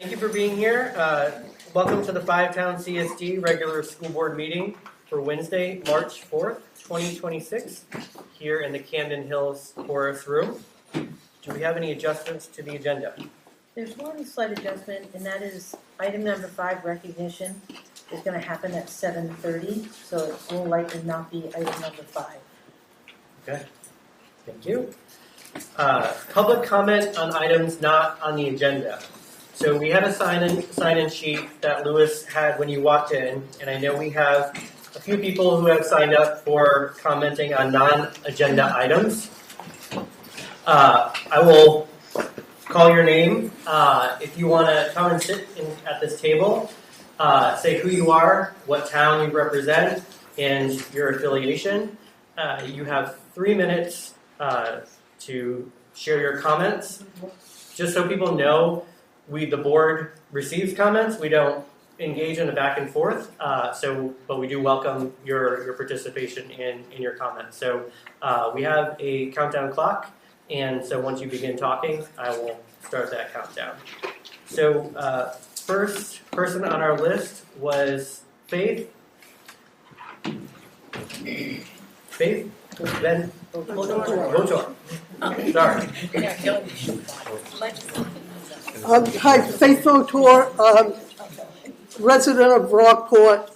Thank you for being here. Welcome to the Town CSD regular school board meeting for Wednesday, March 4th, 2026, here in the Camden Hills Chorus Room. Do we have any adjustments to the agenda? There's one slight adjustment, and that is item number 5, recognition, is going to happen at 7:30, so it will likely not be item number 5. Okay, thank you. Public comment on items not on the agenda. So we have a sign-in sheet that Lewis had when you walked in, and I know we have a few people who have signed up for commenting on non-agenda items. I will call your name. If you want to come and sit at this table, say who you are, what town you represent, and your affiliation. You have 3 minutes to share your comments. Just so people know, the board receives comments. We don't engage in a back and forth, but we do welcome your participation in your comments. So we have a countdown clock, and so once you begin talking, I will start that countdown. So first person on our list was Faith. Faith? Then Votor. Sorry. Hi, Faith Votor, resident of Rockport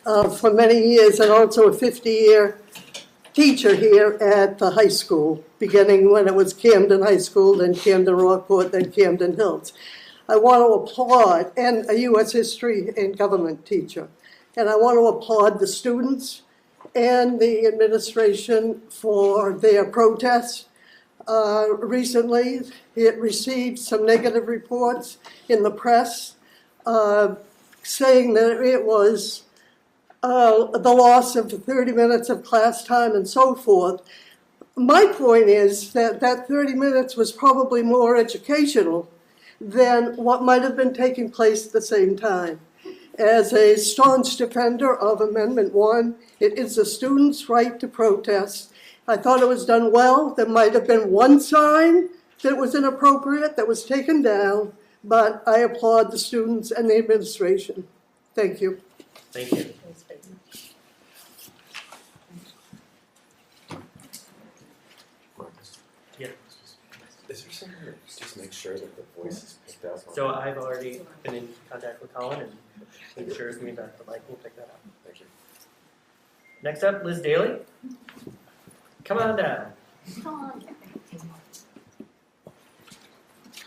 for many years, and also a 50-year teacher here at the high school, beginning when it was Camden High School, then Camden Rockport, then Camden Hills. I want to applaud, and a U.S. history and government teacher, and I want to applaud the students and the administration for their protests. Recently, it received some negative reports in the press saying that it was the loss of 30 minutes of class time and so forth. My point is that 30 minutes was probably more educational than what might have been taking place at the same time. As a staunch defender of Amendment 1, it is the students' right to protest. I thought it was done well. There might have been one sign that was inappropriate that was taken down, but I applaud the students and the administration. Thank you. Thank you. Yeah. Is there something that just make sure that the voice is picked up? So I've already been in contact with Colin and make sure me that the mic will pick that up. Thank you. Next up, Liz Daly. Come on down.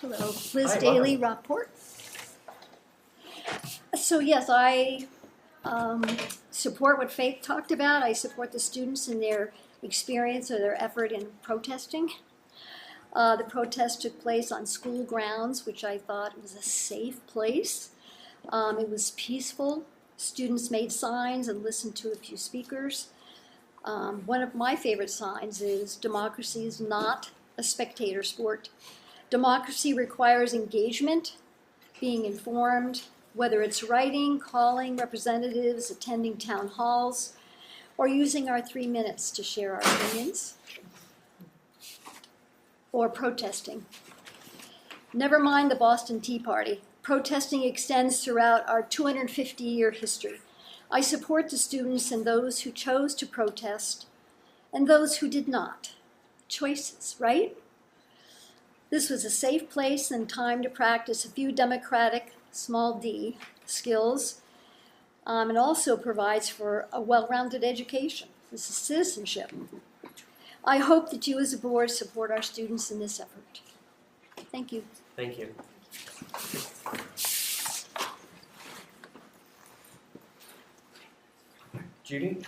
Hello, Liz Hi, Daly, welcome. Rockport. So yes, I support what Faith talked about. I support the students in their experience or their effort in protesting. The protest took place on school grounds, which I thought was a safe place. It was peaceful. Students made signs and listened to a few speakers. One of my favorite signs is democracy is not a spectator sport. Democracy requires engagement, being informed, whether it's writing, calling representatives, attending town halls, or using our 3 minutes to share our opinions, or protesting. Never mind the Boston Tea Party. Protesting extends throughout our 250-year history. I support the students and those who chose to protest and those who did not. Choices, right? This was a safe place and time to practice a few democratic, small d, skills, and also provides for a well-rounded education. This is citizenship. I hope that you as a board support our students in this effort. Thank you. Thank you. Judy?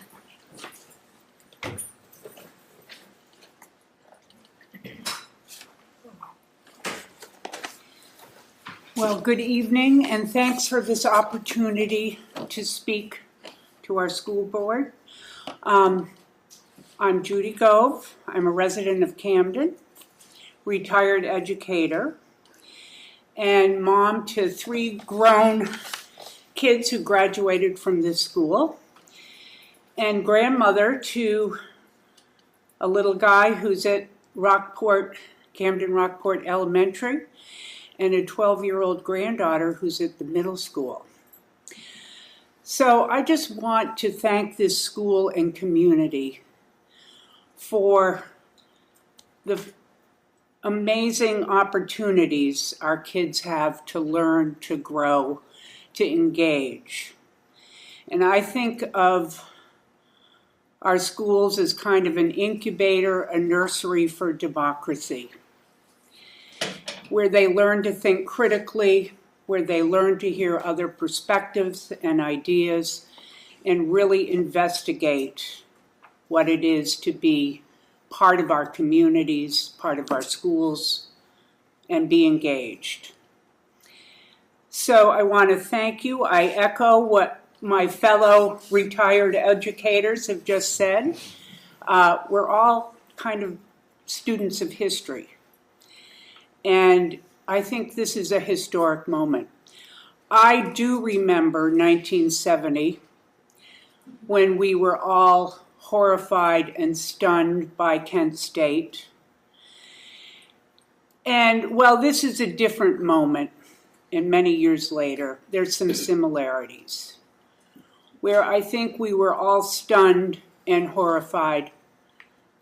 Well, good evening, and thanks for this opportunity to speak to our school board. I'm Judy Gove. I'm a resident of Camden, retired educator, and mom to 3 grown kids who graduated from this school, and grandmother to a little guy who's at Camden Rockport Elementary, and a 12-year-old granddaughter who's at the middle school. So I just want to thank this school and community for the amazing opportunities our kids have to learn, to grow, to engage. And I think of our schools as kind of an incubator, a nursery for democracy, where they learn to think critically, where they learn to hear other perspectives and ideas, and really investigate what it is to be part of our communities, part of our schools, and be engaged. So I want to thank you. I echo what my fellow retired educators have just said. We're all kind of students of history. And I think this is a historic moment. I do remember 1970 when we were all horrified and stunned by Kent State. And while this is a different moment, and many years later, there's some similarities, where I think we were all stunned and horrified,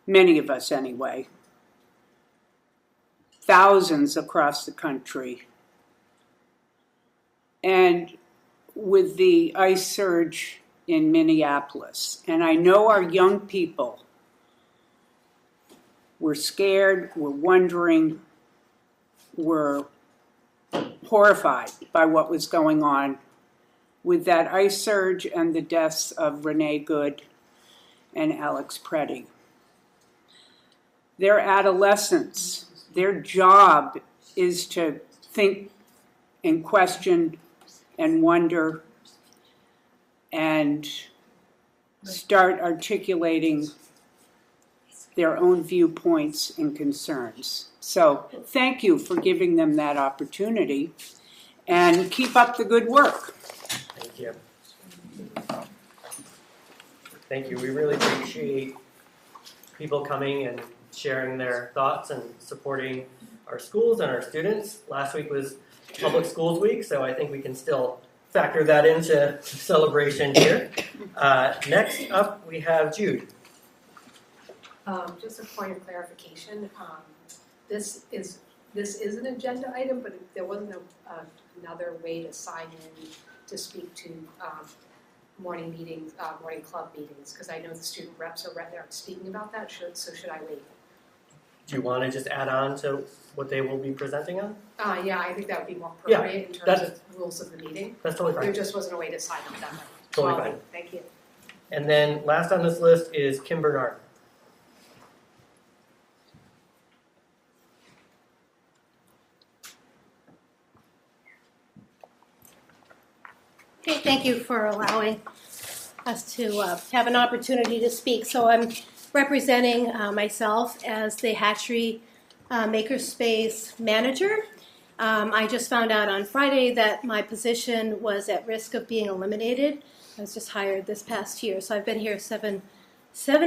many of us anyway, thousands across the country. And with the ice surge in Minneapolis. And I know our young people were scared, were wondering, were horrified by what was going on with that ice surge and the deaths of Renee Good and Alex Preddy. Their adolescents, their job is to think and question and wonder and start articulating their own viewpoints and concerns. So thank you for giving them that opportunity, and keep up the good work. Thank you. Thank you. We really appreciate people coming and sharing their thoughts and supporting our schools and our students. Last week was Public Schools Week, so I think we can still factor that into celebration here. Next up, we have Jude. Just a point of clarification. This is an agenda item, but there wasn't another way to sign in to speak to morning meetings, morning club meetings, because I know the student reps are speaking about that. So should I wait? Do you want to just add on to what they will be presenting on? Yeah, I think that would be more appropriate in terms of rules of the meeting. That's totally fine. There just wasn't a way to sign up that way. Totally fine. Thank you. And then last on this list is Kim Bernard. Okay, thank you for allowing us to have an opportunity to speak. So I'm representing myself as the hatchery makerspace manager. I just found out on Friday that my position was at risk of being eliminated. I was just hired this past year, so I've been here seven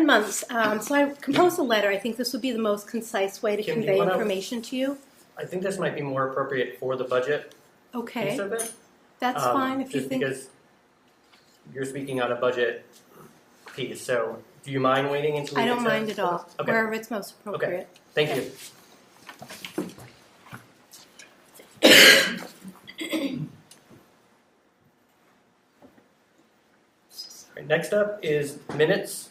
months. So I composed a letter. I think this would be the most concise way to Kim, convey information to you. I think this might be more appropriate for the budget Okay, piece of it. that's fine if you Just think. because you're speaking on a budget piece, so do you mind waiting until we I get don't to mind at all, Okay. wherever it's most appropriate. Thank you. All right, next up is minutes.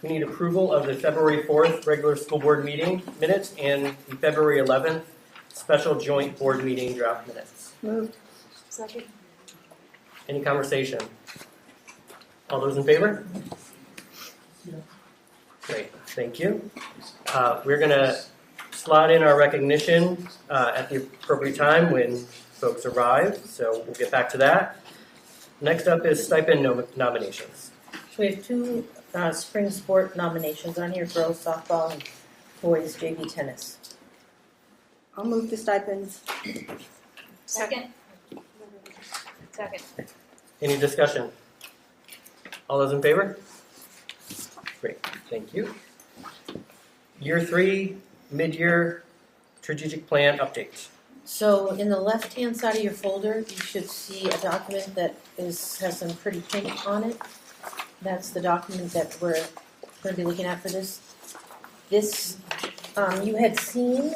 We need approval of the February 4th regular school board meeting minutes and the February 11th special joint board meeting draft minutes. Moved. Second. Any conversation? All those in favor? Great, thank you. We're going to slot in our recognition at the appropriate time when folks arrive, so we'll get back to that. Next up is stipend nominations. So we have two spring sport nominations on here, girls softball and boys JV tennis. I'll move the stipends. Second. Second. Any discussion? All those in favor? Great, thank you. Year 3 mid-year strategic plan update. So in the left-hand side of your folder, you should see a document that has some pretty pink on it. That's the document that we're going to be looking at for this. You had seen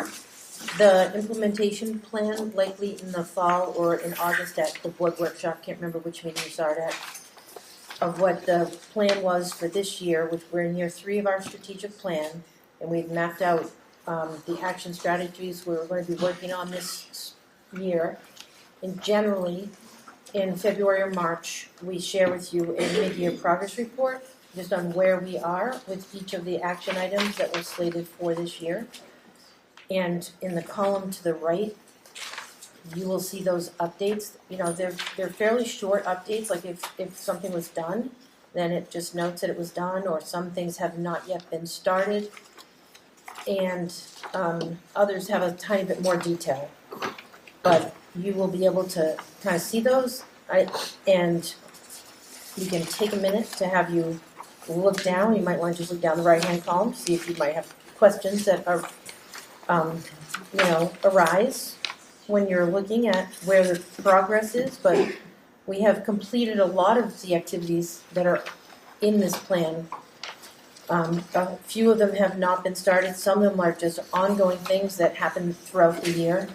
the implementation plan likely in the fall or in August at the board workshop, can't remember which meeting you saw it at, of what the plan was for this year, which we're in year 3 of our strategic plan, and we've mapped out the action strategies we're going to be working on this year. And generally, in February or March, we share with you a mid-year progress report just on where we are with each of the action items that were slated for this year. And in the column to the right, you will see those updates. You know, they're fairly short updates. Like if something was done, then it just notes that it was done, or some things have not yet been started. And others have a tiny bit more detail. But you will be able to kind of see those. And you can take a minute to have you look down. You might want to just look down the right-hand column, see if you might have questions that are, arise when you're looking at where the progress is. But we have completed a lot of the activities that are in this plan. A few of them have not been started. Some of them are just ongoing things that happen throughout the year.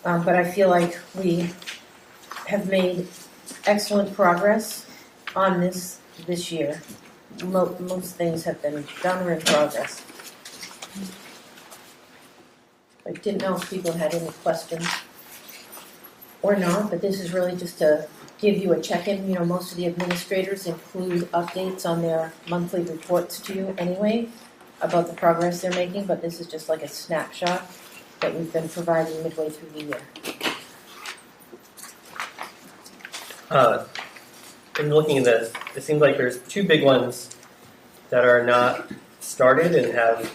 But I feel like we have made excellent progress on this year. Most things have been done or in progress. I didn't know if people had any questions or not, but this is really just to give you a check-in. You know, most of the administrators include updates on their monthly reports to you anyway about the progress they're making, but this is just like a snapshot that we've been providing midway through the year. In looking at this, it seems like there's 2 big ones that are not started and have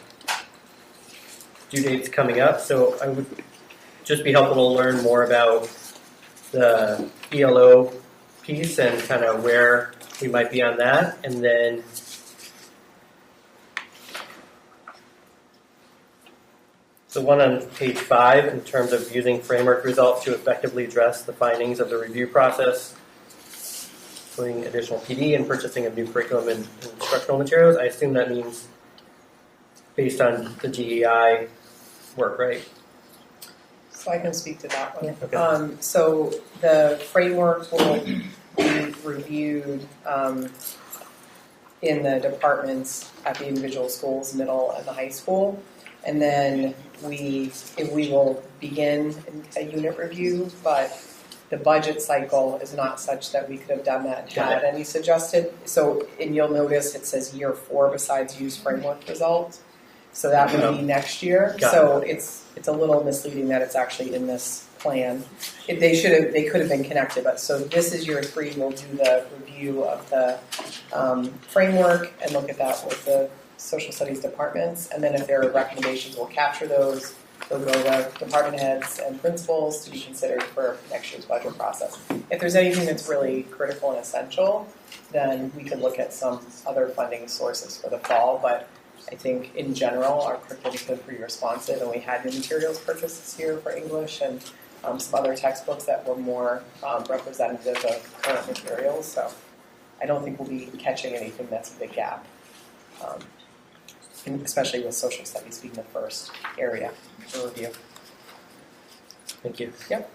due dates coming up. So I would just be helpful to learn more about the ELO piece and kind of where we might be on that. And then the one on page 5 in terms of using framework results to effectively address the findings of the review process, including additional PD and purchasing of new curriculum and instructional materials. I assume that means based on the GEI work, right? So I can speak to that one. Yeah. Okay. So the framework will be reviewed in the departments at the individual schools, middle and the high school. And then we will begin a unit review, but the budget cycle is not such that we could have done that and had any suggested. So, and you'll notice it says year 4 besides use framework results. So that would be next year. So it's a little misleading that it's actually in this plan. They could have been connected, but so this is year 3. We'll do the review of the framework and look at that with the social studies departments, and then if there are recommendations, we'll capture those. They'll go to department heads and principals to be considered for next year's budget process. If there's anything that's really critical and essential, then we can look at some other funding sources for the fall, but I think in general our curriculum's been pretty responsive, and we had new materials purchased this year for English and some other textbooks that were more representative of current materials, so I don't think we'll be catching anything that's a big gap. Especially with social studies being the first area for review. Thank you. Yep.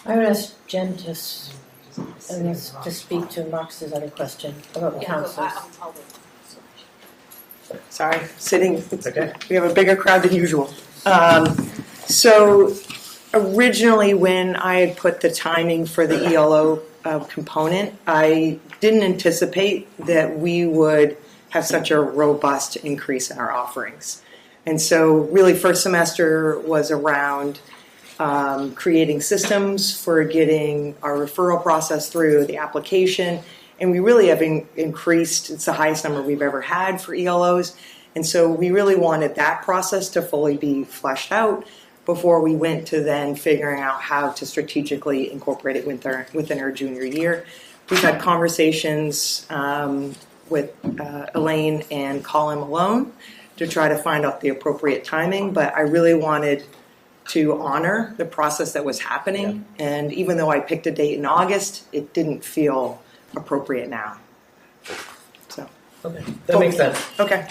I would ask Jen to speak to Marcus's other question about the counselors. Sorry, sitting. Okay. We have a bigger crowd than usual. So originally when I had put the timing for the ELO component, I didn't anticipate that we would have such a robust increase in our offerings. And so really first semester was around creating systems for getting our referral process through, the application, and we really have increased, it's the highest number we've ever had for ELOs, and so we really wanted that process to fully be fleshed out before we went to then figuring out how to strategically incorporate it within our junior year. We've had conversations with Elaine and Colin Malone to try to find out the appropriate timing, but I really wanted to honor the process that was happening. And even though I picked a date in August, it didn't feel appropriate now. So. Okay, that makes sense. Okay.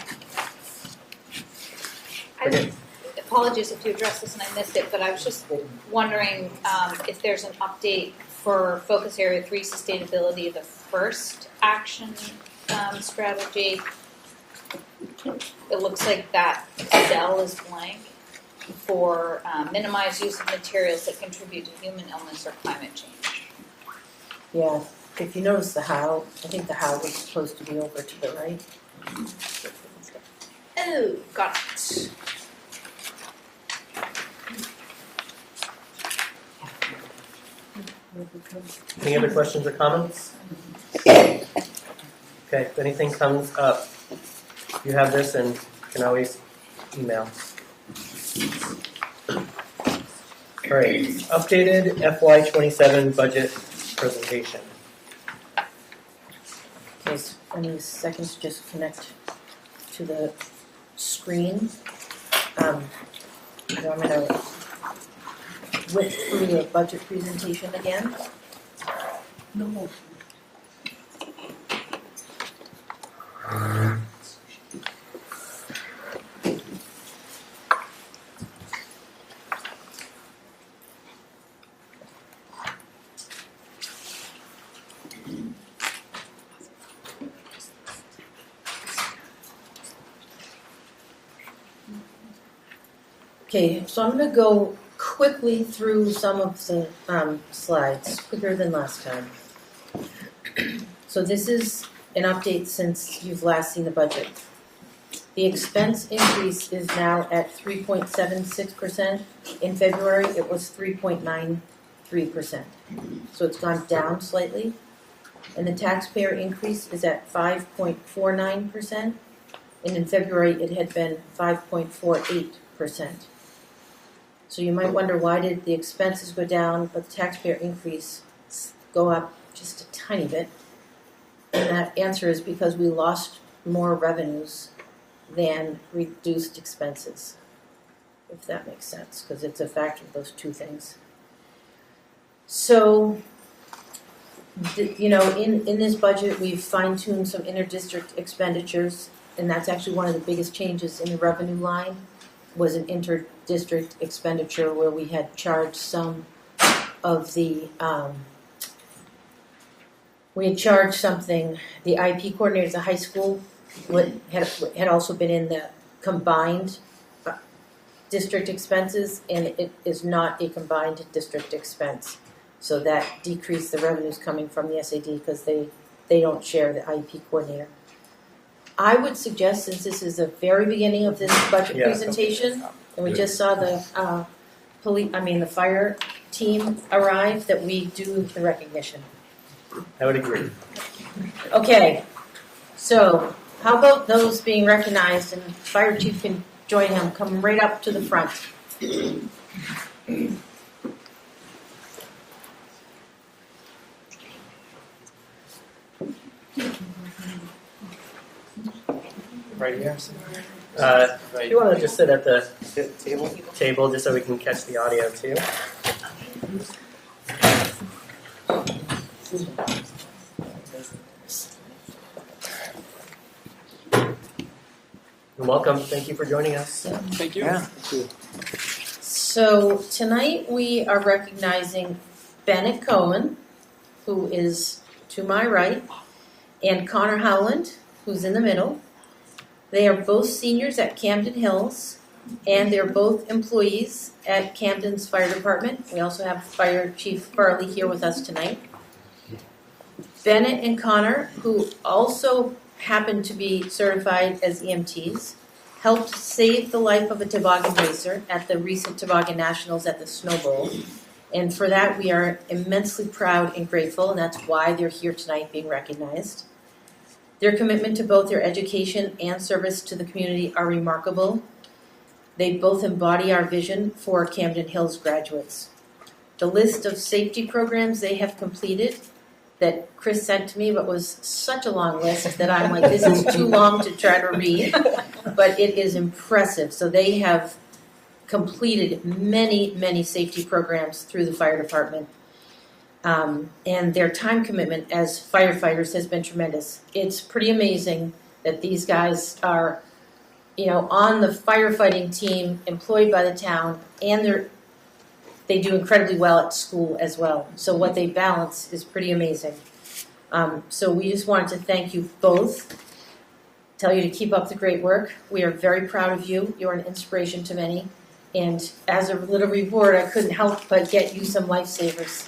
Apologies if you addressed this and I missed it, but I was just wondering if there's an update for Focus Area 3 Sustainability, the first action strategy. It looks like that cell is blank for minimize use of materials that contribute to human illness or climate change. Yeah, if you notice the how, I think the how was supposed to be over to the right. Oh, got it. Any other questions or comments? Okay, if anything comes up, you have this and you can always email. All right, updated FY27 budget presentation. Okay, so I need a second to just connect to the screen. So I'm going to whip through the budget presentation again. No. Okay, so I'm going to go quickly through some of the slides, quicker than last time. So this is an update since you've last seen the budget. The expense increase is now at 3.76%. In February, it was 3.93%. So it's gone down slightly. And the taxpayer increase is at 5.49%. And in February, it had been 5.48%. So you might wonder, why did the expenses go down but the taxpayer increase go up just a tiny bit? And that answer is because we lost more revenues than reduced expenses, if that makes sense, because it's a factor of those two things. So, in this budget, we've fine-tuned some inter-district expenditures, and that's actually one of the biggest changes in the revenue line, was an inter-district expenditure where we had charged some of the, we had charged something, the IP coordinators at high school had also been in the combined district expenses, and it is not a combined district expense. So that decreased the revenues coming from the SAD because they don't share the IP coordinator. I would suggest, since this is the very beginning of this budget presentation, and we just saw the the fire team arrive, that we do the recognition. I would agree. Okay, so how about those being recognized, and fire chief can join him, come right up to the front. Right here. If you want to just sit at the table just so we can catch the audio too. Welcome. Thank you for joining us. Thank you. Yeah. Thank you. So tonight we are recognizing Bennett Cohen, who is to my right, and Connor Howland, who's in the middle. They are both seniors at Camden Hills, and they're both employees at Camden's Fire Department. We also have Fire Chief Farley here with us tonight. Bennett and Connor, who also happen to be certified as EMTs, helped save the life of a toboggan racer at the recent Toboggan Nationals at the Snow Bowl. And for that, we are immensely proud and grateful, and that's why they're here tonight being recognized. Their commitment to both their education and service to the community are remarkable. They both embody our vision for Camden Hills graduates. The list of safety programs they have completed that Chris sent to me, but was such a long list that I'm like, this is too long to try to read, but it is impressive. So they have completed many, many safety programs through the fire department. And their time commitment as firefighters has been tremendous. It's pretty amazing that these guys are, on the firefighting team, employed by the town, and they do incredibly well at school as well. So what they balance is pretty amazing. So we just wanted to thank you both, tell you to keep up the great work. We are very proud of you. You're an inspiration to many. And as a little reward, I couldn't help but get you some lifesavers.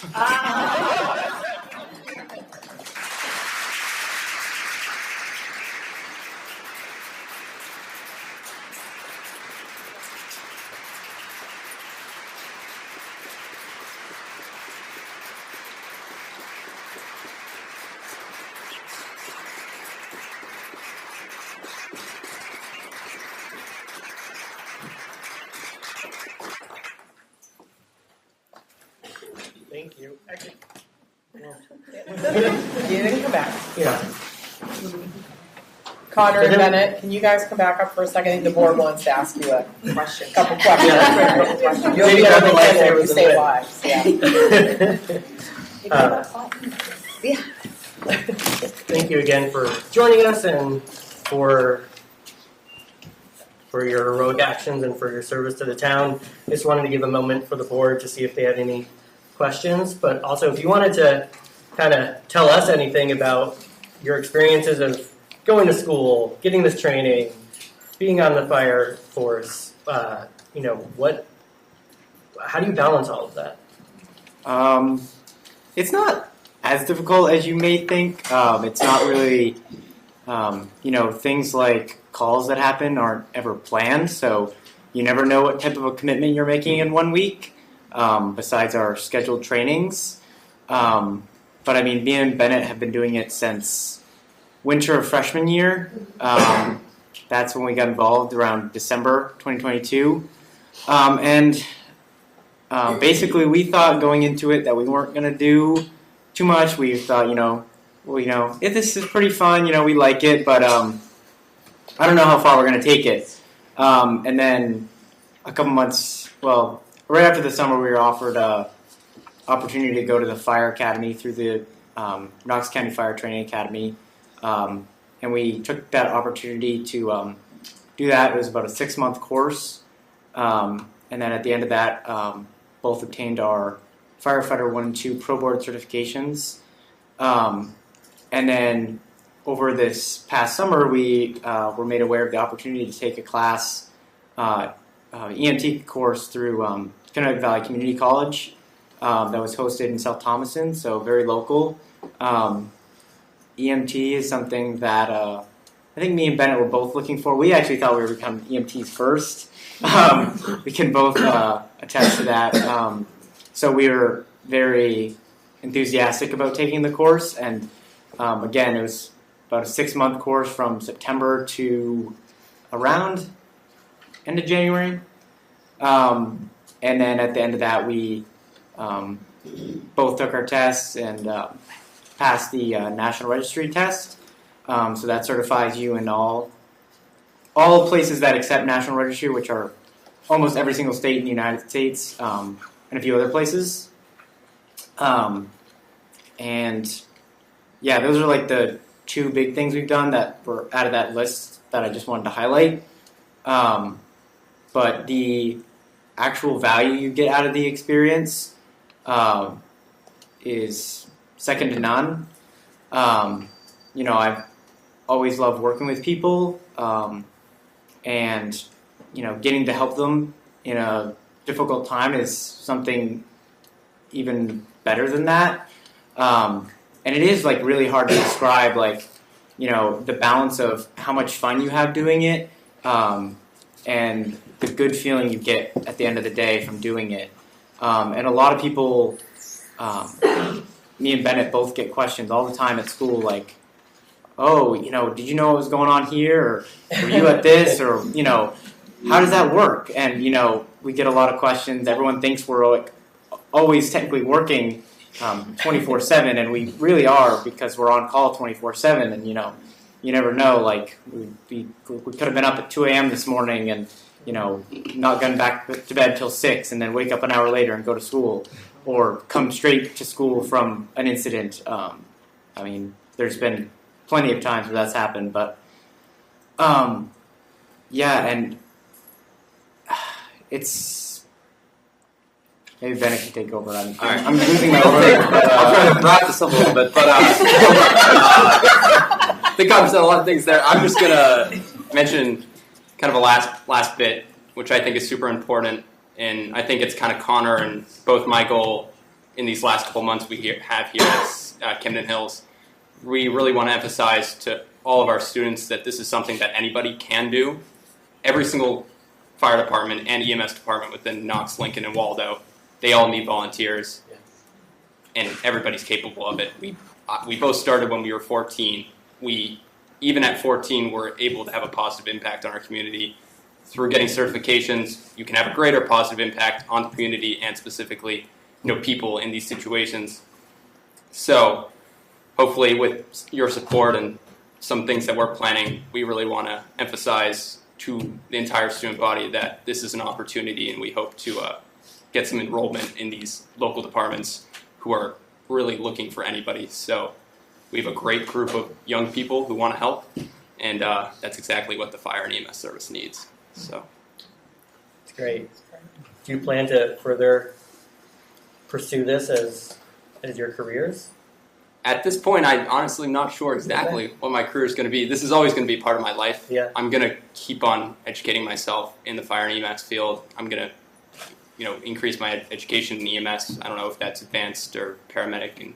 Thank you. Actually, You didn't come back. yeah. Connor and Bennett, can you guys come back up for a second? I think the board wants to ask you a question, couple questions. Yeah. You'll be there for you save lives. Yeah. Thank you again for joining us and for your heroic actions and for your service to the town. Just wanted to give a moment for the board to see if they had any questions, but also if you wanted to kind of tell us anything about your experiences of going to school, getting this training, being on the fire force, how do you balance all of that? It's not as difficult as you may think. It's not really, things like calls that happen aren't ever planned, so you never know what type of a commitment you're making in 1 week, besides our scheduled trainings. But I mean, me and Bennett have been doing it since winter of freshman year. That's when we got involved, around December 2022. Basically, we thought going into it that we weren't going to do too much. We thought, this is pretty fun, we like it, but I don't know how far we're going to take it. And then a couple months, right after the summer, we were offered an opportunity to go to the fire academy through the Knox County Fire Training Academy. And we took that opportunity to do that. It was about a 6-month course. And then at the end of that, both obtained our Firefighter 1 and 2 Pro Board certifications. And then over this past summer, we were made aware of the opportunity to take a class, EMT course through Connecticut Valley Community College that was hosted in South Thomaston, so very local. EMT is something that I think me and Bennett were both looking for. We actually thought we were becoming EMTs first. We can both attest to that. So we were very enthusiastic about taking the course, and again, it was about a 6-month course from September to around end of January. And then at the end of that, we both took our tests and passed the National Registry test. So that certifies you in all places that accept National Registry, which are almost every single state in the United States, and a few other places. And yeah, those are like the 2 big things we've done that were out of that list that I just wanted to highlight. But the actual value you get out of the experience is second to none. I've always loved working with people, and getting to help them in a difficult time is something even better than that. And it is like really hard to describe, the balance of how much fun you have doing it, and the good feeling you get at the end of the day from doing it. And a lot of people, me and Bennett both get questions all the time at school, like, oh, did you know what was going on here? Or were you at this? Or, how does that work? And, we get a lot of questions. Everyone thinks we're always technically working 24/7, and we really are, because we're on call 24/7. And, you never know, we could have been up at 2 a.m. this morning and, not going back to bed till 6 and then wake up an hour later and go to school, or come straight to school from an incident. There's been plenty of times where that's happened, but and it's maybe Bennett can take over. I'm losing my word. I'll try to wrap this up a little bit, but I think I've said a lot of things there. I'm just gonna mention kind of a last bit, which I think is super important, and I think it's kind of Connor and both my goal in these last couple months we have here at Camden Hills. We really want to emphasize to all of our students that this is something that anybody can do. Every single fire department and EMS department within Knox, Lincoln, and Waldo, they all need volunteers, and everybody's capable of it. We both started when we were 14. Even at 14, we're able to have a positive impact on our community. Through getting certifications, you can have a greater positive impact on the community and specifically, people in these situations. So, hopefully, with your support and some things that we're planning, we really want to emphasize to the entire student body that this is an opportunity, and we hope to get some enrollment in these local departments who are really looking for anybody. So we have a great group of young people who want to help, and that's exactly what the fire and EMS service needs. So it's great. Do you plan to further pursue this as your careers? At this point, I'm honestly not sure exactly what my career is going to be. This is always going to be part of my life. Yeah. I'm going to keep on educating myself in the fire and EMS field. I'm going to, increase my education in EMS. I don't know if that's advanced or paramedic and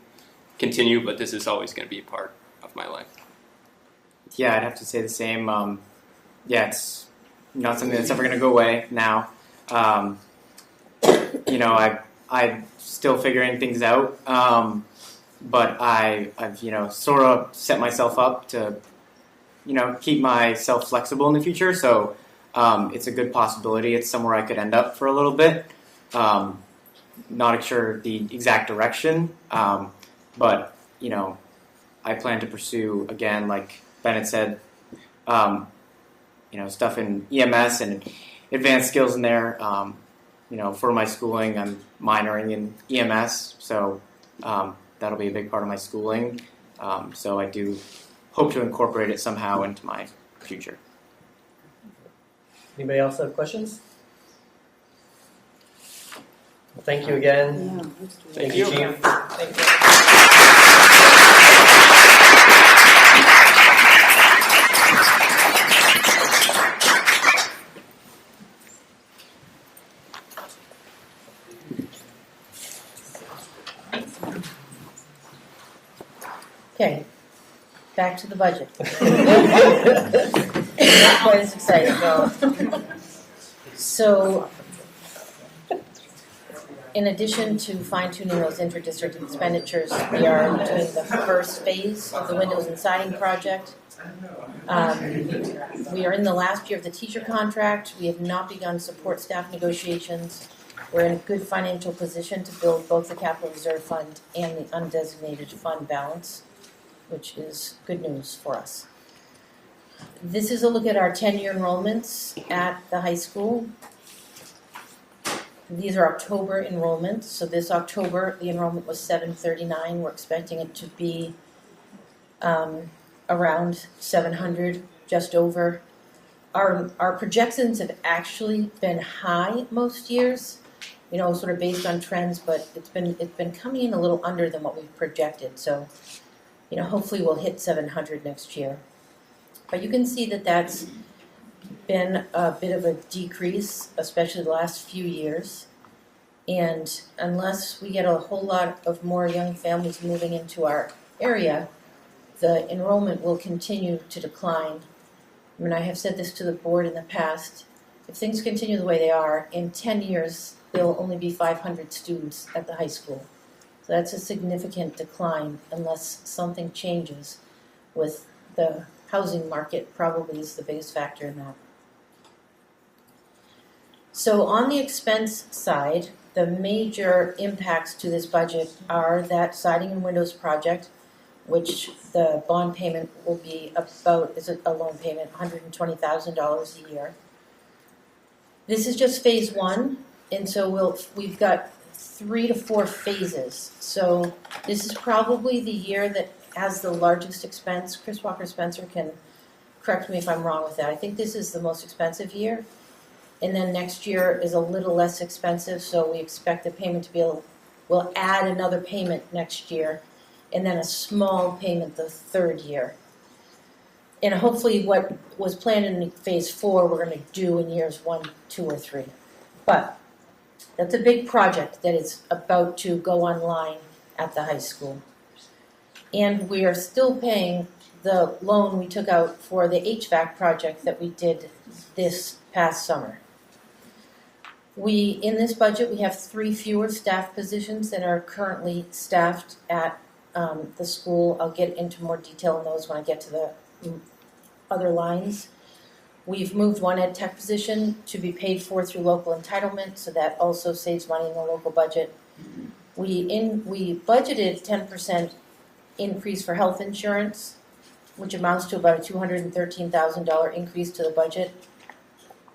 continue, but this is always going to be a part of my life. Yeah, I'd have to say the same. It's not something that's ever going to go away now. I'm still figuring things out. But I've sort of set myself up to, keep myself flexible in the future. So it's a good possibility. It's somewhere I could end up for a little bit. Not sure the exact direction, but I plan to pursue, again, like Bennett said, stuff in EMS and advanced skills in there. For my schooling, I'm minoring in EMS, so that'll be a big part of my schooling. So I do hope to incorporate it somehow into my future. Anybody else have questions? Well, thank you again. Thank you, Chief. Thank you. Okay, back to the budget. Not quite as exciting, though. So, in addition to fine-tuning those inter-district expenditures, we are doing the first phase of the windows and siding project. We are in the last year of the teacher contract. We have not begun support staff negotiations. We're in a good financial position to build both the capital reserve fund and the undesignated fund balance, which is good news for us. This is a look at our 10-year enrollments at the high school. These are October enrollments. So this October, the enrollment was 739. We're expecting it to be around 700, just over. Our projections have actually been high most years, sort of based on trends, but it's been coming in a little under than what we've projected. So, hopefully we'll hit 700 next year. But you can see that that's been a bit of a decrease, especially the last few years. And unless we get a whole lot of more young families moving into our area, the enrollment will continue to decline. I mean, I have said this to the board in the past. If things continue the way they are, in 10 years, there will only be 500 students at the high school. So that's a significant decline unless something changes with the housing market, probably is the biggest factor in that. So on the expense side, the major impacts to this budget are that siding and windows project, which the bond payment will be about, is a loan payment, $120,000 a year. This is just phase one, and so we've got 3 to 4 phases. So this is probably the year that has the largest expense. Chris Walker Spencer can correct me if I'm wrong with that. I think this is the most expensive year. And then next year is a little less expensive, so we expect the payment to be we'll add another payment next year, and then a small payment the third year. And hopefully what was planned in phase 4, we're going to do in years 1, 2, or 3. But that's a big project that is about to go online at the high school. And we are still paying the loan we took out for the HVAC project that we did this past summer. In this budget, we have 3 fewer staff positions than are currently staffed at the school. I'll get into more detail on those when I get to the other lines. We've moved one ed tech position to be paid for through local entitlement, so that also saves money in the local budget. We budgeted 10% increase for health insurance, which amounts to about a $213,000 increase to the budget.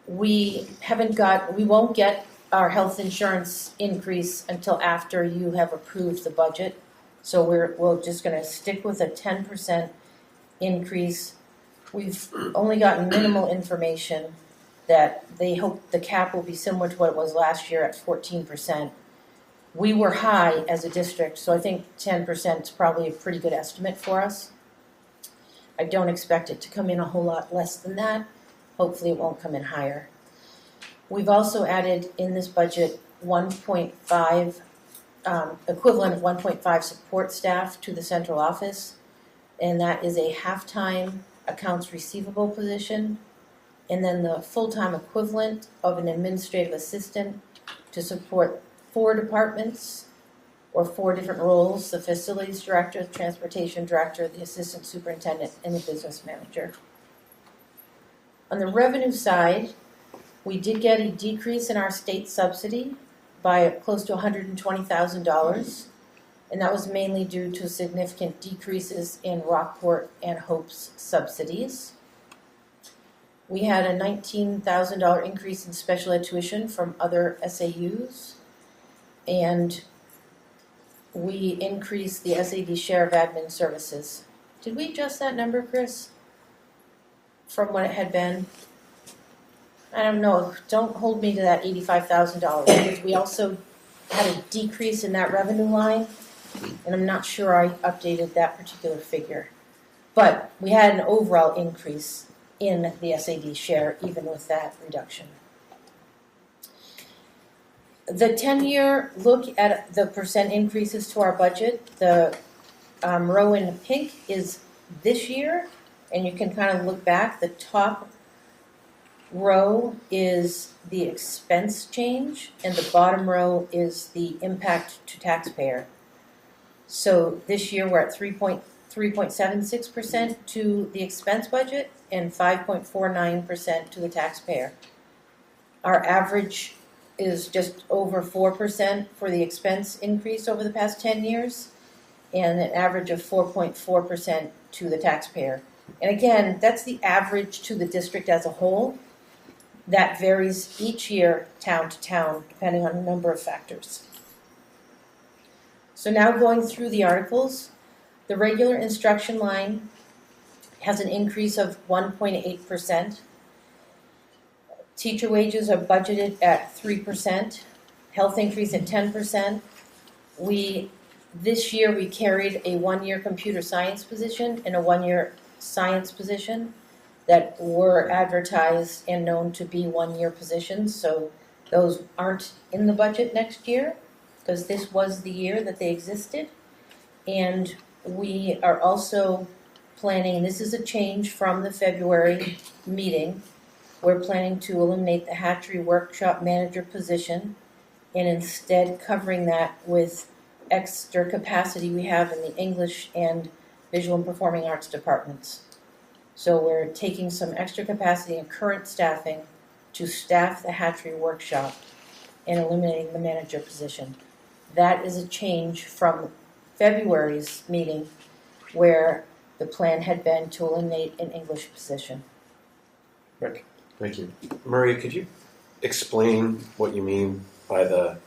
We won't get our health insurance increase until after you have approved the budget. So we're just going to stick with a 10% increase. We've only gotten minimal information that they hope the cap will be similar to what it was last year at 14%. We were high as a district, so I think 10% is probably a pretty good estimate for us. I don't expect it to come in a whole lot less than that. Hopefully it won't come in higher. We've also added in this budget 1.5, equivalent of 1.5 support staff to the central office, and that is a half-time accounts receivable position, and then the full-time equivalent of an administrative assistant to support 4 departments or 4 different roles: the facilities director, the transportation director, the assistant superintendent, and the business manager. On the revenue side, we did get a decrease in our state subsidy by close to $120,000, and that was mainly due to significant decreases in Rockport and Hope's subsidies. We had a $19,000 increase in special ed tuition from other SAUs, and we increased the SAD share of admin services. Did we adjust that number, Chris, from what it had been? I don't know. Don't hold me to that $85,000, because we also had a decrease in that revenue line, and I'm not sure I updated that particular figure. But we had an overall increase in the SAD share, even with that reduction. The 10-year look at the percent increases to our budget, the row in pink is this year, and you can kind of look back. The top row is the expense change, and the bottom row is the impact to taxpayer. So this year we're at 3.76% to the expense budget and 5.49% to the taxpayer. Our average is just over 4% for the expense increase over the past 10 years, and an average of 4.4% to the taxpayer. And again, that's the average to the district as a whole. That varies each year, town to town, depending on a number of factors. So now going through the articles, the regular instruction line has an increase of 1.8%. Teacher wages are budgeted at 3%. Health increase at 10%. This year we carried a 1-year computer science position and a 1-year science position that were advertised and known to be 1-year positions. So those aren't in the budget next year, because this was the year that they existed. And we are also planning, this is a change from the February meeting, we're planning to eliminate the hatchery workshop manager position and instead covering that with extra capacity we have in the English and visual and performing arts departments. So we're taking some extra capacity and current staffing to staff the hatchery workshop and eliminating the manager position. That is a change from February's meeting, where the plan had been to eliminate an English position. Rick, thank you. Maria, could you explain what you mean by the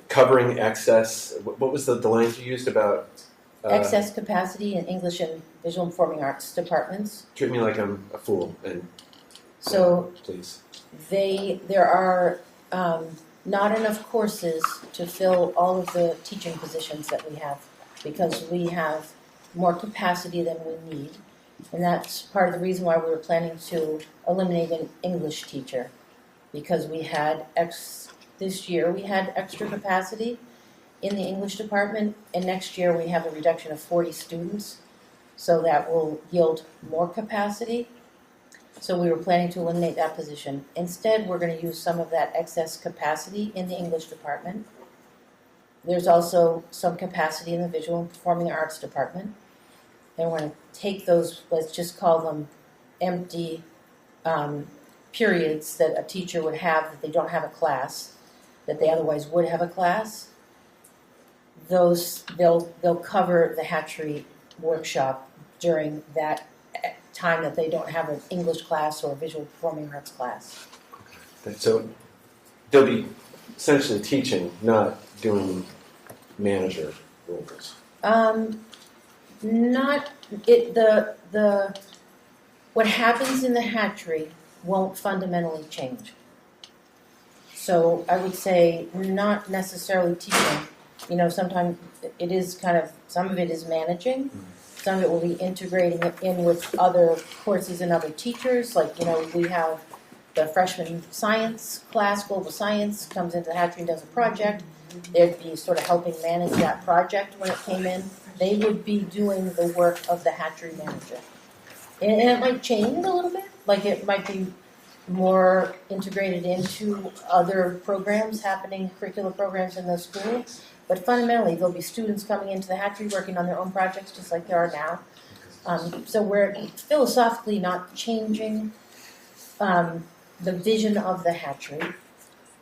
covering excess? What was the language you used about? Excess capacity in English and visual and performing arts departments. Treat me like I'm a fool, and So please. there are not enough courses to fill all of the teaching positions that we have because we have more capacity than we need. And that's part of the reason why we were planning to eliminate an English teacher, because we had this year we had extra capacity in the English department, and next year we have a reduction of 40 students, so that will yield more capacity. So we were planning to eliminate that position. Instead, we're going to use some of that excess capacity in the English department. There's also some capacity in the visual and performing arts department. And we're going to take those, let's just call them empty periods that a teacher would have that they don't have a class, that they otherwise would have a class. Those, they'll cover the hatchery workshop during that time that they don't have an English class or a visual performing arts class. So they'll be essentially teaching, not doing manager roles. Not it. The what happens in the hatchery won't fundamentally change. So I would say not necessarily teaching. You know, sometimes it is kind of, some of it is managing. Some of it will be integrating it in with other courses and other teachers. Like, you know, we have the freshman science class, global science, comes into the hatchery and does a project. They'd be sort of helping manage that project when it came in. They would be doing the work of the hatchery manager. And it might change a little bit. Like it might be more integrated into other programs happening, curricular programs in the school. But fundamentally, there'll be students coming into the hatchery working on their own projects just like there are now. So we're philosophically not changing the vision of the hatchery.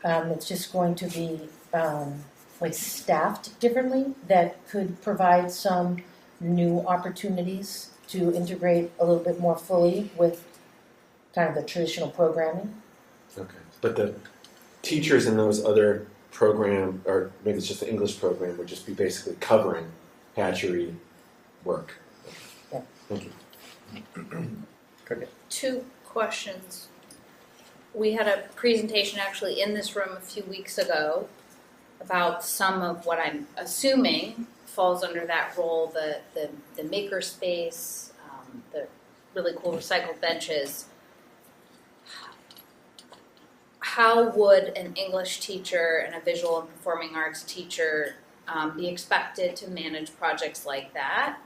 It's just going to be like staffed differently that could provide some new opportunities to integrate a little bit more fully with kind of the traditional programming. Okay. But the teachers in those other program, or maybe it's just the English program, would just be basically covering hatchery work. Yeah. Thank you. Two questions. We had a presentation actually in this room a few weeks ago about some of what I'm assuming falls under that role, the maker space, the really cool recycled benches. How would an English teacher and a visual and performing arts teacher be expected to manage projects like that?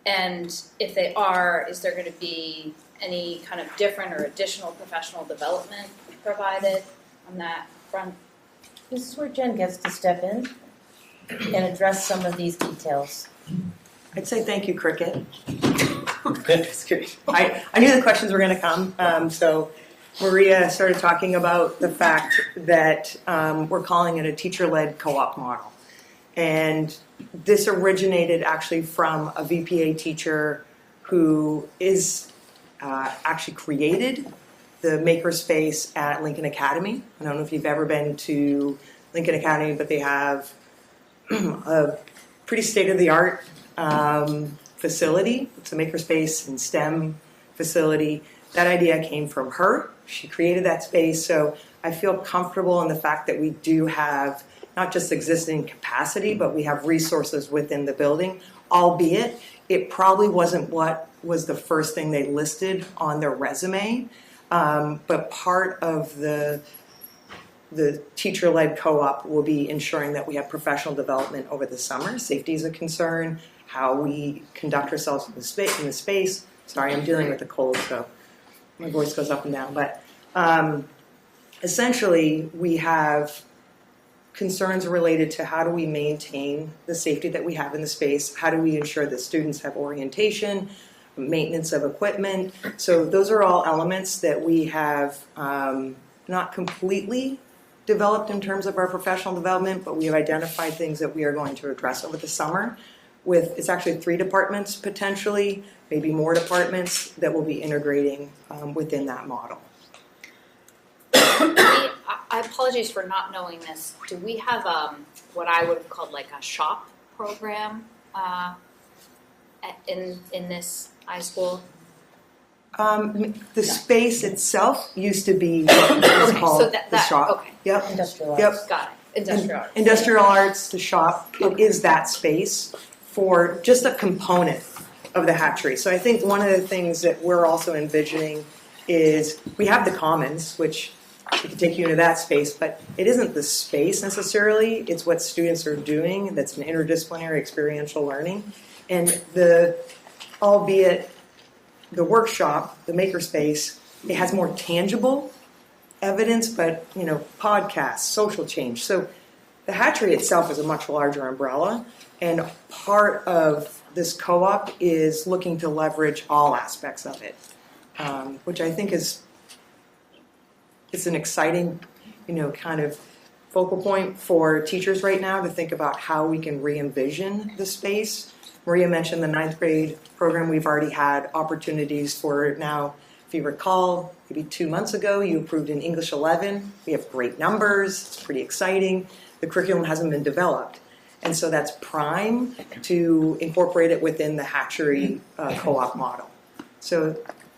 And if they are, is there going to be any kind of different or additional professional development provided on that front? This is where Jen gets to step in and address some of these details. I'd say thank you, Cricket. I knew the questions were going to come, so Maria started talking about the fact that we're calling it a teacher-led co-op model. And this originated actually from a VPA teacher who is actually created the makerspace at Lincoln Academy. I don't know if you've ever been to Lincoln Academy, but they have a pretty state-of-the-art facility. It's a makerspace and STEM facility. That idea came from her. She created that space, so I feel comfortable in the fact that we do have not just existing capacity, but we have resources within the building, albeit it probably wasn't what was the first thing they listed on their resume, but part of the teacher-led co-op will be ensuring that we have professional development over the summer. Safety is a concern, how we conduct ourselves in the space. Sorry, I'm dealing with a cold, so my voice goes up and down. But essentially, we have concerns related to how do we maintain the safety that we have in the space, how do we ensure that students have orientation, maintenance of equipment. So those are all elements that we have not completely developed in terms of our professional development, but we have identified things that we are going to address over the summer. It's actually 3 departments potentially, maybe more departments that will be integrating within that model. I apologize for not knowing this. Do we have what I would have called like a shop program in this high school? The space itself used to be what was called the shop. Okay. Yep. Industrial Yep. arts. Got it. Industrial arts. Industrial arts, the shop, it is that space for just a component of the hatchery. So I think one of the things that we're also envisioning is we have the commons, which we can take you into that space, but it isn't the space necessarily, it's what students are doing that's an interdisciplinary experiential learning. And albeit the workshop, the makerspace, it has more tangible evidence, but podcasts, social change. So the hatchery itself is a much larger umbrella, and part of this co-op is looking to leverage all aspects of it, which I think it's an exciting, kind of focal point for teachers right now to think about how we can re-envision the space. Maria mentioned the 9th grade program. We've already had opportunities for it now. If you recall, maybe 2 months ago, you approved an English 11. We have great numbers. It's pretty exciting. The curriculum hasn't been developed. And so that's prime to incorporate it within the hatchery co-op model. So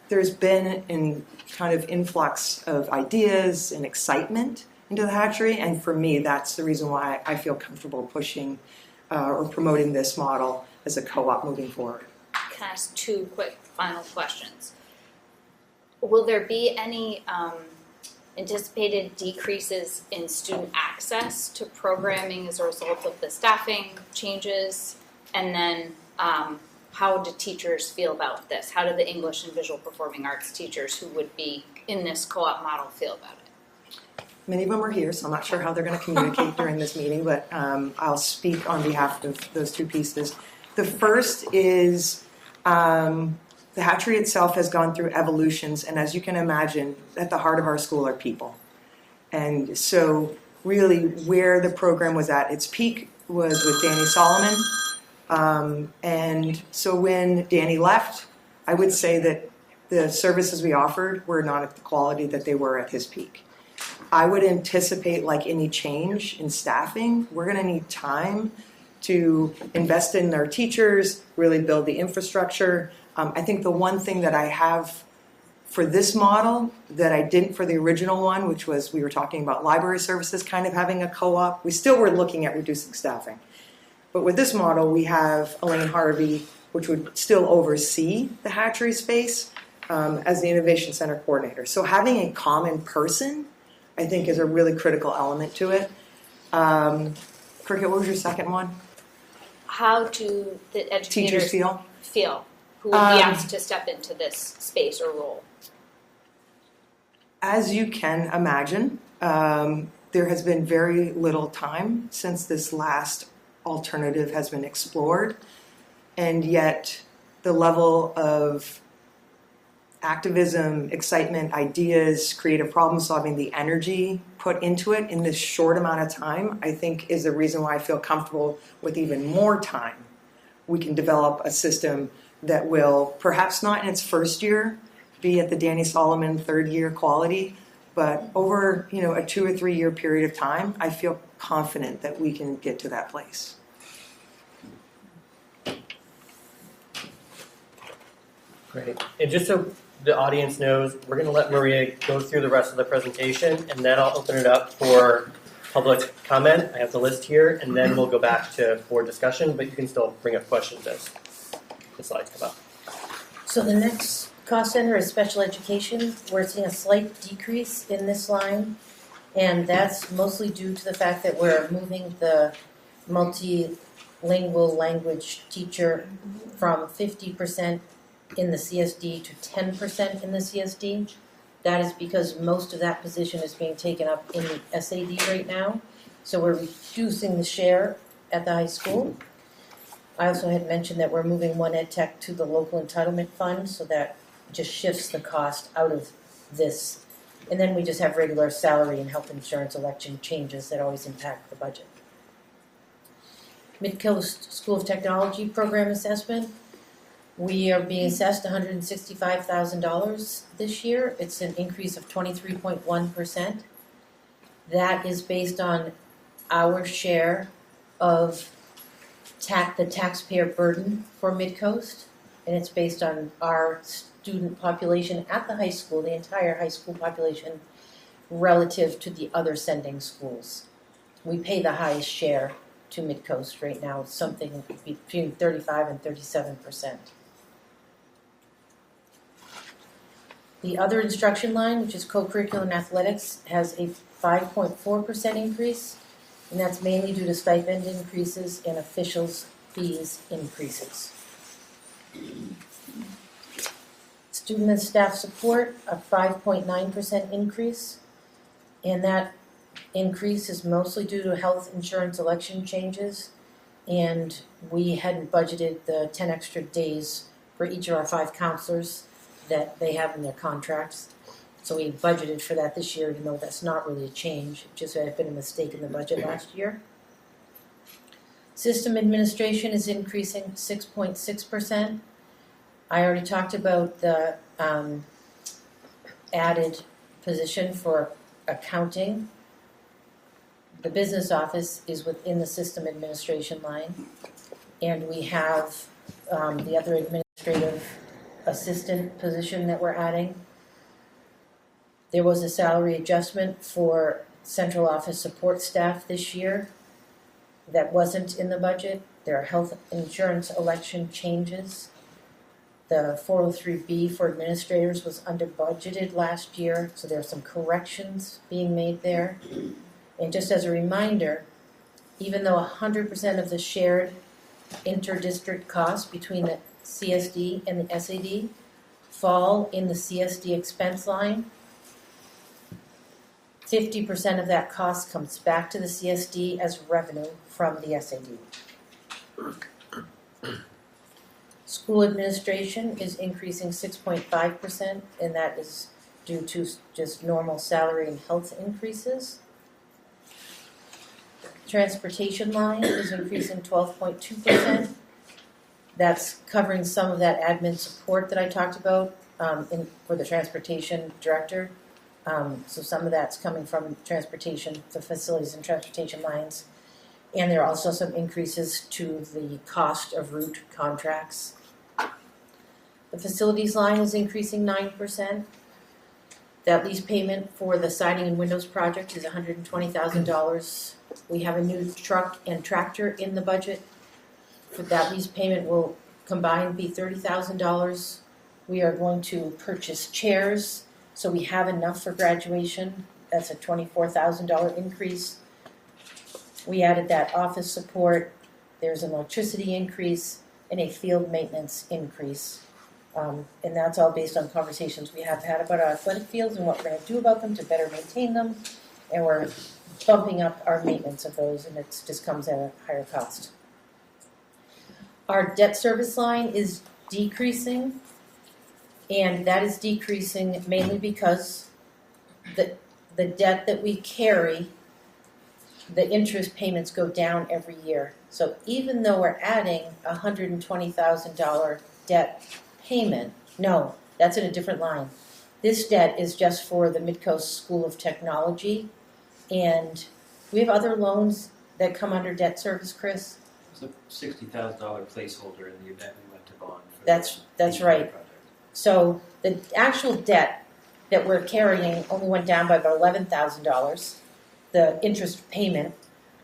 there's been a kind of influx of ideas and excitement into the hatchery. And for me, that's the reason why I feel comfortable pushing or promoting this model as a co-op moving forward. Can I ask 2 quick final questions? Will there be any anticipated decreases in student access to programming as a result of the staffing changes? And then how do teachers feel about this? How do the English and visual performing arts teachers who would be in this co-op model feel about it? Many of them are here, so I'm not sure how they're going to communicate during this meeting, but I'll speak on behalf of those 2 pieces. The first is the hatchery itself has gone through evolutions, and as you can imagine, at the heart of our school are people. And so really where the program was at its peak was with Danny Solomon. And so when Danny left, I would say that the services we offered were not at the quality that they were at his peak. I would anticipate, like any change in staffing, we're going to need time to invest in our teachers, really build the infrastructure. I think the one thing that I have for this model that I didn't for the original one, which was we were talking about library services kind of having a co-op. We still were looking at reducing staffing. But with this model, we have Elaine Harvey, which would still oversee the hatchery space as the Innovation Center coordinator. So having a common person, I think, is a really critical element to it. Cricket, what was your second one? How do the educators teachers feel who would be asked to step into this space or role? As you can imagine, there has been very little time since this last alternative has been explored, and yet the level of activism, excitement, ideas, creative problem solving, the energy put into it in this short amount of time, I think is the reason why I feel comfortable with even more time. We can develop a system that will, perhaps not in its first year, be at the Danny Solomon 3rd year quality, but over a 2 or 3 year period of time, I feel confident that we can get to that place. Great. And just so the audience knows, we're going to let Maria go through the rest of the presentation, and then I'll open it up for public comment. I have the list here, and then we'll go back to board discussion, but you can still bring up questions as the slides come up. So the next cost center is special education. We're seeing a slight decrease in this line, and that's mostly due to the fact that we're moving the multilingual language teacher from 50% in the CSD to 10% in the CSD. That is because most of that position is being taken up in the SAD right now. So we're reducing the share at the high school. I also had mentioned that we're moving one ed tech to the local entitlement fund, so that just shifts the cost out of this. And then we just have regular salary and health insurance election changes that always impact the budget. Mid-Coast School of Technology program assessment. We are being assessed $165,000 this year. It's an increase of 23.1%. That is based on our share of the taxpayer burden for Midcoast, and it's based on our student population at the high school, the entire high school population, relative to the other sending schools. We pay the highest share to Midcoast right now, something between 35 and 37%. The other instruction line, which is co-curricular and athletics, has a 5.4% increase, and that's mainly due to stipend increases and officials' fees increases. Student and staff support, a 5.9% increase, and that increase is mostly due to health insurance election changes, and we hadn't budgeted the 10 extra days for each of our 5 counselors that they have in their contracts. So we budgeted for that this year, even though that's not really a change. It just had been a mistake in the budget last year. System administration is increasing 6.6%. I already talked about the added position for accounting. The business office is within the system administration line, and we have the other administrative assistant position that we're adding. There was a salary adjustment for central office support staff this year that wasn't in the budget. There are health insurance election changes. The 403B for administrators was under budgeted last year, so there are some corrections being made there. And just as a reminder, even though 100% of the shared inter-district costs between the CSD and the SAD fall in the CSD expense line, 50% of that cost comes back to the CSD as revenue from the SAD. School administration is increasing 6.5%, and that is due to just normal salary and health increases. Transportation line is increasing 12.2%. That's covering some of that admin support that I talked about for the transportation director. So some of that's coming from transportation, the facilities and transportation lines. And there are also some increases to the cost of route contracts. The facilities line is increasing 9%. That lease payment for the siding and windows project is $120,000. We have a new truck and tractor in the budget. For that lease payment will combined be $30,000. We are going to purchase chairs, so we have enough for graduation. That's a $24,000 increase. We added that office support. There's an electricity increase and a field maintenance increase. And that's all based on conversations we have had about our athletic fields and what we're going to do about them to better maintain them. And we're bumping up our maintenance of those, and it just comes at a higher cost. Our debt service line is decreasing, and that is decreasing mainly because the debt that we carry, the interest payments go down every year. So even though we're adding a $120,000 debt payment, no, that's in a different line. This debt is just for the Midcoast School of Technology, and we have other loans that come under debt service, Chris. There's a $60,000 placeholder in the event we went to bond. For That's right. Project. So the actual debt that we're carrying only went down by about $11,000, the interest payment,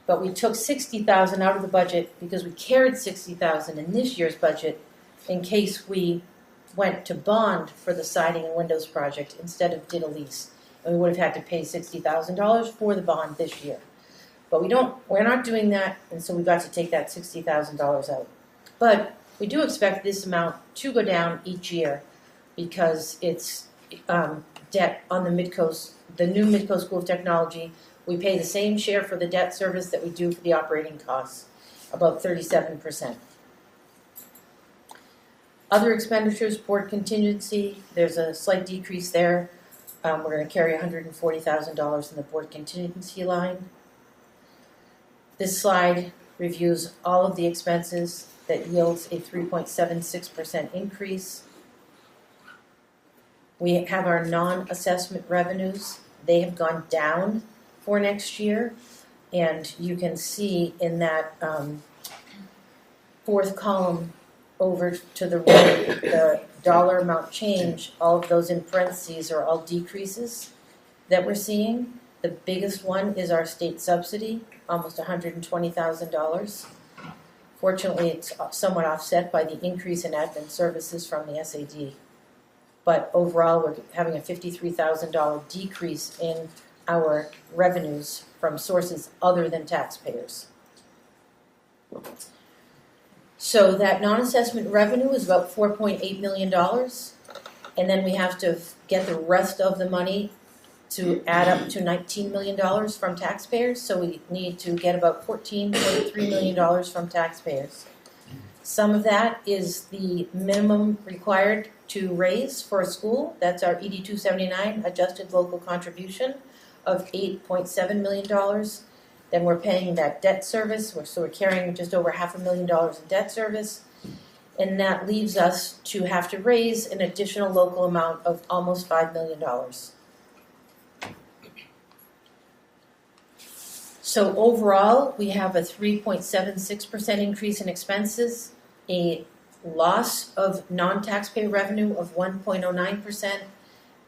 but we took $60,000 out of the budget because we carried $60,000 in this year's budget in case we went to bond for the siding and windows project instead of did a lease. And we would have had to pay $60,000 for the bond this year. But we're not doing that, and so we got to take that $60,000 out. But we do expect this amount to go down each year because it's debt on the Midcoast, the new Midcoast School of Technology. We pay the same share for the debt service that we do for the operating costs, about 37%. Other expenditures, board contingency, there's a slight decrease there. We're going to carry $140,000 in the board contingency line. This slide reviews all of the expenses that yields a 3.76% increase. We have our non-assessment revenues. They have gone down for next year. And you can see in that fourth column over to the right, the dollar amount change, all of those in parentheses are all decreases that we're seeing. The biggest one is our state subsidy, almost $120,000. Fortunately, it's somewhat offset by the increase in admin services from the SAD. But overall, we're having a $53,000 decrease in our revenues from sources other than taxpayers. So that non-assessment revenue is about $4.8 million. And then we have to get the rest of the money to add up to $19 million from taxpayers. So we need to get about $14.3 million from taxpayers. Some of that is the minimum required to raise for a school. That's our ED 279 adjusted local contribution of $8.7 million. Then we're paying that debt service, so we're carrying just over $500,000 in debt service. And that leaves us to have to raise an additional local amount of almost $5 million. So overall, we have a 3.76% increase in expenses, a loss of non-taxpayer revenue of 1.09%,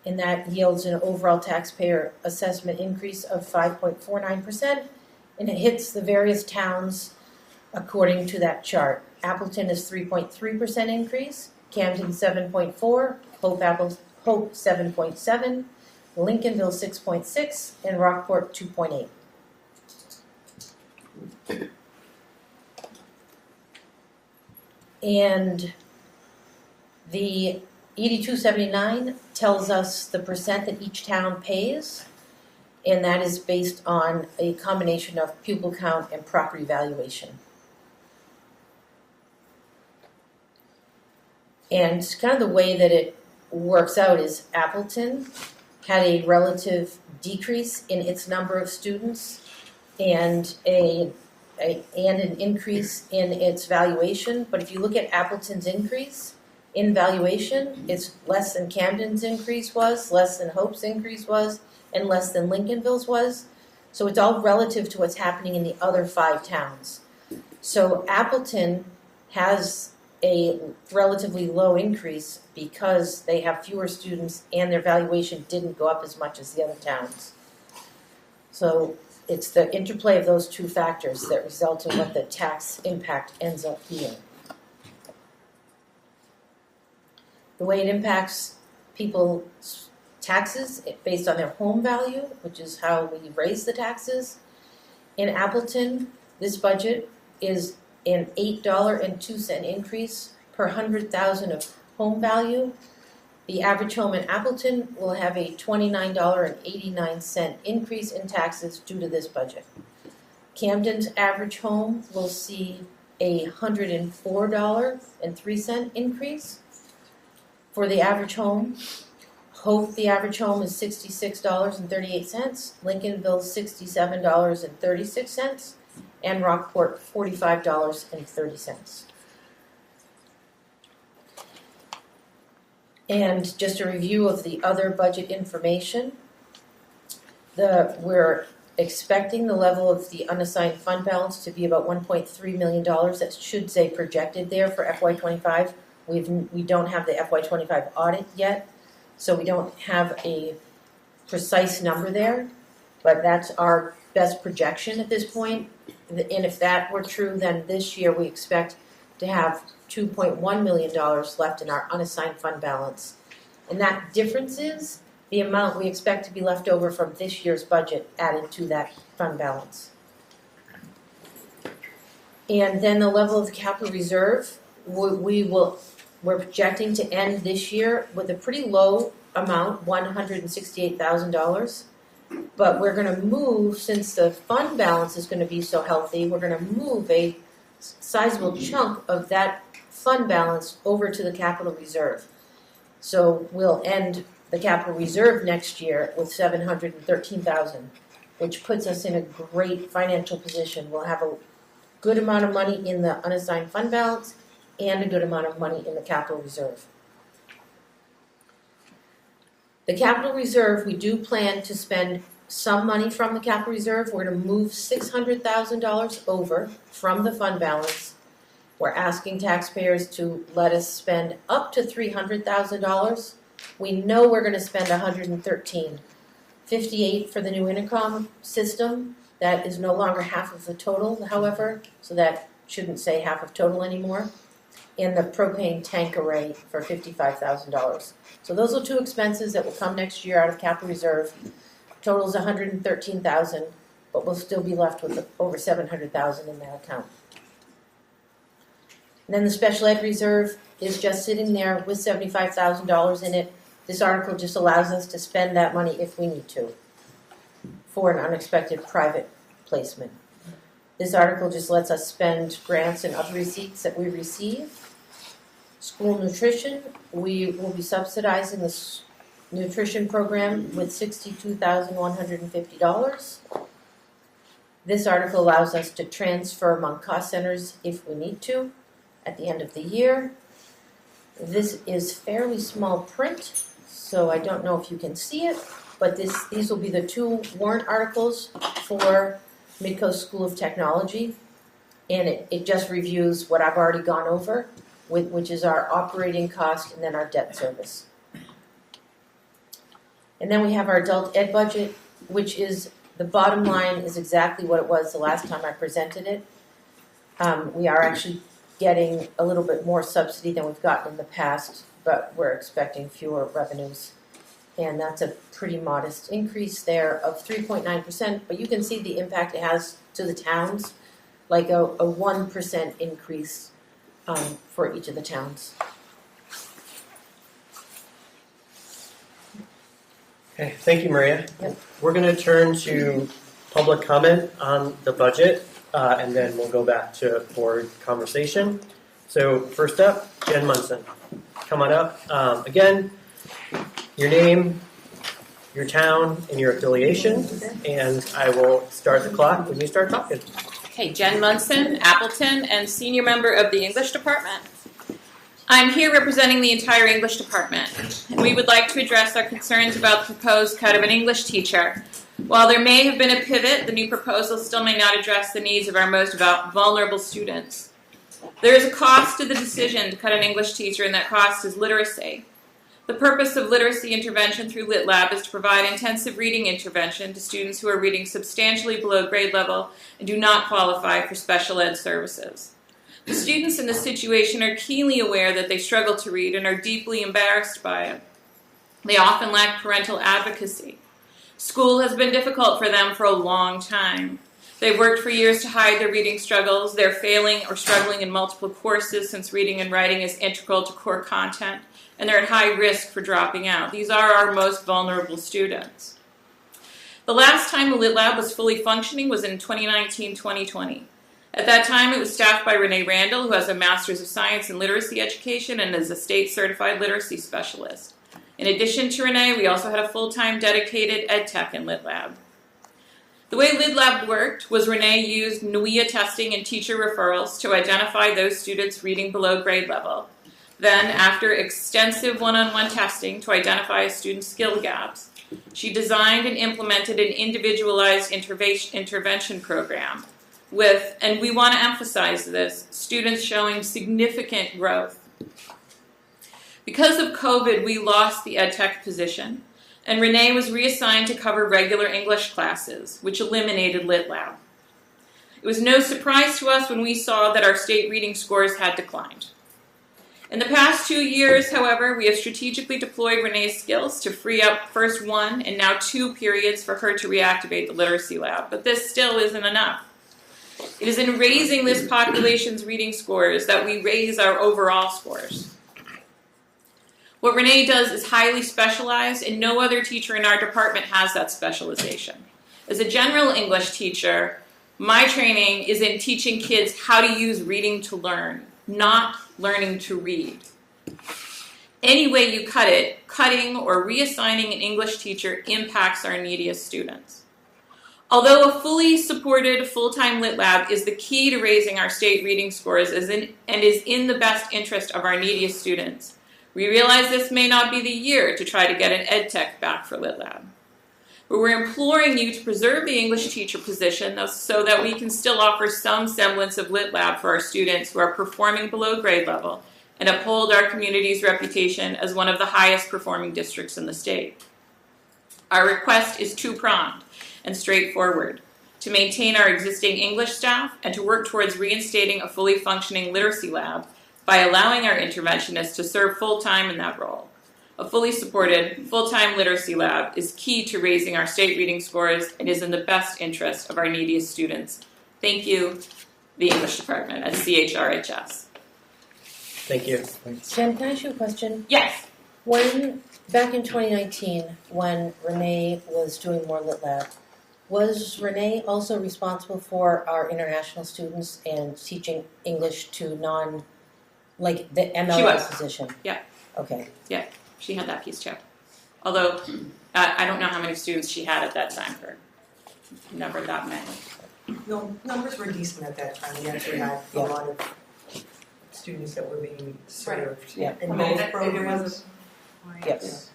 and that yields an overall taxpayer assessment increase of 5.49%, and it hits the various towns according to that chart. Appleton is 3.3% increase, Camden 7.4, Hope 7.7, Lincolnville 6.6, and Rockport 2.8. And the ED 279 tells us the percent that each town pays, and that is based on a combination of pupil count and property valuation. And kind of the way that it works out is Appleton had a relative decrease in its number of students and an increase in its valuation. But if you look at Appleton's increase in valuation, it's less than Camden's increase was, less than Hope's increase was, and less than Lincolnville's was. So it's all relative to what's happening in the other 5 towns. So Appleton has a relatively low increase because they have fewer students and their valuation didn't go up as much as the other towns. So it's the interplay of those two factors that result in what the tax impact ends up being. The way it impacts people's taxes based on their home value, which is how we raise the taxes. In Appleton, this budget is an $8.02 increase per 100,000 of home value. The average home in Appleton will have a $29.89 increase in taxes due to this budget. Camden's average home will see a $104.03 increase for the average home. Hope, the average home is $66.38, Lincolnville $67.36, and Rockport $45.30. And just a review of the other budget information. We're expecting the level of the unassigned fund balance to be about $1.3 million. That should say projected there for FY25. We don't have the FY25 audit yet, so we don't have a precise number there, but that's our best projection at this point. And if that were true, then this year we expect to have $2.1 million left in our unassigned fund balance. And that difference is the amount we expect to be left over from this year's budget added to that fund balance. And then the level of the capital reserve, we're projecting to end this year with a pretty low amount, $168,000. But we're going to move, since the fund balance is going to be so healthy, we're going to move a sizable chunk of that fund balance over to the capital reserve. So we'll end the capital reserve next year with $713,000, which puts us in a great financial position. We'll have a good amount of money in the unassigned fund balance and a good amount of money in the capital reserve. The capital reserve, we do plan to spend some money from the capital reserve. We're going to move $600,000 over from the fund balance. We're asking taxpayers to let us spend up to $300,000. We know we're going to spend $113.58 for the new intercom system. That is no longer half of the total, however, so that shouldn't say half of total anymore. And the propane tank array for $55,000. So those are two expenses that will come next year out of capital reserve. Total's $113,000, but we'll still be left with over $700,000 in that account. And then the special ed reserve is just sitting there with $75,000 in it. This article just allows us to spend that money if we need to for an unexpected private placement. This article just lets us spend grants and other receipts that we receive. School nutrition, we will be subsidizing the nutrition program with $62,150. This article allows us to transfer among cost centers if we need to at the end of the year. This is fairly small print, so I don't know if you can see it, but these will be the two warrant articles for Midcoast School of Technology, and it just reviews what I've already gone over, which is our operating cost and then our debt service. And then we have our adult ed budget, which is, the bottom line is exactly what it was the last time I presented it. We are actually getting a little bit more subsidy than we've gotten in the past, but we're expecting fewer revenues. And that's a pretty modest increase there of 3.9%, but you can see the impact it has to the towns, like a 1% increase for each of the towns. Okay, thank you, Maria. Yep. We're going to turn to public comment on the budget, and then we'll go back to board conversation. So first up, Jen Munson. Come on up. Again, your name, your town, and your affiliation, and I will start the clock when you start talking. Okay, Jen Munson, Appleton, and senior member of the English department. I'm here representing the entire English department, and we would like to address our concerns about the proposed cut of an English teacher. While there may have been a pivot, the new proposal still may not address the needs of our most vulnerable students. There is a cost to the decision to cut an English teacher, and that cost is literacy. The purpose of literacy intervention through Lit Lab is to provide intensive reading intervention to students who are reading substantially below grade level and do not qualify for special ed services. The students in this situation are keenly aware that they struggle to read and are deeply embarrassed by it. They often lack parental advocacy. School has been difficult for them for a long time. They've worked for years to hide their reading struggles. They're failing or struggling in multiple courses since reading and writing is integral to core content, and they're at high risk for dropping out. These are our most vulnerable students. The last time the Lit Lab was fully functioning was in 2019-2020. At that time, it was staffed by Renee Randall, who has a Master's of Science in Literacy Education and is a state-certified literacy specialist. In addition to Renee, we also had a full-time dedicated ed tech in Lit Lab. The way Lit Lab worked was Renee used NWEA testing and teacher referrals to identify those students reading below grade level. Then, after extensive one-on-one testing to identify a student's skill gaps, she designed and implemented an individualized intervention program with, and we want to emphasize this, students showing significant growth. Because of COVID, we lost the ed tech position, and Renee was reassigned to cover regular English classes, which eliminated Lit Lab. It was no surprise to us when we saw that our state reading scores had declined. In the past 2 years, however, we have strategically deployed Renee's skills to free up first 1 and now 2 periods for her to reactivate the literacy lab, but this still isn't enough. It is in raising this population's reading scores that we raise our overall scores. What Renee does is highly specialized, and no other teacher in our department has that specialization. As a general English teacher, my training is in teaching kids how to use reading to learn, not learning to read. Any way you cut it, cutting or reassigning an English teacher impacts our neediest students. Although a fully supported full-time Lit Lab is the key to raising our state reading scores and is in the best interest of our neediest students, we realize this may not be the year to try to get an ed tech back for Lit Lab. where we're imploring you to preserve the English teacher position so that we can still offer some semblance of lit lab for our students who are performing below grade level and uphold our community's reputation as one of the highest performing districts in the state. Our request is two-pronged and straightforward: to maintain our existing English staff and to work towards reinstating a fully functioning literacy lab by allowing our interventionists to serve full-time in that role. A fully supported, full-time literacy lab is key to raising our state reading scores and is in the best interest of our neediest students. Thank you, the English department at CHRHS. Thank you. Jen, can I ask you a question? Yes. Back in 2019, when Renee was doing more Lit Lab, was Renee also responsible for our international students and teaching English to like the MLS position? Yeah. Okay. Yeah, she had that piece too. Although, I don't know how many students she had at that time, for never that many. No, numbers were decent at that time. We actually had a lot of students that were being served in both programs. Yes.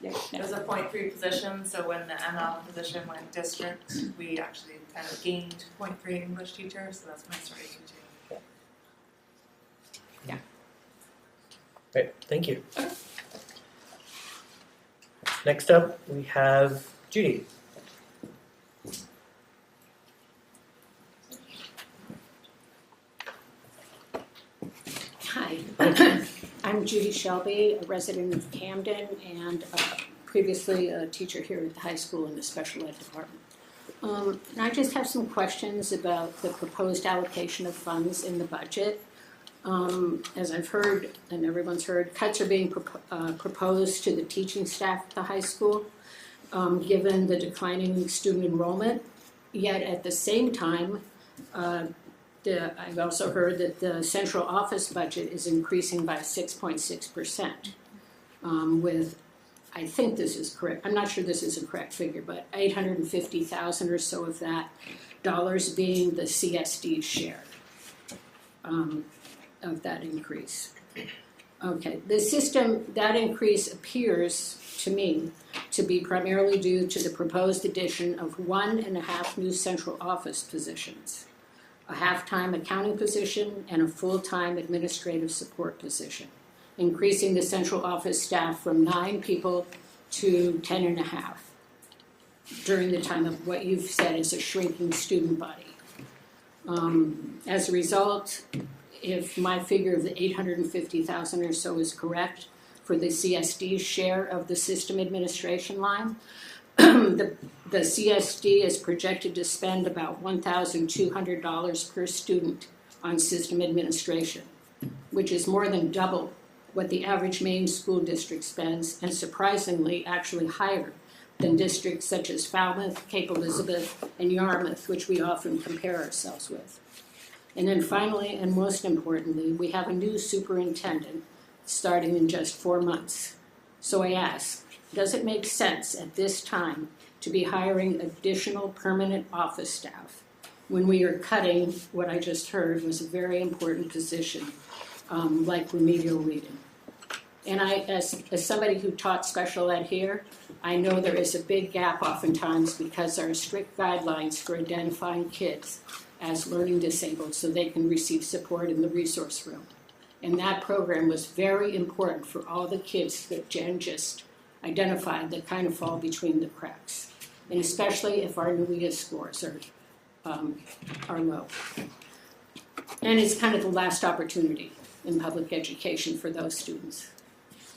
It was a 0.3 position, so when the ML position went district, we actually kind of gained 0.3 English teachers, so that's when I started teaching. Yeah. Great, thank you. Next up, we have Judy. Hi, I'm Judy Shelby, a resident of Camden and previously a teacher here at the high school in the special ed department. And I just have some questions about the proposed allocation of funds in the budget. As I've heard, and everyone's heard, cuts are being proposed to the teaching staff at the high school, given the declining student enrollment. Yet at the same time, I've also heard that the central office budget is increasing by 6.6%, with, I think this is correct, I'm not sure this is a correct figure, but $850,000 or so of that dollars being the CSD share of that increase. Okay, the system, that increase appears to me to be primarily due to the proposed addition of 1.5 new central office positions, a half-time accounting position, and a full-time administrative support position, increasing the central office staff from 9 people to 10.5 during the time of what you've said is a shrinking student body. As a result, if my figure of the $850,000 or so is correct for the CSD share of the system administration line, the CSD is projected to spend about $1,200 per student on system administration, which is more than double what the average Maine school district spends, and surprisingly actually higher than districts such as Falmouth, Cape Elizabeth, and Yarmouth, which we often compare ourselves with. And then finally, and most importantly, we have a new superintendent starting in just 4 months. So I ask, does it make sense at this time to be hiring additional permanent office staff when we are cutting what I just heard was a very important position, like remedial reading? And I, as somebody who taught special ed here, I know there is a big gap oftentimes because there are strict guidelines for identifying kids as learning disabled so they can receive support in the resource room. And that program was very important for all the kids that Jen just identified that kind of fall between the cracks, and especially if our NUIA scores are low. And it's kind of the last opportunity in public education for those students.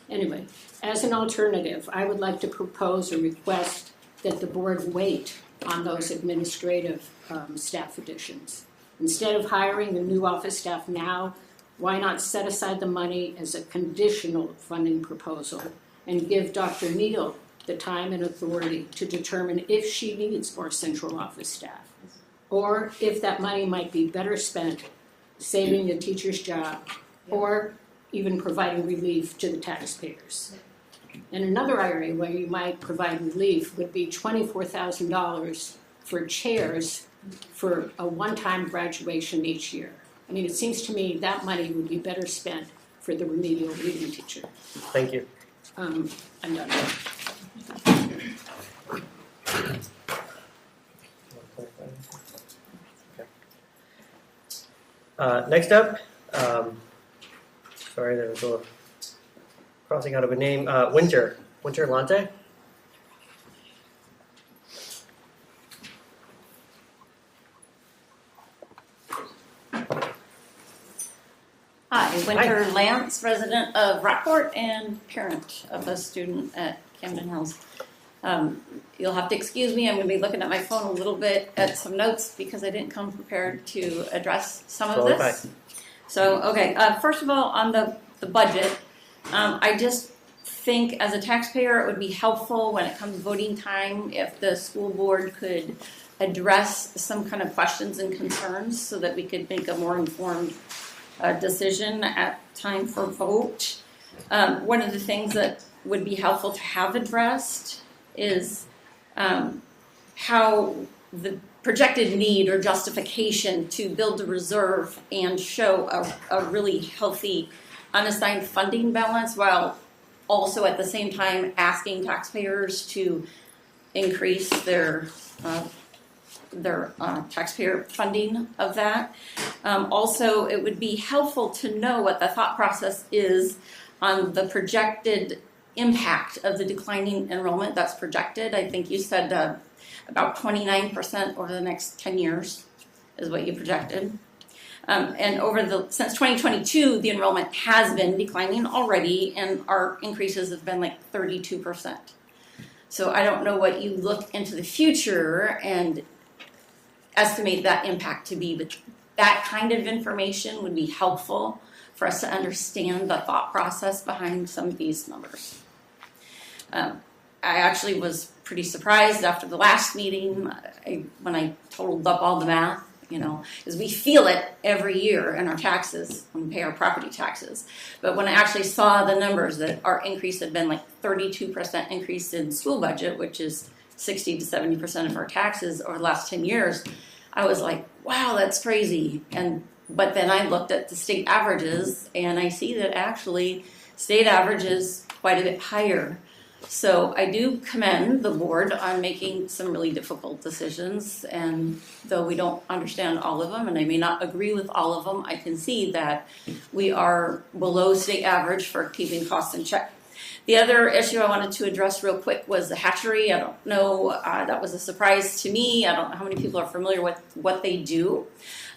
Anyway, as an alternative, I would like to propose a request that the board wait on those administrative staff additions. Instead of hiring the new office staff now, why not set aside the money as a conditional funding proposal and give Dr. Neal the time and authority to determine if she needs more central office staff, or if that money might be better spent saving the teacher's job, or even providing relief to the taxpayers. And another area where you might provide relief would be $24,000 for chairs for a one-time graduation each year. I mean, it seems to me that money would be better spent for the remedial reading teacher. Thank you. I'm done. Next up, sorry, there was a little crossing out of a name. Winter Lante. Hi, Winter Lance, resident of Rockport and parent of a student at Camden Hills. You'll have to excuse me, I'm going to be looking at my phone a little bit at some notes because I didn't come prepared to address some of this. So, okay, first of all, on the budget, I just think as a taxpayer it would be helpful when it comes to voting time if the school board could address some kind of questions and concerns so that we could make a more informed decision at time for vote. One of the things that would be helpful to have addressed is how the projected need or justification to build a reserve and show a really healthy unassigned funding balance while also at the same time asking taxpayers to increase their taxpayer funding of that. Also, it would be helpful to know what the thought process is on the projected impact of the declining enrollment that's projected. I think you said about 29% over the next 10 years is what you projected. And since 2022, the enrollment has been declining already, and our increases have been like 32%. So I don't know what you look into the future and estimate that impact to be, but that kind of information would be helpful for us to understand the thought process behind some of these numbers. I actually was pretty surprised after the last meeting when I totaled up all the math, because we feel it every year in our taxes when we pay our property taxes. But when I actually saw the numbers that our increase had been like 32% increase in school budget, which is 60 to 70% of our taxes over the last 10 years, I was like, wow, that's crazy. But then I looked at the state averages and I see that actually state average is quite a bit higher. So I do commend the board on making some really difficult decisions, and though we don't understand all of them and I may not agree with all of them, I can see that we are below state average for keeping costs in check. The other issue I wanted to address real quick was the hatchery. I don't know, that was a surprise to me. I don't know how many people are familiar with what they do.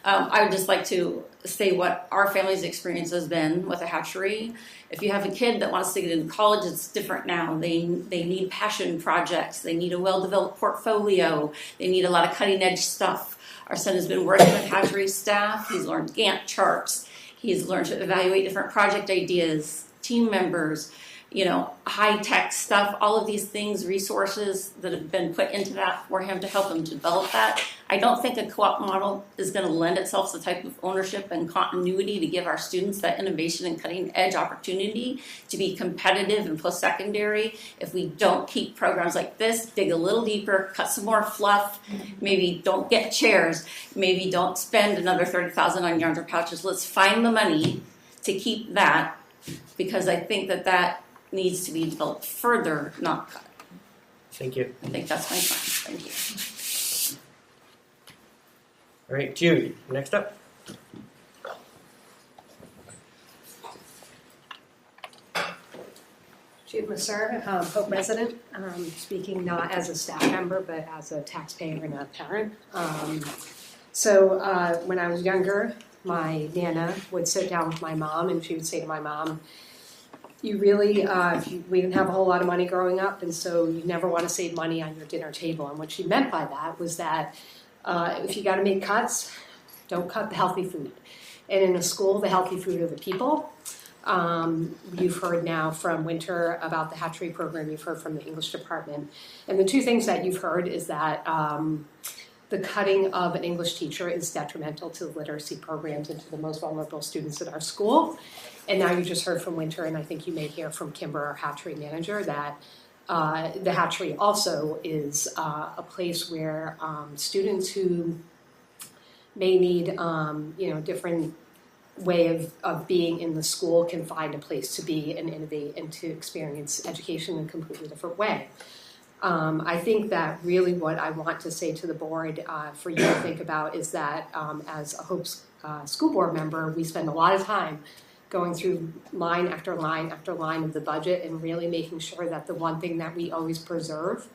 I would just like to say what our family's experience has been with a hatchery. If you have a kid that wants to get into college, it's different now. They need passion projects. They need a well-developed portfolio. They need a lot of cutting-edge stuff. Our son has been working with hatchery staff. He's learned Gantt charts. He's learned to evaluate different project ideas, team members, high-tech stuff, all of these things, resources that have been put into that for him to help him develop that. I don't think a co-op model is going to lend itself to the type of ownership and continuity to give our students that innovation and cutting-edge opportunity to be competitive in post-secondary if we don't keep programs like this, dig a little deeper, cut some more fluff, maybe don't get chairs, maybe don't spend another $30,000 on yarns or pouches. Let's find the money to keep that, because I think that needs to be developed further, not cut. Thank you. I think that's my time. Thank you. All right, Jude, next up. Jude Masser, Hope resident, speaking not as a staff member, but as a taxpayer and a parent. So when I was younger, my Nana would sit down with my mom and she would say to my mom, we didn't have a whole lot of money growing up, and so you never want to save money on your dinner table. And what she meant by that was that if you got to make cuts, don't cut the healthy food. And in a school, the healthy food are the people. You've heard now from Winter about the hatchery program. You've heard from the English department. And the two things that you've heard is that the cutting of an English teacher is detrimental to the literacy programs and to the most vulnerable students at our school. And now you just heard from Winter, and I think you may hear from Kimber, our hatchery manager, that the hatchery also is a place where students who may need different way of being in the school can find a place to be and innovate and to experience education in a completely different way. I think that really what I want to say to the board for you to think about is that as a Hope's school board member, we spend a lot of time going through line after line after line of the budget and really making sure that the one thing that we always preserve,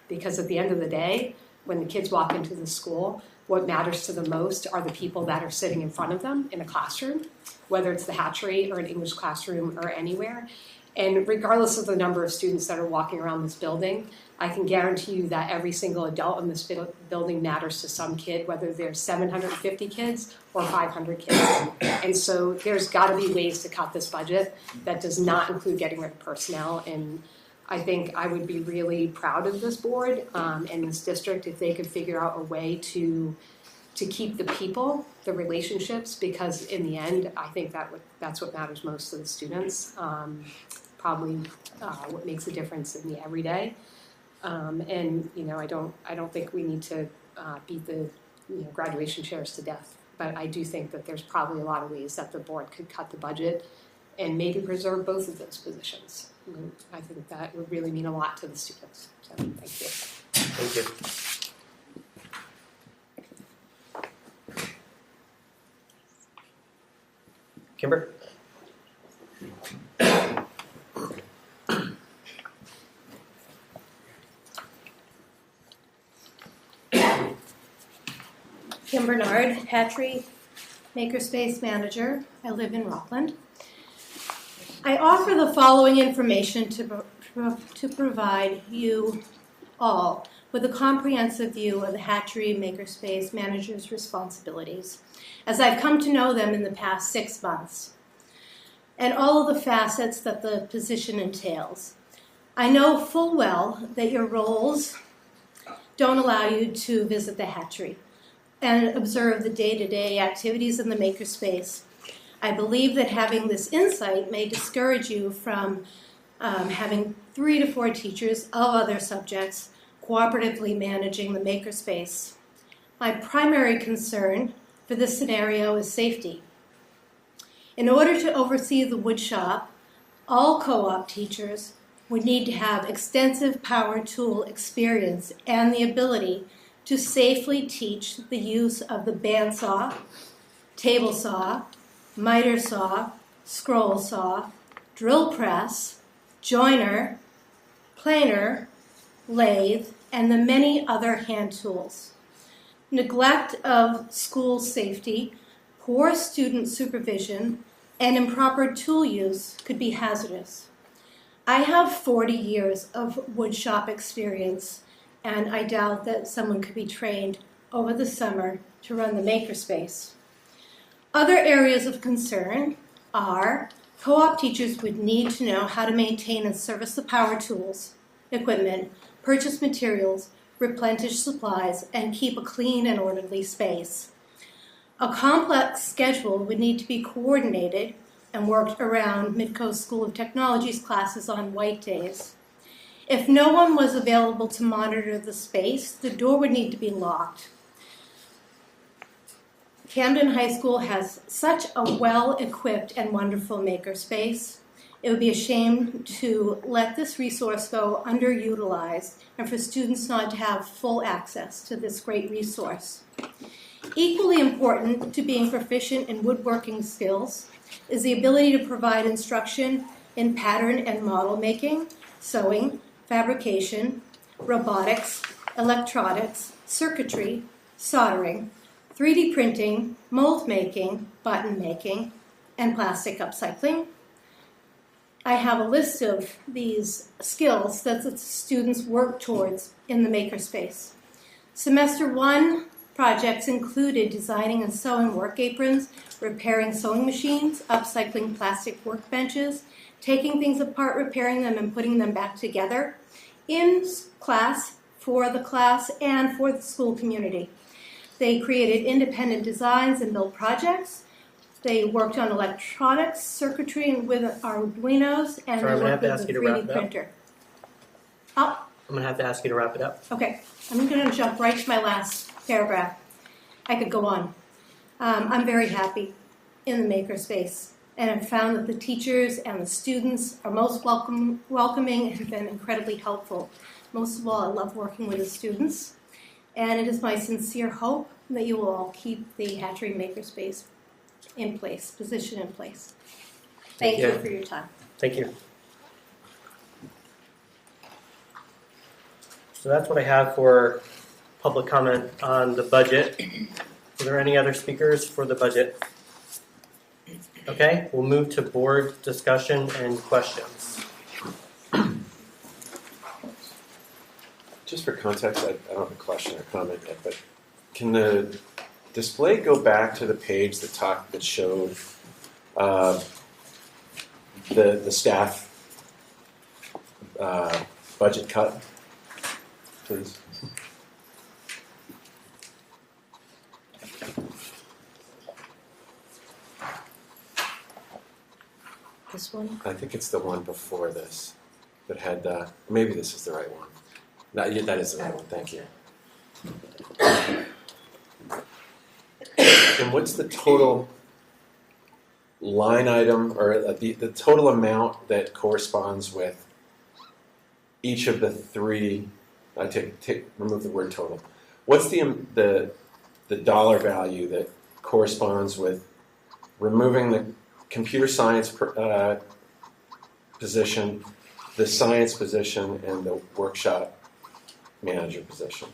because at the end of the day, when the kids walk into the school, what matters to them most are the people that are sitting in front of them in a classroom, whether it's the hatchery or an English classroom or anywhere. And regardless of the number of students that are walking around this building, I can guarantee you that every single adult in this building matters to some kid, whether there's 750 kids or 500 kids. And so there's got to be ways to cut this budget that does not include getting rid of personnel. And I think I would be really proud of this board and this district if they could figure out a way to keep the people, the relationships, because in the end, I think that's what matters most to the students. Probably what makes a difference in the everyday. And I don't think we need to beat the graduation chairs to death. But I do think that there's probably a lot of ways that the board could cut the budget and maybe preserve both of those positions. I think that would really mean a lot to the students. So thank you. Thank you. Kimber? Kim Bernard, Hatchery Makerspace Manager. I live in Rockland. I offer the following information to provide you all with a comprehensive view of the Hatchery Makerspace Manager's responsibilities, as I've come to know them in the past 6 months, and all of the facets that the position entails. I know full well that your roles don't allow you to visit the hatchery and observe the day-to-day activities in the makerspace. I believe that having this insight may discourage you from having 3 to 4 teachers of other subjects cooperatively managing the makerspace. My primary concern for this scenario is safety. In order to oversee the woodshop, all co-op teachers would need to have extensive power tool experience and the ability to safely teach the use of the bandsaw, table saw, miter saw, scroll saw, drill press, joiner, planer, lathe, and the many other hand tools. Neglect of school safety, poor student supervision, and improper tool use could be hazardous. I have 40 years of woodshop experience, and I doubt that someone could be trained over the summer to run the makerspace. Other areas of concern are co-op teachers would need to know how to maintain and service the power tools, equipment, purchase materials, replenish supplies, and keep a clean and orderly space. A complex schedule would need to be coordinated and worked around Midcoast School of Technology's classes on white days. If no one was available to monitor the space, the door would need to be locked. Camden High School has such a well-equipped and wonderful makerspace. It would be a shame to let this resource go underutilized and for students not to have full access to this great resource. Equally important to being proficient in woodworking skills is the ability to provide instruction in pattern and model making, sewing, fabrication, robotics, electronics, circuitry, soldering, 3D printing, mold making, button making, and plastic upcycling. I have a list of these skills that the students work towards in the makerspace. Semester 1 projects included designing and sewing work aprons, repairing sewing machines, upcycling plastic workbenches, taking things apart, repairing them, and putting them back together in class, for the class, and for the school community. They created independent designs and built projects. They worked on electronics, circuitry, and with Arduinos, and Sorry, they worked with the 3D printer. Oh, I'm going to have to ask you to wrap it up. okay. I'm going to jump right to my last paragraph. I could go on. I'm very happy in the makerspace, and I've found that the teachers and the students are most welcoming and have been incredibly helpful. Most of all, I love working with the students, and it is my sincere hope and that you will all keep the hatchery makerspace in place, position in place. Thank you for your time. Thank you. So that's what I have for public comment on the budget. Are there any other speakers for the budget? Okay, we'll move to board discussion and questions. Just for context, I don't have a question or comment yet, but can the display go back to the page that showed the staff budget cut, please? This one? I think it's the one before this that had maybe this is the right one. That is the right one. Thank you. And what's the total line item or the total amount that corresponds with each of the three? I remove the word total. What's the dollar value that corresponds with removing the computer science position, the science position, and the workshop manager position,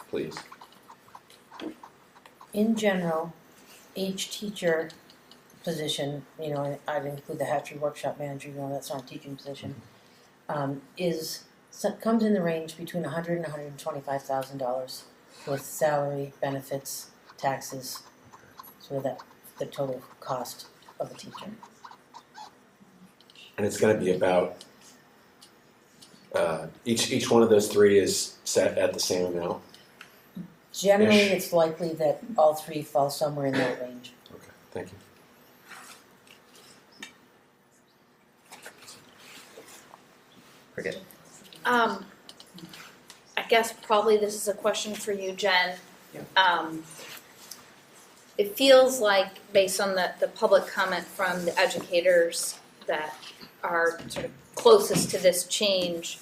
please? In general, each teacher position, and I'd include the hatchery workshop manager, that's not a teaching position, comes in the range between $100,000 and $125,000 with salary, benefits, taxes, so that the total cost of a teacher. And it's going to be about each one of those three is set at the same amount. Generally, it's likely that all three fall somewhere in that range. Okay, thank you. Forget. I guess probably this is a question for you, Jen. Yeah. It feels like, based on the public comment from the educators that are sort of closest to this change,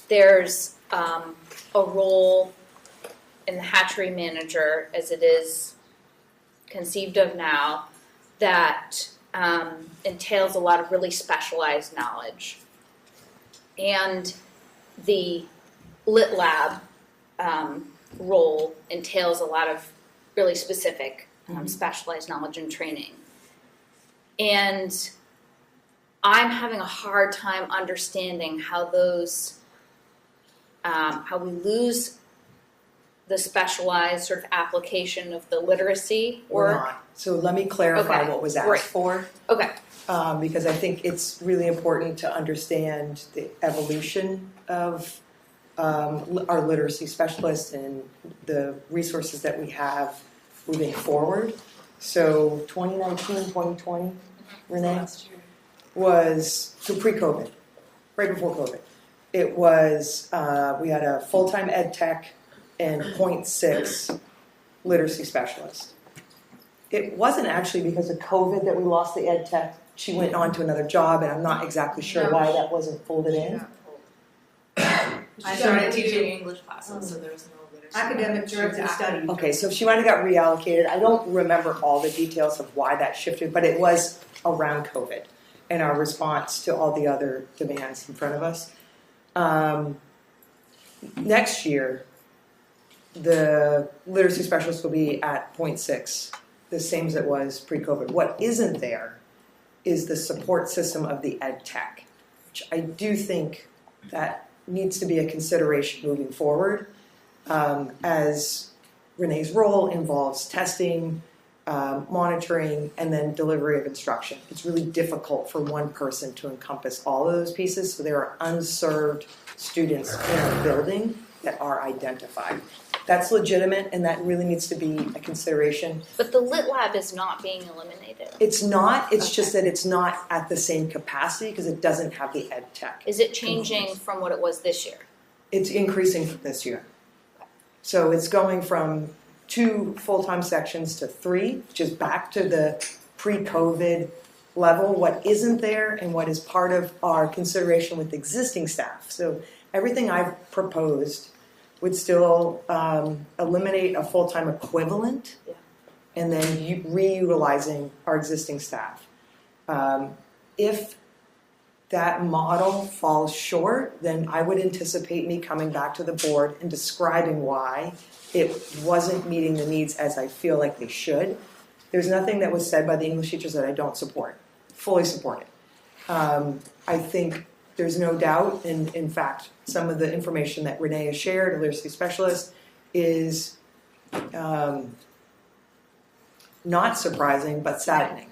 there's a role in the hatchery manager, as it is conceived of now, that entails a lot of really specialized knowledge. And the Lit Lab role entails a lot of really specific specialized knowledge and training. And I'm having a hard time understanding how those, how we lose the specialized sort of application of the literacy We're work. not. So let me clarify Okay. what was asked Great. for. Okay. Because I think it's really important to understand the evolution of our literacy specialists and the resources that we have moving forward. So 2019, 2020, Renee, was so pre-COVID, right before COVID. It was, we had a full-time ed tech and 0.6 literacy specialist. It wasn't actually because of COVID that we lost the ed tech. She went on to another job, and I'm not exactly sure why that wasn't folded in. I started teaching English classes, so there was no literacy. Academic directed study. Okay, so she might have got reallocated. I don't remember all the details of why that shifted, but it was around COVID and our response to all the other demands in front of us. Next year, the literacy specialist will be at 0.6, the same as it was pre-COVID. What isn't there is the support system of the ed tech, which I do think that needs to be a consideration moving forward, as Renee's role involves testing, monitoring, and then delivery of instruction. It's really difficult for one person to encompass all of those pieces, so there are unserved students in our building that are identified. That's legitimate, and that really needs to be a consideration. But the Lit Lab is not being eliminated. It's not, it's just that it's not at the same capacity because it doesn't have the ed tech. Is it changing from what it was this year? It's increasing from this year. So it's going from 2 full-time sections to 3, which is back to the pre-COVID level. What isn't there and what is part of our consideration with existing staff. So everything I've proposed would still eliminate a full-time equivalent and then reutilizing our existing staff. If that model falls short, then I would anticipate me coming back to the board and describing why it wasn't meeting the needs as I feel like they should. There's nothing that was said by the English teachers that I don't support, fully support it. I think there's no doubt, and in fact, some of the information that Renee has shared, a literacy specialist, is not surprising but saddening,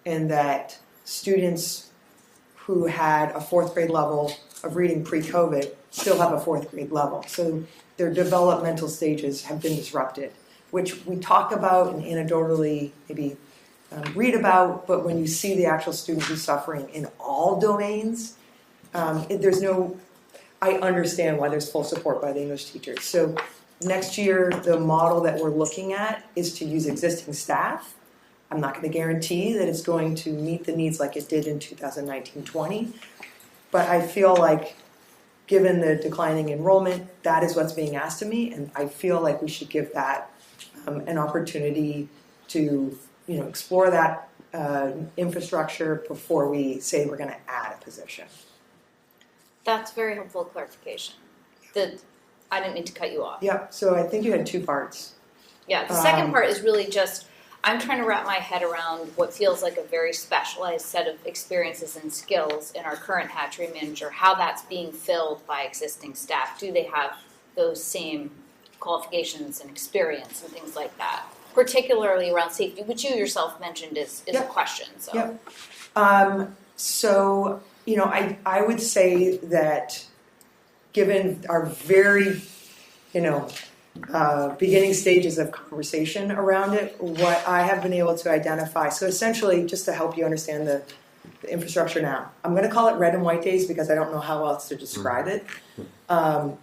in that students who had a 4th grade level of reading pre-COVID still have a 4th grade level. So their developmental stages have been disrupted, which we talk about and anecdotally maybe read about, but when you see the actual student who's suffering in all domains, I understand why there's full support by the English teachers. So next year, the model that we're looking at is to use existing staff. I'm not going to guarantee that it's going to meet the needs like it did in 2019-20, but I feel like given the declining enrollment, that is what's being asked of me, and I feel like we should give that an opportunity to explore that infrastructure before we say we're going to add a position. That's very helpful clarification. I didn't mean to cut you off. Yep, so I think you had 2 parts. Yeah, the second part is really just, I'm trying to wrap my head around what feels like a very specialized set of experiences and skills in our current hatchery manager, how that's being filled by existing staff. Do they have those same qualifications and experience and things like that? Particularly around safety, which you yourself mentioned is a question. So. Yep. So, I would say that given our very, beginning stages of conversation around it, what I have been able to identify, so essentially, just to help you understand the infrastructure now, I'm going to call it red and white days because I don't know how else to describe it.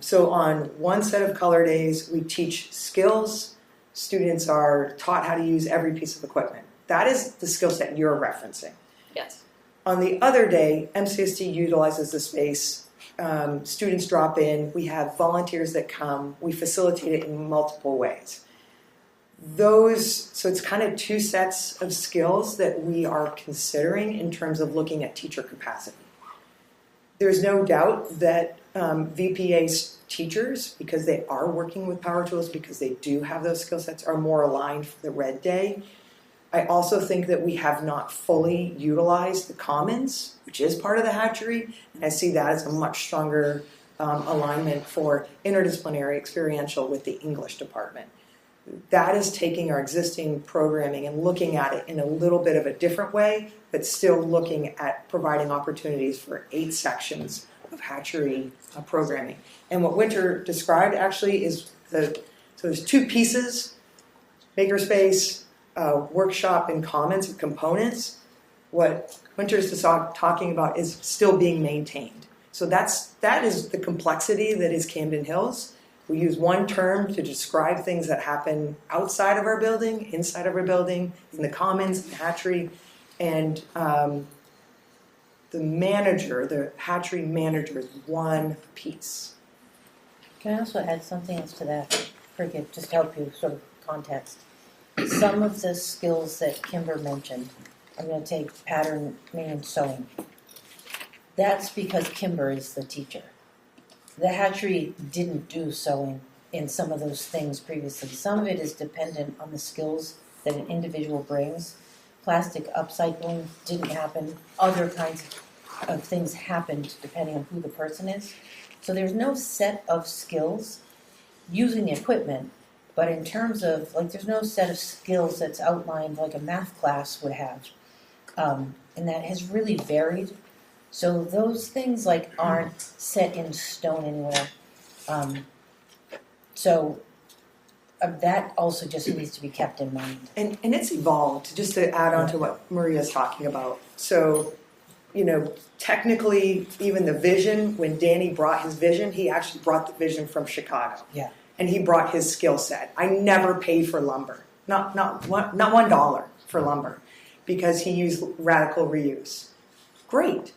So on one set of color days, we teach skills. Students are taught how to use every piece of equipment. That is the skill set you're referencing. Yes. On the other day, MCSD utilizes the space. Students drop in. We have volunteers that come. We facilitate it in multiple ways. So it's kind of 2 sets of skills that we are considering in terms of looking at teacher capacity. There's no doubt that VPA teachers, because they are working with power tools, because they do have those skill sets, are more aligned for the red day. I also think that we have not fully utilized the commons, which is part of the hatchery, and I see that as a much stronger alignment for interdisciplinary experiential with the English department. That is taking our existing programming and looking at it in a little bit of a different way, but still looking at providing opportunities for 8 sections of hatchery programming. And what Winter described actually is so there's 2 pieces, makerspace, workshop, and commons and components. What Winter's talking about is still being maintained. So that is the complexity that is Camden Hills. We use one term to describe things that happen outside of our building, inside of our building, in the commons, in the hatchery, and the hatchery manager is one piece. Can I also add something else to that? Just to help you sort of context. Some of the skills that Kimber mentioned, I'm going to take pattern and sewing. That's because Kimber is the teacher. The hatchery didn't do sewing in some of those things previously. Some of it is dependent on the skills that an individual brings. Plastic upcycling didn't happen. Other kinds of things happened depending on who the person is. So there's no set of skills using the equipment, but in terms of, there's no set of skills that's outlined like a math class would have. And that has really varied. So those things aren't set in stone anywhere. That also just needs to be kept in mind. And it's evolved, just to add on to what Maria's talking about. So, technically, even the vision, when Danny brought his vision, he actually brought the vision from Chicago. Yeah. And he brought his skill set. I never paid for lumber, not $1 for lumber, because he used radical reuse. Great.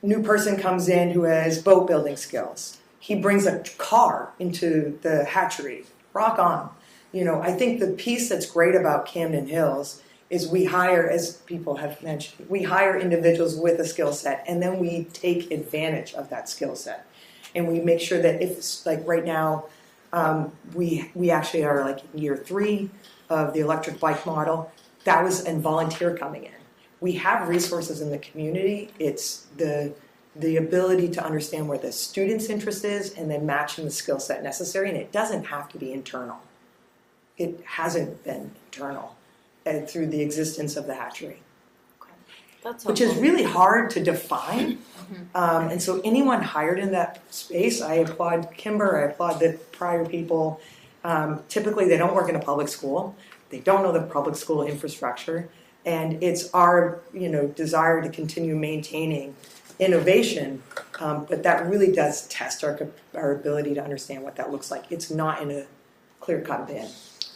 New person comes in who has boat building skills. he brings a car into the hatchery. Rock on. You know, I think the piece that's great about Camden Hills is we hire, as people have mentioned, we hire individuals with a skill set, and then we take advantage of that skill set. And we make sure that if it's like right now, we actually are like in year 3 of the electric bike model. That was a volunteer coming in. We have resources in the community. It's the ability to understand where the student's interest is and then matching the skill set necessary. And it doesn't have to be internal. It hasn't been internal through the existence of the hatchery. That's which is helpful. really hard to define. And so anyone hired in that space, I applaud Kimber, I applaud the prior people. Typically they don't work in a public school. They don't know the public school infrastructure. And it's our desire to continue maintaining innovation, but that really does test our ability to understand what that looks like. It's not in a clear-cut bin,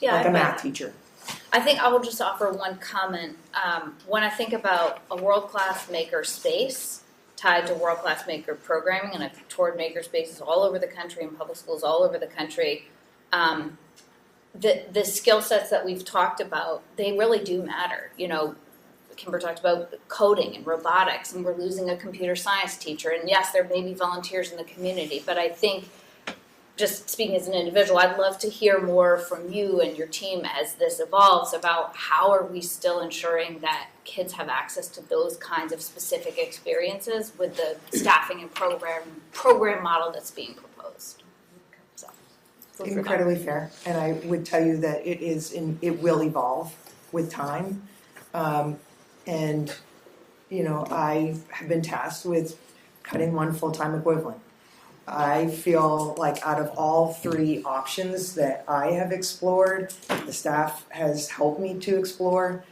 like a math teacher. I think I will just offer one comment. When I think about a world-class maker space tied to world-class maker programming, and I've toured maker spaces all over the country and public schools all over the country, the skill sets that we've talked about, they really do matter. You know, Kimber talked about coding and robotics, and we're losing a computer science teacher. And yes, there may be volunteers in the community, but I think, just speaking as an individual, I'd love to hear more from you and your team as this evolves about how are we still ensuring that kids have access to those kinds of specific experiences with the staffing and program model that's being proposed. So, Incredibly fair, and I would tell you that it will evolve with time. And I have been tasked with cutting one full-time equivalent. I feel like out of all 3 options that I have explored, the staff has helped me to explore.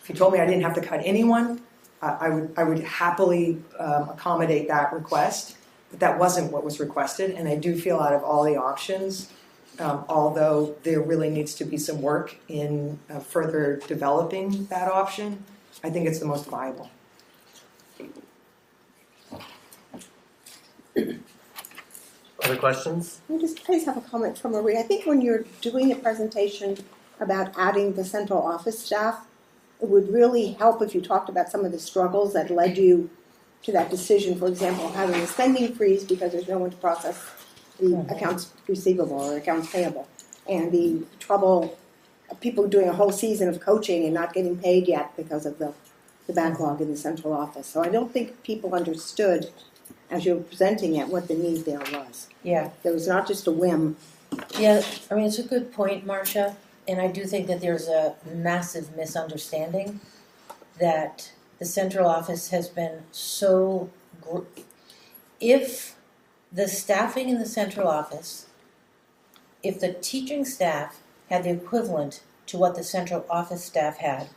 If you told me I didn't have to cut anyone, I would happily accommodate that request, but that wasn't what was requested. And I do feel out of all the options, although there really needs to be some work in further developing that option, I think it's the most viable. Other questions? I just please have a comment from Marie. I think when you're doing a presentation about adding the central office staff, it would really help if you talked about some of the struggles that led you to that decision. For example, having a spending freeze because there's no one to process the accounts receivable or accounts payable, and the trouble of people doing a whole season of coaching and not getting paid yet because of the backlog in the central office. So I don't think people understood, as you were presenting it, what the need there was. Yeah. There was not just a whim. Yeah, I mean, it's a good point, Marcia, and I do think that there's a massive misunderstanding that the central office has been so... If the staffing in the central office, if the teaching staff had the equivalent to what the central office staff had,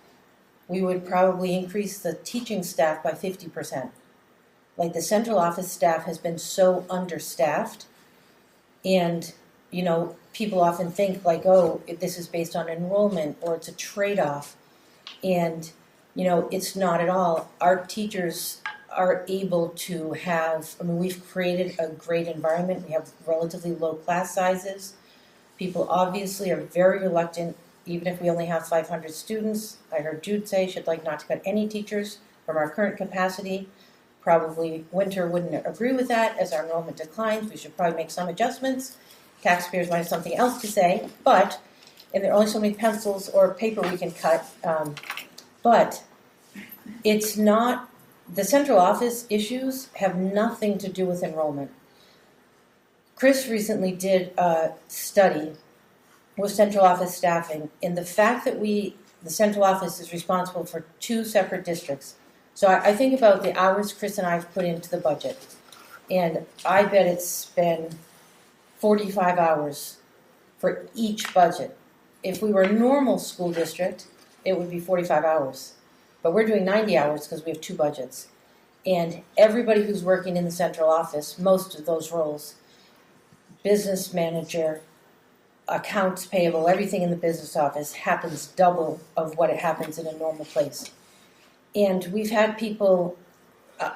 we would probably increase the teaching staff by 50%. Like, the central office staff has been so understaffed, and people often think like, oh, this is based on enrollment or it's a trade-off, and it's not at all. Our teachers are able to have, we've created a great environment. We have relatively low class sizes. People obviously are very reluctant, even if we only have 500 students. I heard Jude say she'd like not to cut any teachers from our current capacity. Probably Winter wouldn't agree with that. As our enrollment declines, we should probably make some adjustments. Taxpayers might have something else to say, and there are only so many pencils or paper we can cut. But it's not, the central office issues have nothing to do with enrollment. Chris recently did a study with central office staffing, and the fact that the central office is responsible for 2 separate districts. So I think about the hours Chris and I have put into the budget, and I bet it's been 45 hours for each budget. If we were a normal school district, it would be 45 hours. But we're doing 90 hours because we have 2 budgets. And everybody who's working in the central office, most of those roles, business manager, accounts payable, everything in the business office happens double of what it happens in a normal place. And we've had people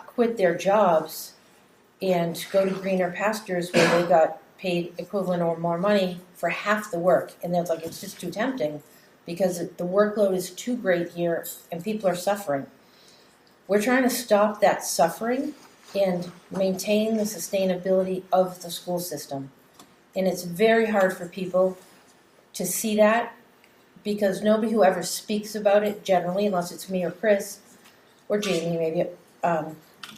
quit their jobs and go to greener pastures where they got paid equivalent or more money for half the work. And they're like, it's just too tempting because the workload is too great here and people are suffering. We're trying to stop that suffering and maintain the sustainability of the school system. And it's very hard for people to see that because nobody who ever speaks about it generally, unless it's me or Chris or Jamie maybe,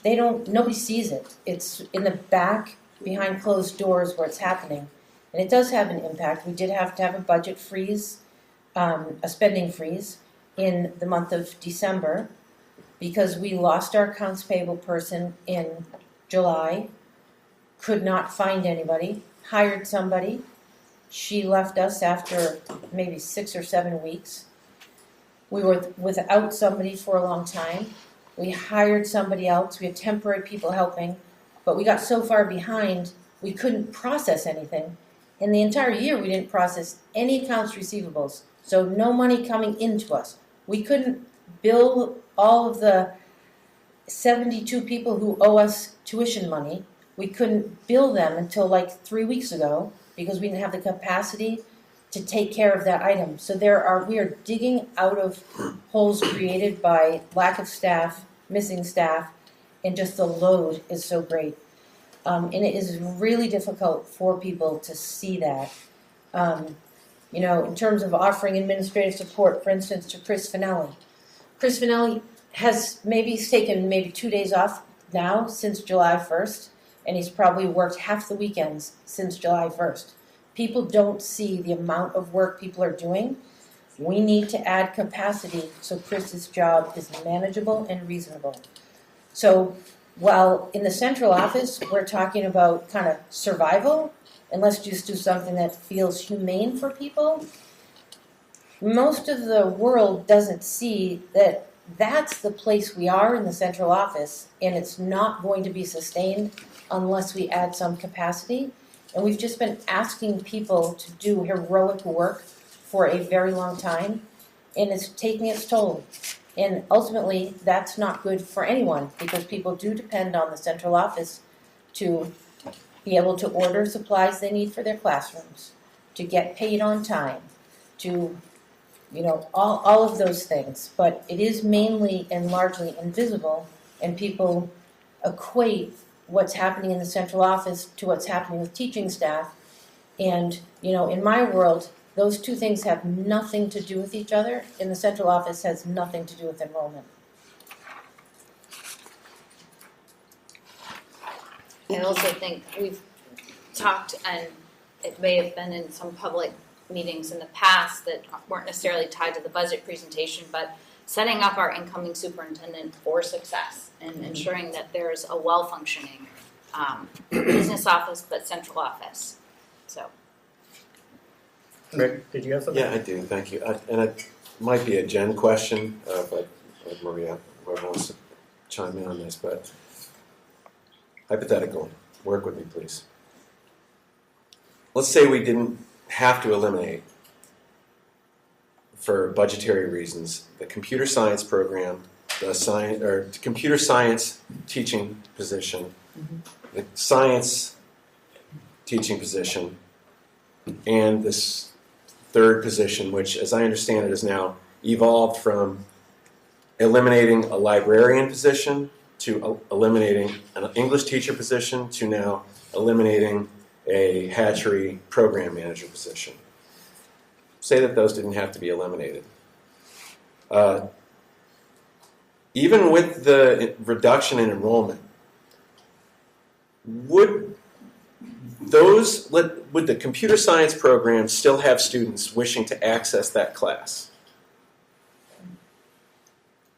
nobody sees it. It's in the back behind closed doors where it's happening. And it does have an impact. We did have to have a budget freeze, a spending freeze in the month of December because we lost our accounts payable person in July, could not find anybody, hired somebody. She left us after maybe 6 or 7 weeks. We were without somebody for a long time. We hired somebody else. We had temporary people helping, but we got so far behind we couldn't process anything. In the entire year, we didn't process any accounts receivables, so no money coming into us. We couldn't bill all of the 72 people who owe us tuition money. We couldn't bill them until like 3 weeks ago because we didn't have the capacity to take care of that item. So we are digging out of holes created by lack of staff, missing staff, and just the load is so great. And it is really difficult for people to see that. In terms of offering administrative support, for instance, to Chris Finelli. Chris Finelli has taken 2 days off now since July 1st, and he's probably worked half the weekends since July 1st. People don't see the amount of work people are doing. We need to add capacity so Chris's job is manageable and reasonable. So while in the central office we're talking about kind of survival, and let's just do something that feels humane for people, most of the world doesn't see that that's the place we are in the central office, and it's not going to be sustained unless we add some capacity. And we've just been asking people to do heroic work for a very long time, and it's taking its toll. And ultimately, that's not good for anyone because people do depend on the central office to be able to order supplies they need for their classrooms, to get paid on time, to all of those things. But it is mainly and largely invisible, and people equate what's happening in the central office to what's happening with teaching staff. And, in my world, those two things have nothing to do with each other, and the central office has nothing to do with enrollment. I also think we've talked, and it may have been in some public meetings in the past that weren't necessarily tied to the budget presentation, but setting up our incoming superintendent for success and ensuring that there's a well-functioning business office but central office. So. Rick, did you have something? Yeah, I do. Thank you. And it might be a Jen question, but Maria, whoever wants to chime in on this, but hypothetical, work with me, please. Let's say we didn't have to eliminate, for budgetary reasons, the computer science program, the computer science teaching position, the science teaching position, and this third position, which, as I understand it, is now evolved from eliminating a librarian position to eliminating an English teacher position to now eliminating a hatchery program manager position. Say that those didn't have to be eliminated. Even with the reduction in enrollment, would the computer science program still have students wishing to access that class?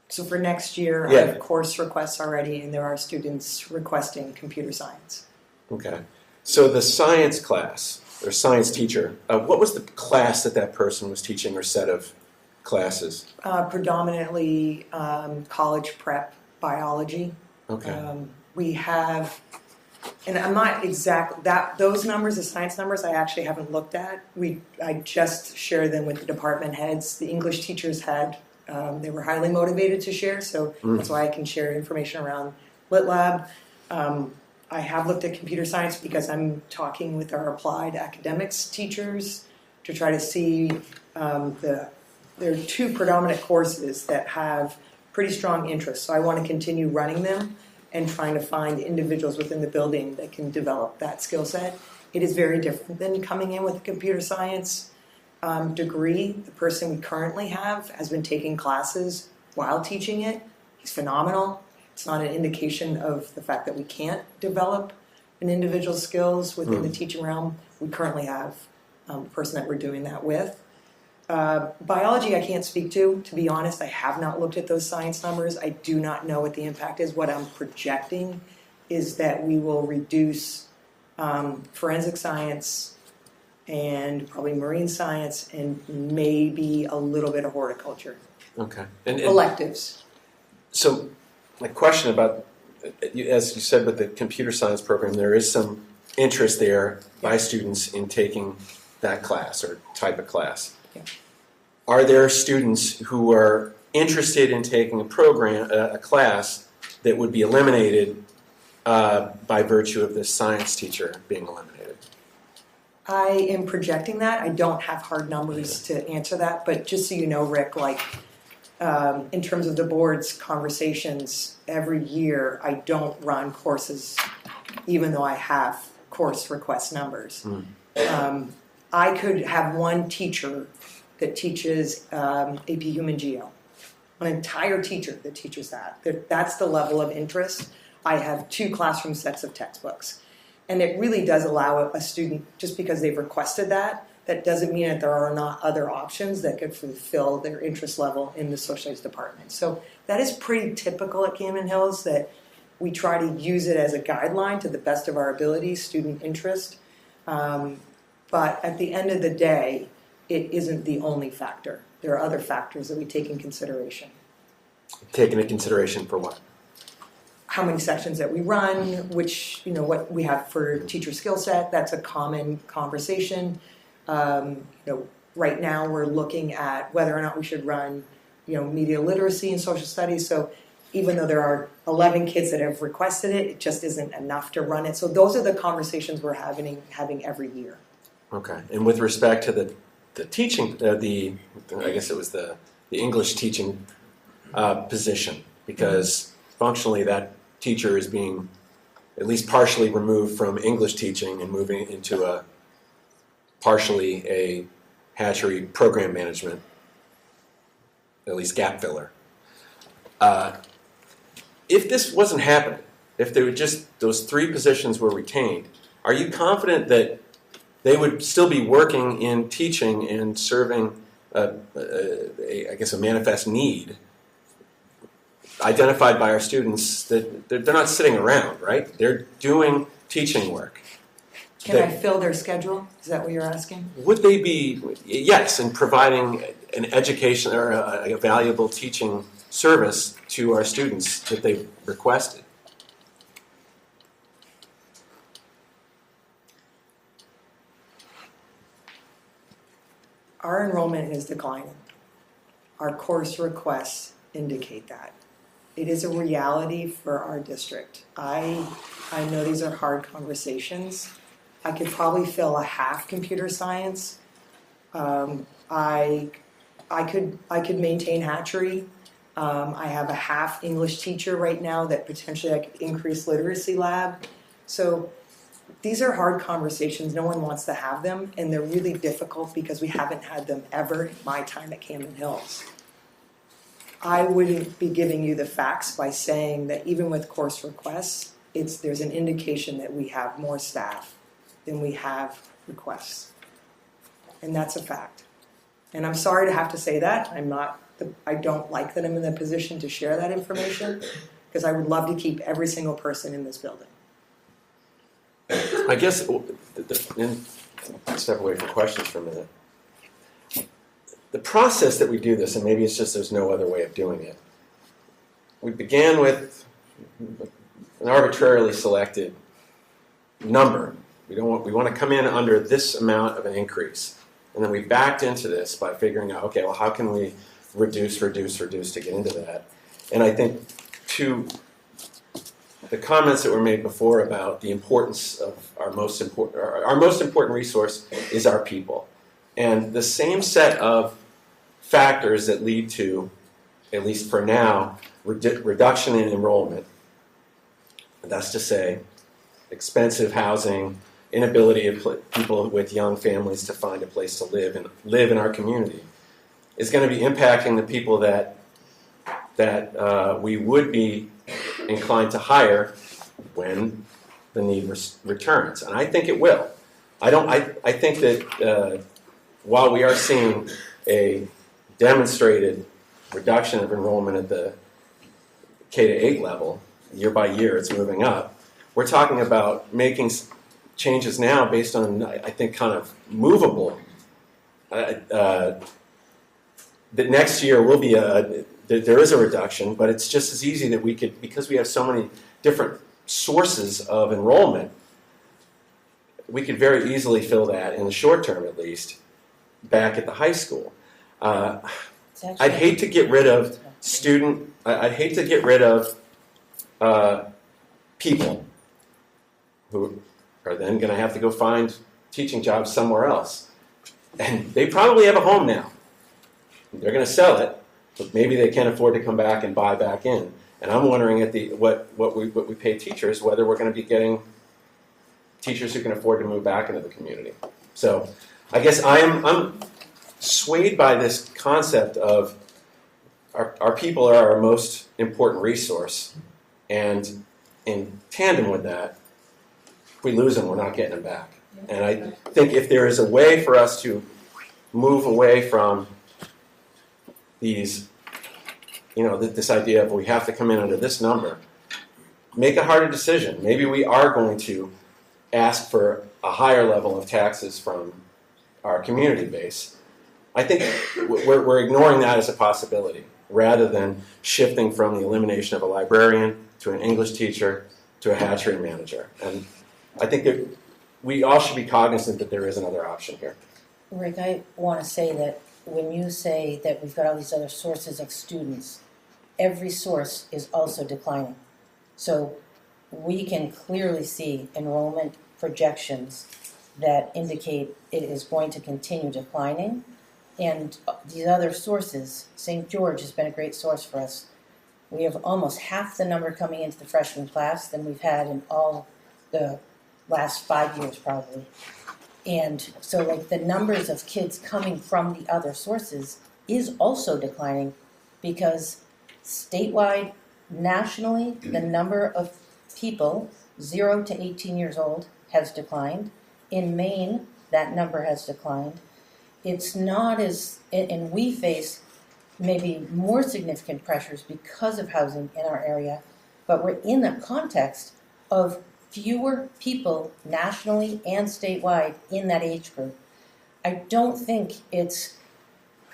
So for next year, I Yeah. have course requests already, and there are students requesting computer science. Okay. So the science class, or science teacher, what was the class that person was teaching, or set of classes? Predominantly college prep biology. Okay. We have, and I'm not exact, those numbers, the science numbers, I actually haven't looked at. I just share them with the department heads. The English teachers they were highly motivated to share, so that's why I can share information around Lit Lab. I have looked at computer science because I'm talking with our applied academics teachers to try to see there are two predominant courses that have pretty strong interest. So I want to continue running them and trying to find individuals within the building that can develop that skill set. It is very different than coming in with a computer science degree. The person we currently have has been taking classes while teaching it. He's phenomenal. It's not an indication of the fact that we can't develop an individual's skills within the teaching realm. We currently have a person that we're doing that with. Biology I can't speak to be honest. I have not looked at those science numbers. I do not know what the impact is. What I'm projecting is that we will reduce forensic science and probably marine science and maybe a little bit of horticulture. Okay. And electives. So my question about, as you said with the computer science program, there is some interest there by students in taking that class or type of class. Yeah. Are there students who are interested in taking a class that would be eliminated by virtue of this science teacher being eliminated? I am projecting that. I don't have hard numbers to answer that, but just so you know, Rick, like in terms of the board's conversations, every year I don't run courses, even though I have course request numbers. I could have one teacher that teaches AP Human Geo, an entire teacher that teaches that. That's the level of interest. I have 2 classroom sets of textbooks. And it really does allow a student, just because they've requested that doesn't mean that there are not other options that could fulfill their interest level in the social studies department. So that is pretty typical at Camden Hills, that we try to use it as a guideline to the best of our ability, student interest. But at the end of the day, it isn't the only factor. There are other factors that we take in consideration. Take into consideration for what? How many sections that we run, which, what we have for teacher skill set, that's a common conversation. Right now we're looking at whether or not we should run, media literacy and social studies. So even though there are 11 kids that have requested it, it just isn't enough to run it. So those are the conversations we're having every year. Okay. And with respect to the teaching, I guess it was the English teaching position, because functionally that teacher is being at least partially removed from English teaching and moving into partially a hatchery program management, at least gap filler. If this wasn't happening, if there were just those 3 positions were retained, are you confident that they would still be working in teaching and serving, I guess, a manifest need identified by our students, that they're not sitting around, right? They're doing teaching work. Can I fill their schedule? Is that what you're asking? Would they be, yes, in providing an education or a valuable teaching service to our students that they've requested? Our enrollment is declining. Our course requests indicate that. It is a reality for our district. I know these are hard conversations. I could probably fill a half computer science. I could maintain hatchery. I have a half English teacher right now that potentially I could increase literacy lab. So these are hard conversations. No one wants to have them, and they're really difficult because we haven't had them ever in my time at Camden Hills. I wouldn't be giving you the facts by saying that even with course requests, there's an indication that we have more staff than we have requests. And that's a fact. And I'm sorry to have to say that. I don't like that I'm in the position to share that information, because I would love to keep every single person in this building. I guess, and step away from questions for a minute. The process that we do this, and maybe it's just there's no other way of doing it. We began with an arbitrarily selected number. We want to come in under this amount of an increase. And then we backed into this by figuring out, okay, well, how can we reduce to get into that? And I think to the comments that were made before about the importance of our most important resource is our people. And the same set of factors that lead to, at least for now, reduction in enrollment, that's to say, expensive housing, inability of people with young families to find a place to live and live in our community, is going to be impacting the people that we would be inclined to hire when the need returns. And I think it will. I think that while we are seeing a demonstrated reduction of enrollment at the K-8 level, year by year it's moving up, we're talking about making changes now based on, I think, kind of movable. That next year will be there is a reduction, but it's just as easy that we could, because we have so many different sources of enrollment, we could very easily fill that, in the short term at least, back at the high school. I'd hate to get rid of people who are then going to have to go find teaching jobs somewhere else. And they probably have a home now. They're going to sell it, but maybe they can't afford to come back and buy back in. And I'm wondering what we pay teachers, whether we're going to be getting teachers who can afford to move back into the community. So I guess I'm swayed by this concept of our people are our most important resource, and in tandem with that, if we lose them, we're not getting them back. And I think if there is a way for us to move away from these, this idea of we have to come in under this number, make a harder decision. Maybe we are going to ask for a higher level of taxes from our community base. I think we're ignoring that as a possibility, rather than shifting from the elimination of a librarian to an English teacher to a hatchery manager. And I think that we all should be cognizant that there is another option here. Rick, I want to say that when you say that we've got all these other sources of students, every source is also declining. So we can clearly see enrollment projections that indicate it is going to continue declining. And these other sources, St. George has been a great source for us. We have almost half the number coming into the freshman class than we've had in all the last 5 years probably. And so the numbers of kids coming from the other sources is also declining, because statewide, nationally, the number of people 0 to 18 years old has declined. In Maine, that number has declined. It's not as, and we face maybe more significant pressures because of housing in our area, but we're in the context of fewer people nationally and statewide in that age group. I don't think it's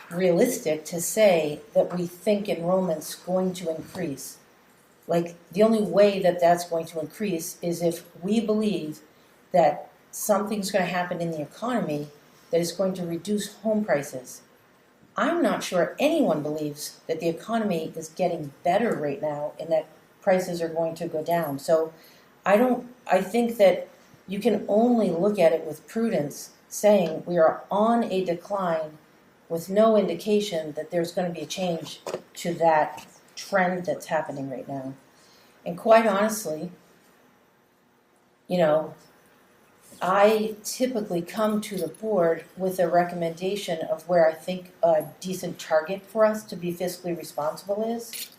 realistic to say that we think enrollment's going to increase. The only way that that's going to increase is if we believe that something's going to happen in the economy that is going to reduce home prices. I'm not sure anyone believes that the economy is getting better right now and that prices are going to go down. So I think that you can only look at it with prudence, saying we are on a decline with no indication that there's going to be a change to that trend that's happening right now. And quite honestly, I typically come to the board with a recommendation of where I think a decent target for us to be fiscally responsible is.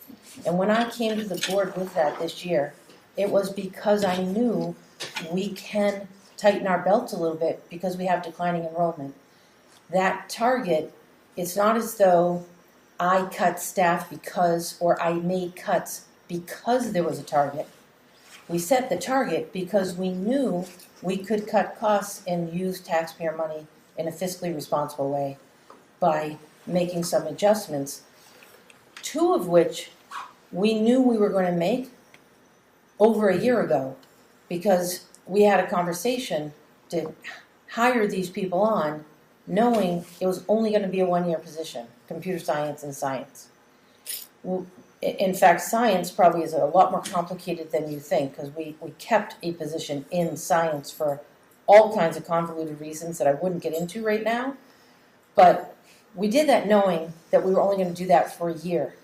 And when I came to the board with that this year, it was because I knew we can tighten our belts a little bit because we have declining enrollment. That target, it's not as though I cut staff or I made cuts because there was a target. We set the target because we knew we could cut costs and use taxpayer money in a fiscally responsible way by making some adjustments, 2 of which we knew we were going to make over a year ago, because we had a conversation to hire these people on knowing it was only going to be a 1-year position, computer science and science. In fact, science probably is a lot more complicated than you think, because we kept a position in science for all kinds of convoluted reasons that I wouldn't get into right now. But we did that knowing that we were only going to do that for a year.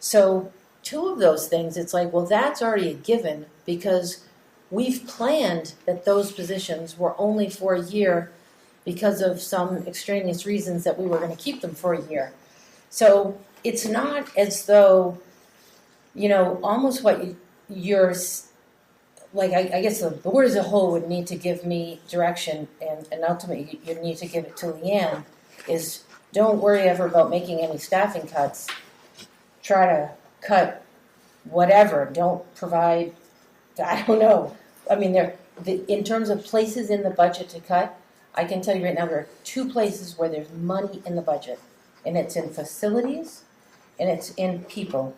So 2 of those things, it's like, well, that's already a given, because we've planned that those positions were only for a year because of some extraneous reasons that we were going to keep them for a year. So it's not as though, almost what you're, like, I guess the board as a whole would need to give me direction, and ultimately you need to give it to Leanne, is don't worry ever about making any staffing cuts. Try to cut whatever. Don't provide, I don't know. I mean, in terms of places in the budget to cut, I can tell you right now there are 2 places where there's money in the budget, and it's in facilities and it's in people.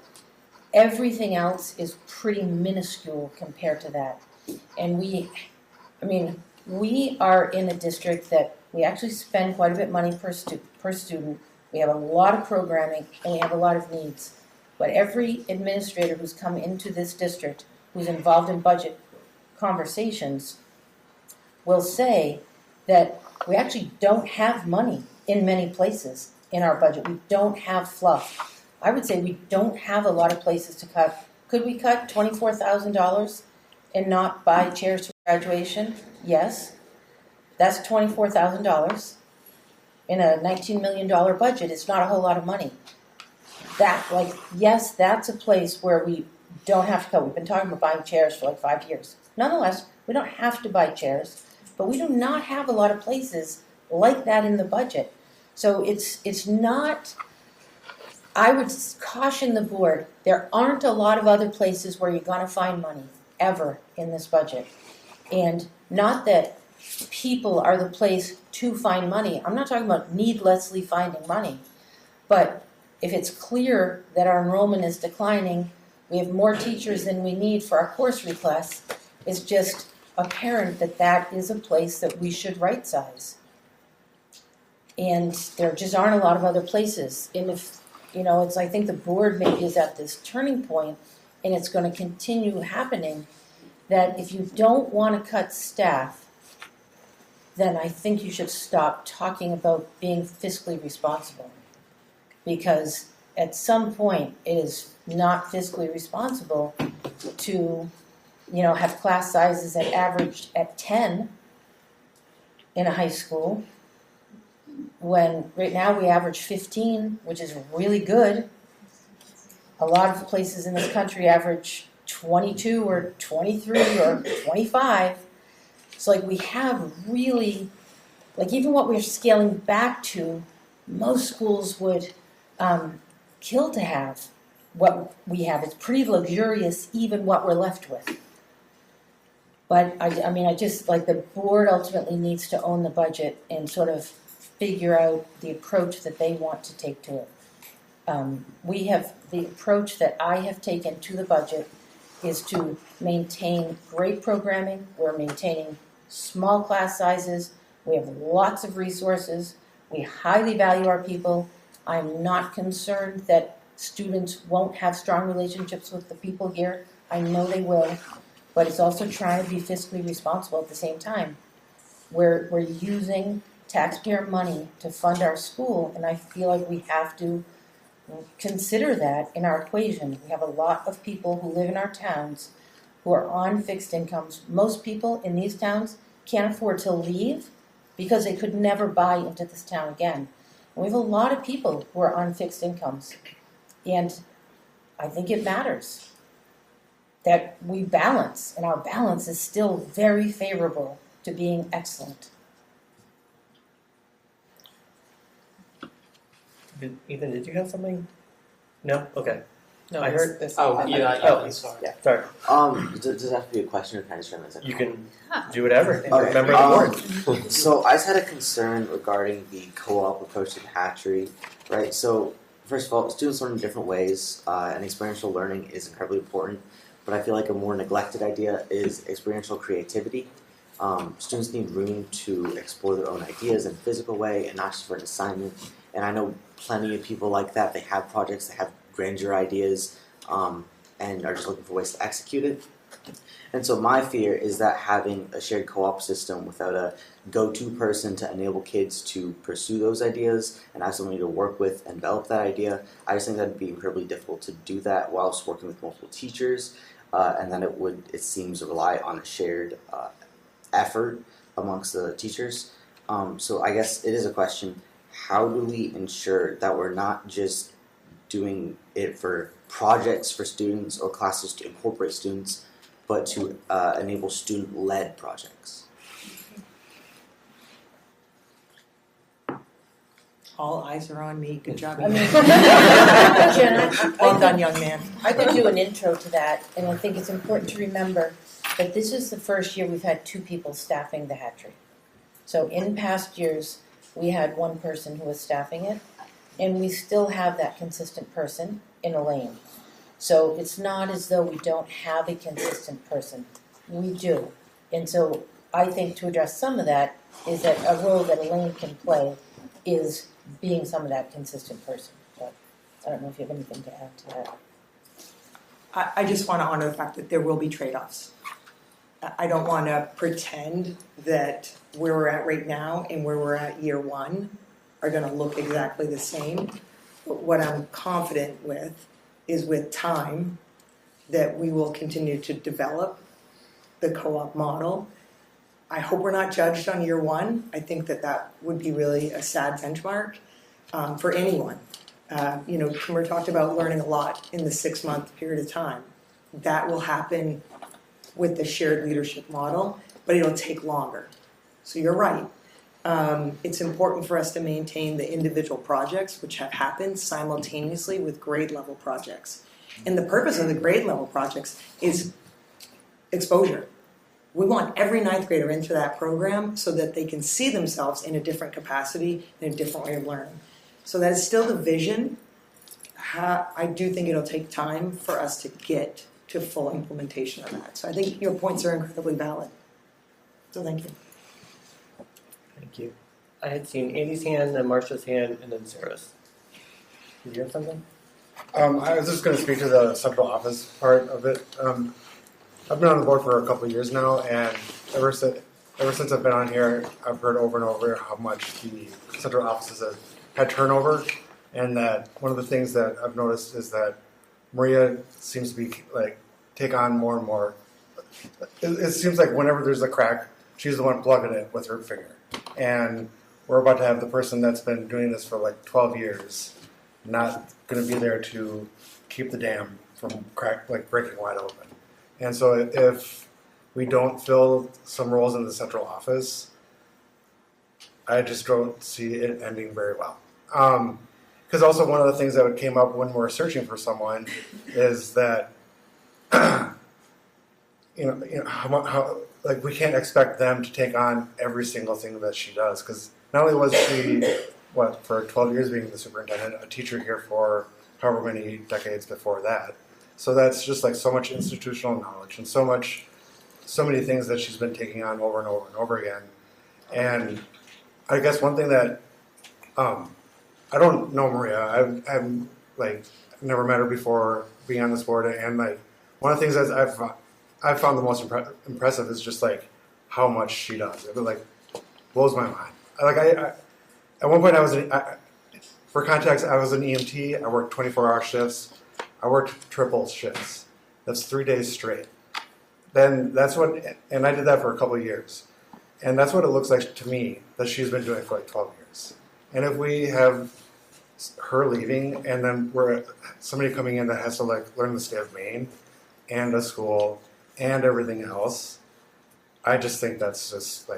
Everything else is pretty minuscule compared to that. And we are in a district that we actually spend quite a bit of money per student. We have a lot of programming and we have a lot of needs. But every administrator who's come into this district who's involved in budget conversations will say that we actually don't have money in many places in our budget. We don't have fluff. I would say we don't have a lot of places to cut. Could we cut $24,000 and not buy chairs for graduation? Yes. That's $24,000. In a $19 million budget, it's not a whole lot of money. Yes, that's a place where we don't have to cut. We've been talking about buying chairs for 5 years. Nonetheless, we don't have to buy chairs, but we do not have a lot of places like that in the budget. So it's not, I would caution the board, there aren't a lot of other places where you're going to find money, ever, in this budget. And not that people are the place to find money. I'm not talking about needlessly finding money. But if it's clear that our enrollment is declining, we have more teachers than we need for our course requests, it's just apparent that that is a place that we should right size. And there just aren't a lot of other places. And if, I think the board maybe is at this turning point, and it's going to continue happening, that if you don't want to cut staff, then I think you should stop talking about being fiscally responsible. Because at some point, it is not fiscally responsible to, have class sizes that average at 10 in a high school, when right now we average 15, which is really good. A lot of places in this country average 22 or 23 or 25. So we have really, even what we're scaling back to, most schools would kill to have what we have. It's pretty luxurious, even what we're left with. But I just, the board ultimately needs to own the budget and sort of figure out the approach that they want to take to it. We have, the approach that I have taken to the budget is to maintain great programming. We're maintaining small class sizes. We have lots of resources. We highly value our people. I'm not concerned that students won't have strong relationships with the people here. I know they will, but it's also trying to be fiscally responsible at the same time. We're using taxpayer money to fund our school, and I feel like we have to consider that in our equation. We have a lot of people who live in our towns who are on fixed incomes. Most people in these towns can't afford to leave because they could never buy into this town again. And we have a lot of people who are on fixed incomes. And I think it matters that we balance, and our balance is still very favorable to being excellent. Ethan, did you have something? No? Okay. No, I heard this. sorry. Yeah. Sorry. Does that have to be a question or can I just frame it as a You comment? can do whatever. Okay. Remember the board. So I just had a concern regarding the co-op approach to the hatchery, right? So first of all, students learn in different ways, and experiential learning is incredibly important. But I feel like a more neglected idea is experiential creativity. Students need room to explore their own ideas in a physical way and not just for an assignment. And I know plenty of people like that. They have projects, they have grandeur ideas, and are just looking for ways to execute it. And so my fear is that having a shared co-op system without a go-to person to enable kids to pursue those ideas and have somebody to work with and develop that idea, I just think that would be incredibly difficult to do that whilst working with multiple teachers, and then it seems to rely on a shared effort amongst the teachers. So I guess it is a question, how do we ensure that we're not just doing it for projects for students or classes to incorporate students, but to enable student-led projects? All eyes are on me. Good job. I mean, Jen, Well done, young man. I could do an intro to that, and I think it's important to remember that this is the first year we've had 2 people staffing the hatchery. So in past years, we had 1 person who was staffing it, and we still have that consistent person in Elaine. So it's not as though we don't have a consistent person. We do. And so I think to address some of that is that a role that Elaine can play is being some of that consistent person. But I don't know if you have anything to add to that. I just want to honor the fact that there will be trade-offs. I don't want to pretend that where we're at right now and where we're at year 1 are going to look exactly the same. But what I'm confident with is with time that we will continue to develop the co-op model. I hope we're not judged on year 1. I think that would be really a sad benchmark for anyone. Kimber talked about learning a lot in the 6-month period of time. That will happen with the shared leadership model, but it'll take longer. So you're right. It's important for us to maintain the individual projects, which have happened simultaneously with grade level projects. And the purpose of the grade level projects is exposure. We want every 9th grader into that program so that they can see themselves in a different capacity, in a different way of learning. So that is still the vision. I do think it'll take time for us to get to full implementation of that. So I think your points are incredibly valid. So thank you. Thank you. I had seen Andy's hand, then Marcia's hand, and then Sarah's. Did you have something? I was just going to speak to the central office part of it. I've been on the board for a couple of years now, and ever since I've been on here, I've heard over and over how much the central offices have had turnover, and that one of the things that I've noticed is that Maria seems to be take on more and more. It seems like whenever there's a crack, she's the one plugging it with her finger. And we're about to have the person that's been doing this for 12 years not going to be there to keep the dam from breaking wide open. And so if we don't fill some roles in the central office, I just don't see it ending very well. Because also one of the things that came up when we're searching for someone is that how we can't expect them to take on every single thing that she does. Because not only was she for 12 years being the superintendent, a teacher here for however many decades before that. So that's just so much institutional knowledge and so many things that she's been taking on over and over and over again. And I guess one thing that I don't know Maria. I've never met her before being on this board, and one of the things that I've found the most impressive is just how much she does. It blows my mind. At one point for context, I was an EMT. I worked 24-hour shifts. I worked triple shifts. That's 3 days straight. And I did that for a couple of years. And that's what it looks like to me that she's been doing for 12 years. And if we have her leaving and then somebody coming in that has to learn the state of Maine and a school and everything else, I just think that's just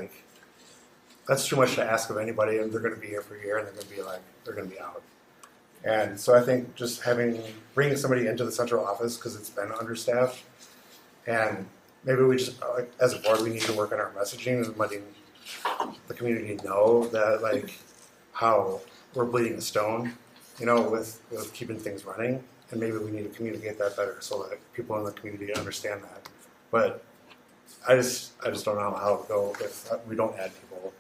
that's too much to ask of anybody, and they're going to be here for a year and they're going to be out. And so I think just bringing somebody into the central office because it's been understaffed, and maybe we just, as a board, we need to work on our messaging and letting the community know that how we're bleeding a stone, with keeping things running, and maybe we need to communicate that better so that people in the community understand that. But I just don't know how to go if we don't add people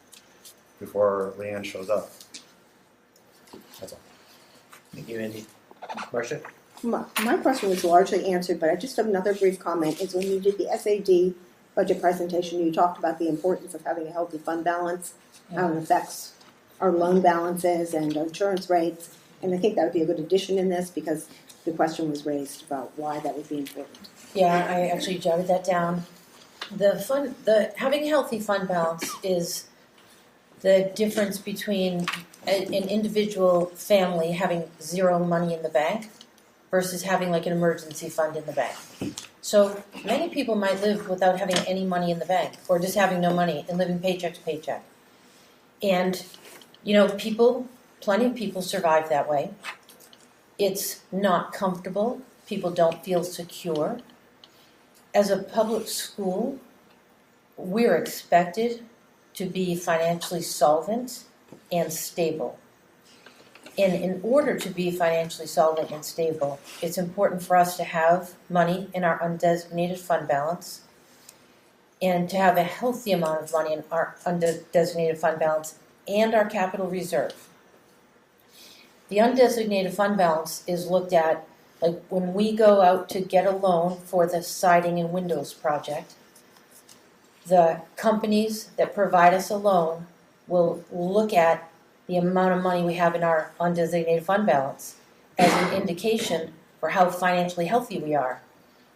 before Leanne shows up. That's all. Thank you, Andy. Marcia? My question was largely answered, but I just have another brief comment. Is when you did the SAD budget presentation, you talked about the importance of having a healthy fund balance, how it affects our loan balances and our insurance rates. And I think that would be a good addition in this because the question was raised about why that would be important. Yeah, I actually jotted that down. Having a healthy fund balance is the difference between an individual family having zero money in the bank versus having like an emergency fund in the bank. So many people might live without having any money in the bank or just having no money and living paycheck to paycheck. And, plenty of people survive that way. It's not comfortable. People don't feel secure. As a public school, we're expected to be financially solvent and stable. And in order to be financially solvent and stable, it's important for us to have money in our undesignated fund balance and to have a healthy amount of money in our undesignated fund balance and our capital reserve. The undesignated fund balance is looked at like when we go out to get a loan for the siding and windows project. The companies that provide us a loan will look at the amount of money we have in our undesignated fund balance as an indication for how financially healthy we are.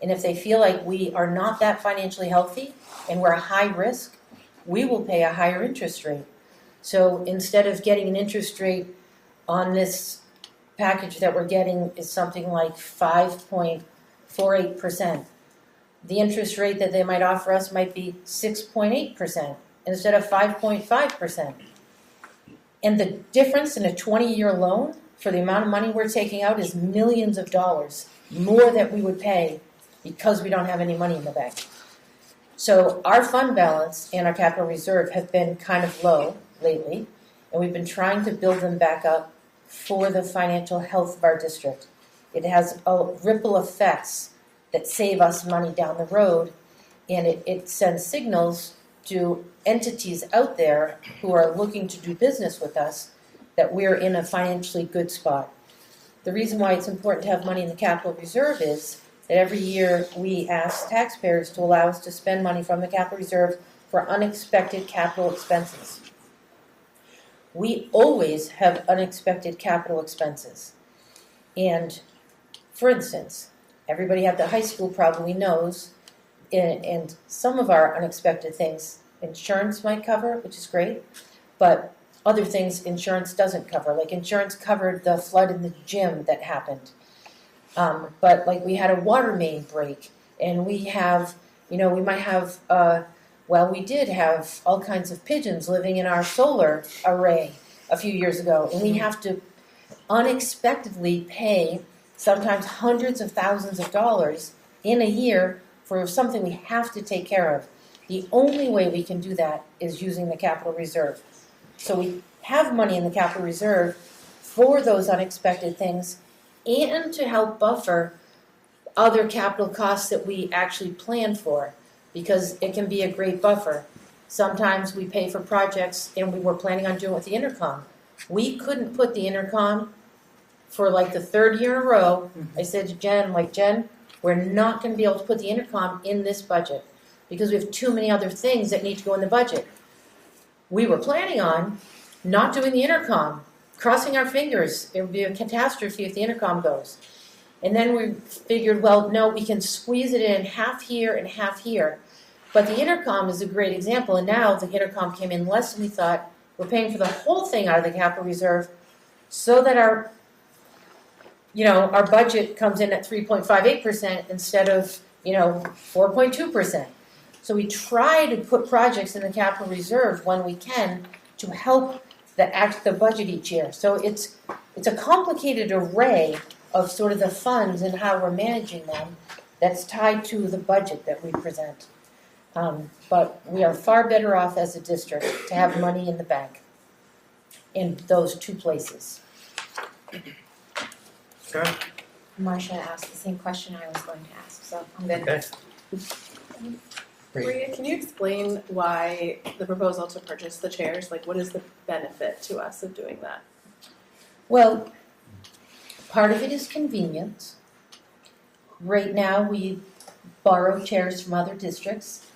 And if they feel like we are not that financially healthy and we're a high risk, we will pay a higher interest rate. So instead of getting an interest rate on this package that we're getting is something like 5.48%. The interest rate that they might offer us might be 6.8% instead of 5.5%. And the difference in a 20-year loan for the amount of money we're taking out is millions of dollars more that we would pay because we don't have any money in the bank. So our fund balance and our capital reserve have been kind of low lately, and we've been trying to build them back up for the financial health of our district. It has ripple effects that save us money down the road, and it sends signals to entities out there who are looking to do business with us that we're in a financially good spot. The reason why it's important to have money in the capital reserve is that every year we ask taxpayers to allow us to spend money from the capital reserve for unexpected capital expenses. We always have unexpected capital expenses. And for instance, everybody at the high school probably knows, and some of our unexpected things insurance might cover, which is great, but other things insurance doesn't cover. Like insurance covered the flood in the gym that happened. But like we had a water main break, and we have, we might have, we did have all kinds of pigeons living in our solar array a few years ago, and we have to unexpectedly pay sometimes hundreds of thousands of dollars in a year for something we have to take care of. The only way we can do that is using the capital reserve. So we have money in the capital reserve for those unexpected things and to help buffer other capital costs that we actually plan for, because it can be a great buffer. Sometimes we pay for projects and we were planning on doing it with the intercom. We couldn't put the intercom for like the third year in a row. I said to Jen, we're not going to be able to put the intercom in this budget because we have too many other things that need to go in the budget. We were planning on not doing the intercom, crossing our fingers. It would be a catastrophe if the intercom goes. And then we figured, no, we can squeeze it in half here and half here. But the intercom is a great example, and now the intercom came in less than we thought. We're paying for the whole thing out of the capital reserve so that our budget comes in at 3.58% instead of, 4.2%. So we try to put projects in the capital reserve when we can to help the budget each year. So it's a complicated array of sort of the funds and how we're managing them that's tied to the budget that we present. But we are far better off as a district to have money in the bank in those two places. Okay. Marcia asked the same question I was going to ask, so I'm good. Okay. Maria, can you explain why the proposal to purchase the chairs, what is the benefit to us of doing that? Well, part of it is convenience. Right now, we borrow chairs from other districts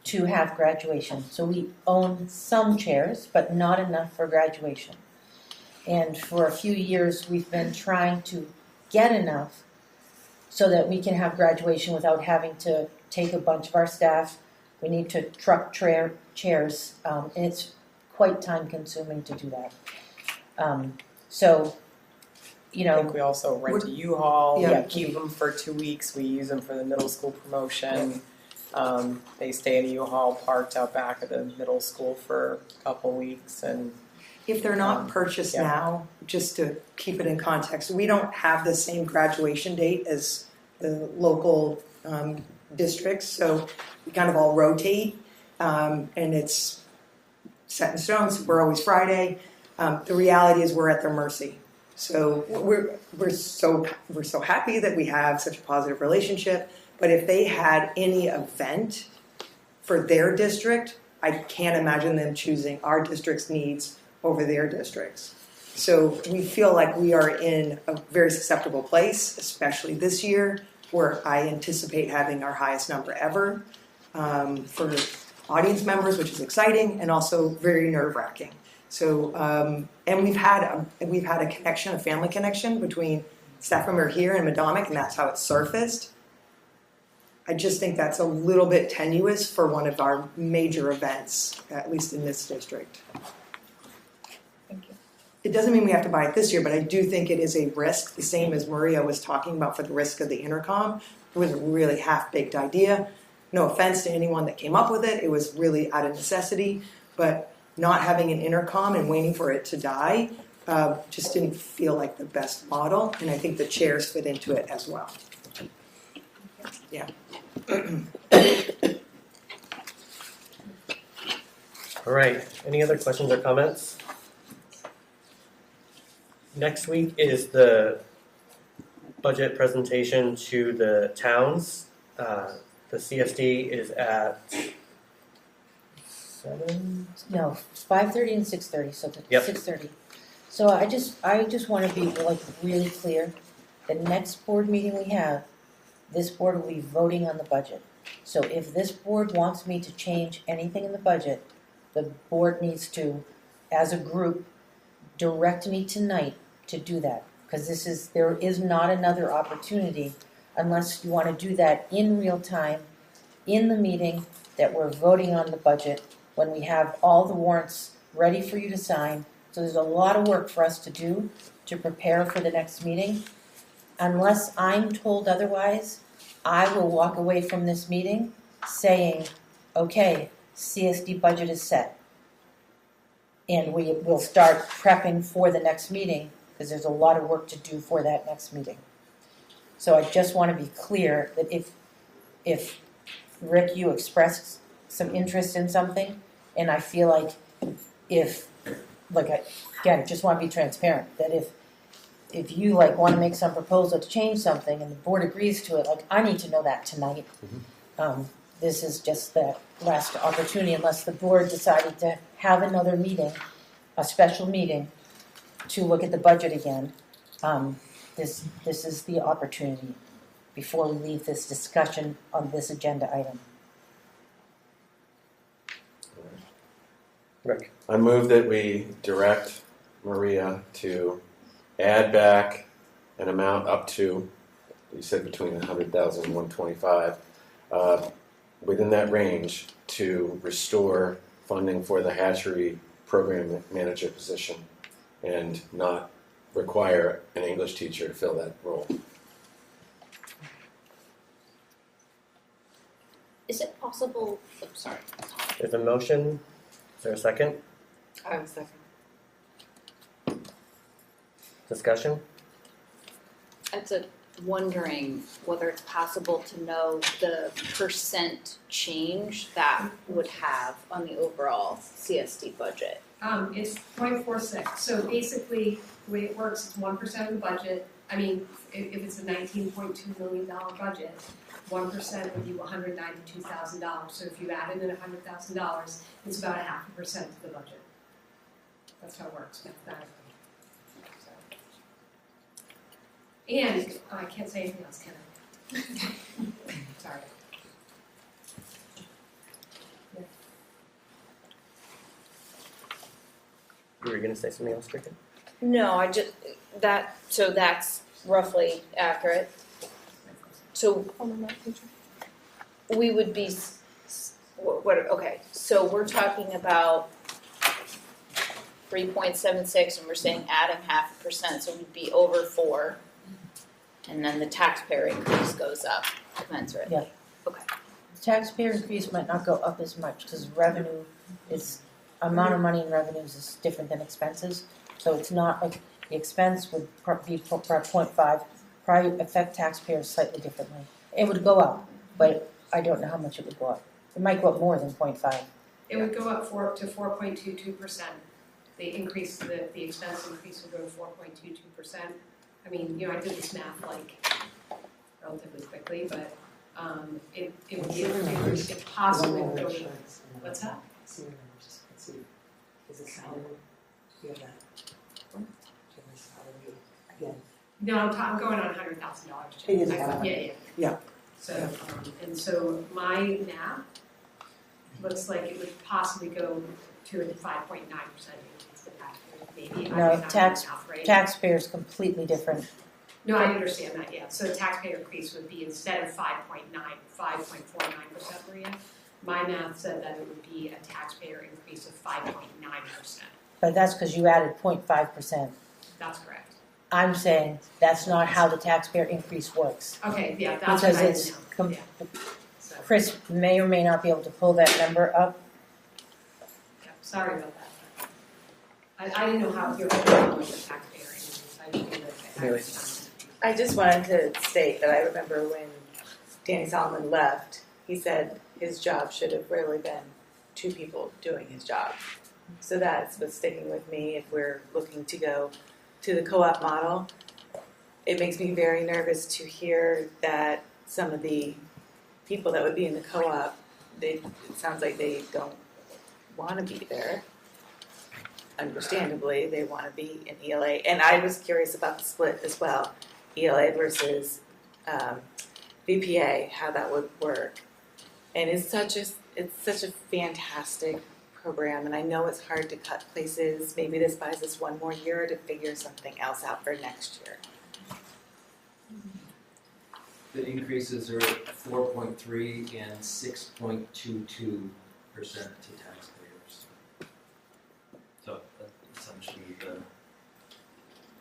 to have graduation. So we own some chairs, but not enough for graduation. And for a few years, we've been trying to get enough so that we can have graduation without having to take a bunch of our staff. We need to truck chairs, and it's quite time consuming to do that. So, you know. I think we also rent a U-Haul, Yeah. we keep them for 2 weeks, we use them for the middle school promotion. They stay in a U-Haul parked out back at the middle school for a couple weeks and If they're not purchased yeah. now, just to keep it in context, we don't have the same graduation date as the local districts, so we kind of all rotate, and it's set in stone, so we're always Friday. The reality is we're at their mercy. So we're so happy that we have such a positive relationship, but if they had any event for their district, I can't imagine them choosing our district's needs over their districts. So we feel like we are in a very susceptible place, especially this year, where I anticipate having our highest number ever for audience members, which is exciting and also very nerve-wracking. So, and we've had a connection, a family connection between staff member here and Madomic, and that's how it surfaced. I just think that's a little bit tenuous for one of our major events, at least in this district. It doesn't mean we have to buy it this year, but I do think it is a risk, the same as Maria was talking about for the risk of the intercom. It was a really half-baked idea. No offense to anyone that came up with it. It was really out of necessity. But not having an intercom and waiting for it to die just didn't feel like the best model. And I think the chairs fit into it as well. Yeah. All right, any other questions or comments? Next week is the budget presentation to the towns. The CSD is at 7? No, 5:30 and 6:30, so Yep. 6:30. So I just want to be like really clear. The next board meeting we have, this board will be voting on the budget. So if this board wants me to change anything in the budget, the board needs to, as a group, direct me tonight to do that. Because there is not another opportunity unless you want to do that in real time, in the meeting that we're voting on the budget, when we have all the warrants ready for you to sign. So there's a lot of work for us to do to prepare for the next meeting. Unless I'm told otherwise, I will walk away from this meeting saying, okay, CSD budget is set. And we will start prepping for the next meeting because there's a lot of work to do for that next meeting. So I just want to be clear that if Rick, you expressed some interest in something, and I feel like again, just want to be transparent, that if you want to make some proposal to change something and the board agrees to it, I need to know that tonight. This is just the last opportunity unless the board decided to have another meeting, a special meeting, to look at the budget again. This is the opportunity before we leave this discussion on this agenda item. Rick. I move that we direct Maria to add back an amount up to, you said between 100,000 and 125, within that range to restore funding for the hatchery program manager position and not require an English teacher to fill that role. Is it possible, sorry. There's a motion. Is there a second? I was second. Discussion? It's wondering whether it's possible to know the percent change that would have on the overall CSD budget. It's 0.46. So basically, the way it works is 1% of the budget. I mean, if it's a $19.2 million budget, 1% would be $192,000. So if you added in $100,000, it's about 0.5% of the budget. That's how it works mathematically. And I can't say anything else, can I? Sorry. You were going to say something else, Cricket? No, so that's roughly accurate. So we would be, okay, so we're talking about 3.76 and we're saying adding 0.5%, so we'd be over 4. And then the taxpayer increase goes up commensurate. Yeah. Okay. The taxpayer increase might not go up as much because revenue is, amount of money in revenues is different than expenses. So it's not like the expense would be 0.5, probably affect taxpayers slightly differently. It would go up, but I don't know how much it would go up. It might go up more than 0.5. It would go up to 4.22%. The increase, the expense increase would go to 4.22%. I mean, I did this math like relatively quickly, but it would be, if possible, it would go to, what's that? Senior members, let's see, is it salary? Do you have that? Do you have a salary again? No, I'm going on $100,000. It is Yeah. So, and so my math looks like it would possibly go to a 5.9% increase in taxpayers, maybe. No, taxpayers completely different. No, I understand that, yeah. So the taxpayer increase would be instead of 5.49%, Maria. My math said that it would be a taxpayer increase of 5.9%. But that's because you added 0.5%. That's correct. I'm saying that's not how the taxpayer increase works. Okay, yeah, that's because what I it's didn't know. So, Chris may or may not be able to pull that number up. yeah, sorry about that. I didn't know how you were going to how much the taxpayer increase. I just knew that I just wanted to state that I remember when Danny Solomon left, he said his job should have really been 2 people doing his job. So that's what's sticking with me if we're looking to go to the co-op model. It makes me very nervous to hear that some of the people that would be in the co-op, it sounds like they don't want to be there. Understandably, they want to be in ELA. And I was curious about the split as well, ELA versus VPA, how that would work. And it's such a fantastic program, and I know it's hard to cut places. Maybe this buys us 1 more year to figure something else out for next year. The increases are 4.3 and 6.22% to taxpayers. So that's essentially the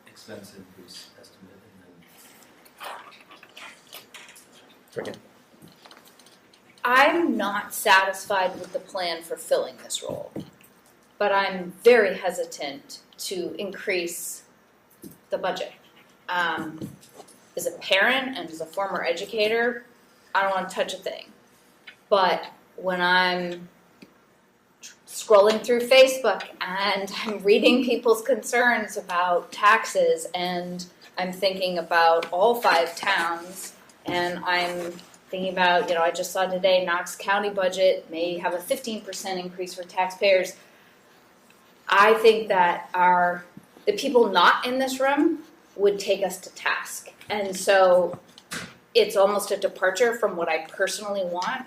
expense increase estimate, and then I'm not satisfied with the plan for filling this role, but I'm very hesitant to increase the budget. As a parent and as a former educator, I don't want to touch a thing. But when I'm scrolling through Facebook and I'm reading people's concerns about taxes, and I'm thinking about all 5 towns, and I'm thinking about, I just saw today Knox County budget may have a 15% increase for taxpayers. I think that the people not in this room would take us to task. And so it's almost a departure from what I personally want,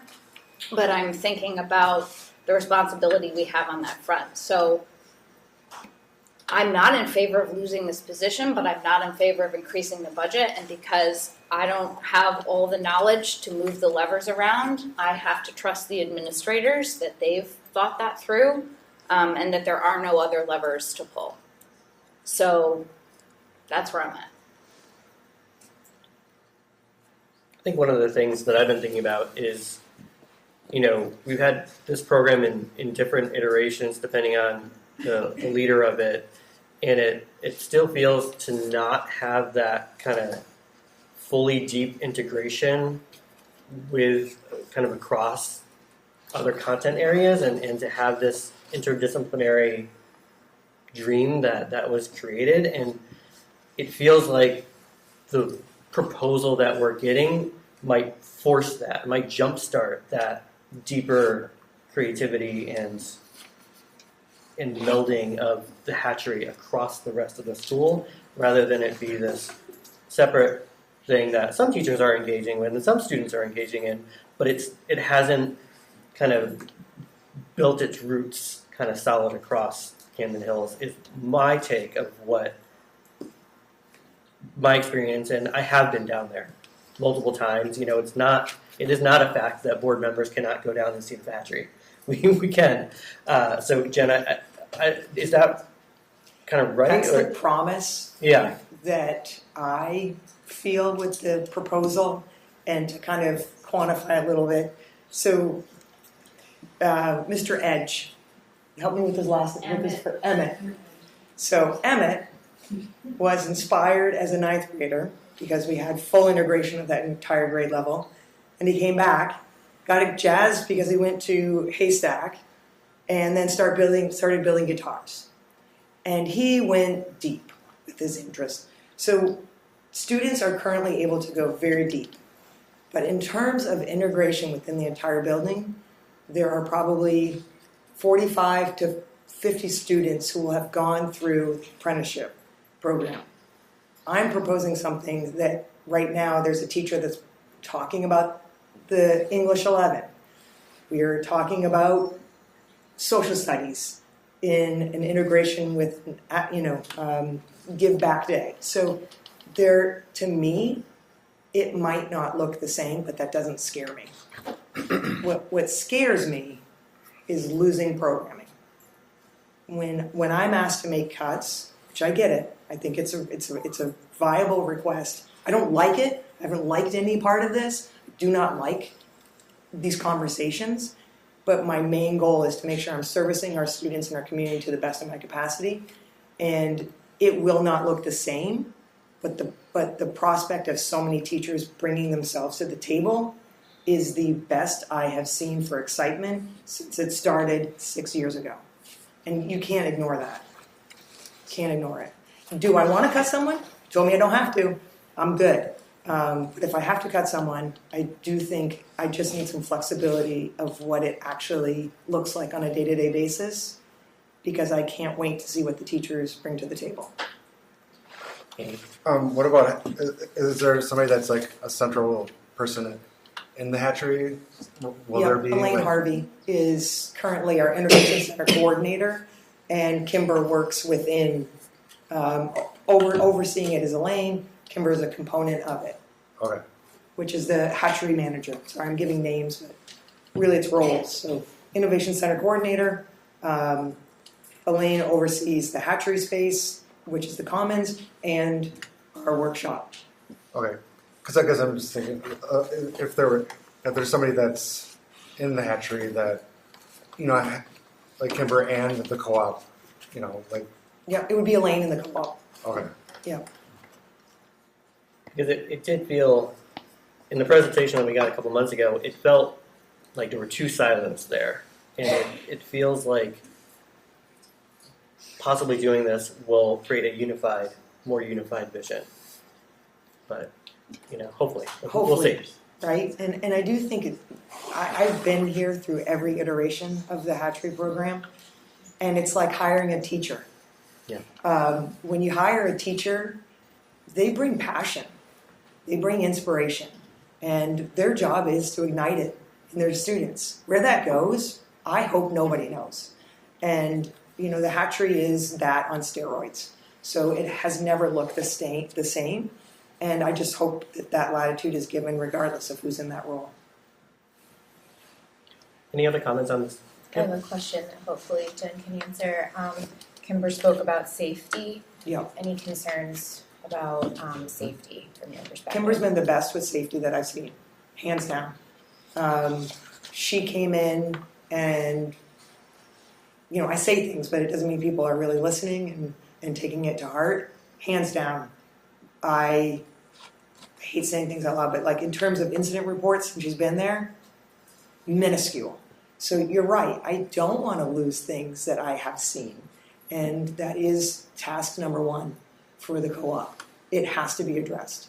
but I'm thinking about the responsibility we have on that front. So I'm not in favor of losing this position, but I'm not in favor of increasing the budget. And because I don't have all the knowledge to move the levers around, I have to trust the administrators that they've thought that through, and that there are no other levers to pull. So that's where I'm at. I think one of the things that I've been thinking about is, we've had this program in different iterations depending on the leader of it, and it still feels to not have that kind of fully deep integration with kind of across other content areas, and to have this interdisciplinary dream that was created. And it feels like the proposal that we're getting might force that, might jumpstart that deeper creativity and melding of the hatchery across the rest of the school, rather than it be this separate thing that some teachers are engaging with and some students are engaging in, but it hasn't kind of built its roots kind of solid across Camden Hills is my take of what my experience, and I have been down there multiple times. You know, it is not a fact that board members cannot go down and see the factory. We can. So Jenna, is that kind of right? That's the promise Yeah. that I feel with the proposal, and to kind of quantify a little bit. So, Mr. Edge, help me with his last name. Emmett. So Emmett was inspired as a ninth grader because we had full integration of that entire grade level, and he came back, got jazzed because he went to Haystack, and then started building guitars. And he went deep with his interest. So students are currently able to go very deep. But in terms of integration within the entire building, there are probably 45 to 50 students who will have gone through the apprenticeship program. I'm proposing something that right now there's a teacher that's talking about the English 11. We are talking about social studies in an integration with, Give Back Day. So to me, it might not look the same, but that doesn't scare me. What scares me is losing programming. When I'm asked to make cuts, which I get it, I think it's a viable request. I don't like it. I haven't liked any part of this. I do not like these conversations. But my main goal is to make sure I'm servicing our students and our community to the best of my capacity. And it will not look the same, but the prospect of so many teachers bringing themselves to the table is the best I have seen for excitement since it started 6 years ago. And you can't ignore that. Can't ignore it. Do I want to cut someone? You told me I don't have to. I'm good. But if I have to cut someone, I do think I just need some flexibility of what it actually looks like on a day-to-day basis, because I can't wait to see what the teachers bring to the table. What about, is there somebody that's like a central person in the hatchery? Will there be? Elaine Harvey is currently our intervention center coordinator, and Kimber works within, overseeing it is Elaine. Kimber is a component of it. Okay. Which is the hatchery manager. Sorry, I'm giving names, but really it's roles. So innovation center coordinator, Elaine oversees the hatchery space, which is the commons, and our workshop. Okay, because I guess I'm just thinking, if there's somebody that's in the hatchery that, like Kimber and the co-op, like. Yeah, it would be Elaine in the co-op. Okay. Yeah. Because it did feel, in the presentation that we got a couple months ago, it felt like there were two silos there. And it feels like possibly doing this will create a more unified vision. But, hopefully. We'll see. Right? And I do think I've been here through every iteration of the hatchery program, and it's like hiring a teacher. Yeah. When you hire a teacher, they bring passion. They bring inspiration, and their job is to ignite it in their students. Where that goes, I hope nobody knows. And, the hatchery is that on steroids. So it has never looked the same, and I just hope that latitude is given regardless of who's in that role. Any other comments on this? I have a question, hopefully Jen can answer. Kimber spoke about safety. Yeah. Any concerns about safety from your perspective? Kimber's been the best with safety that I've seen, hands down. She came in and, I say things, but it doesn't mean people are really listening and taking it to heart. Hands down. I hate saying things out loud, but like in terms of incident reports, and she's been there, minuscule. So you're right. I don't want to lose things that I have seen. And that is task number one for the co-op. It has to be addressed.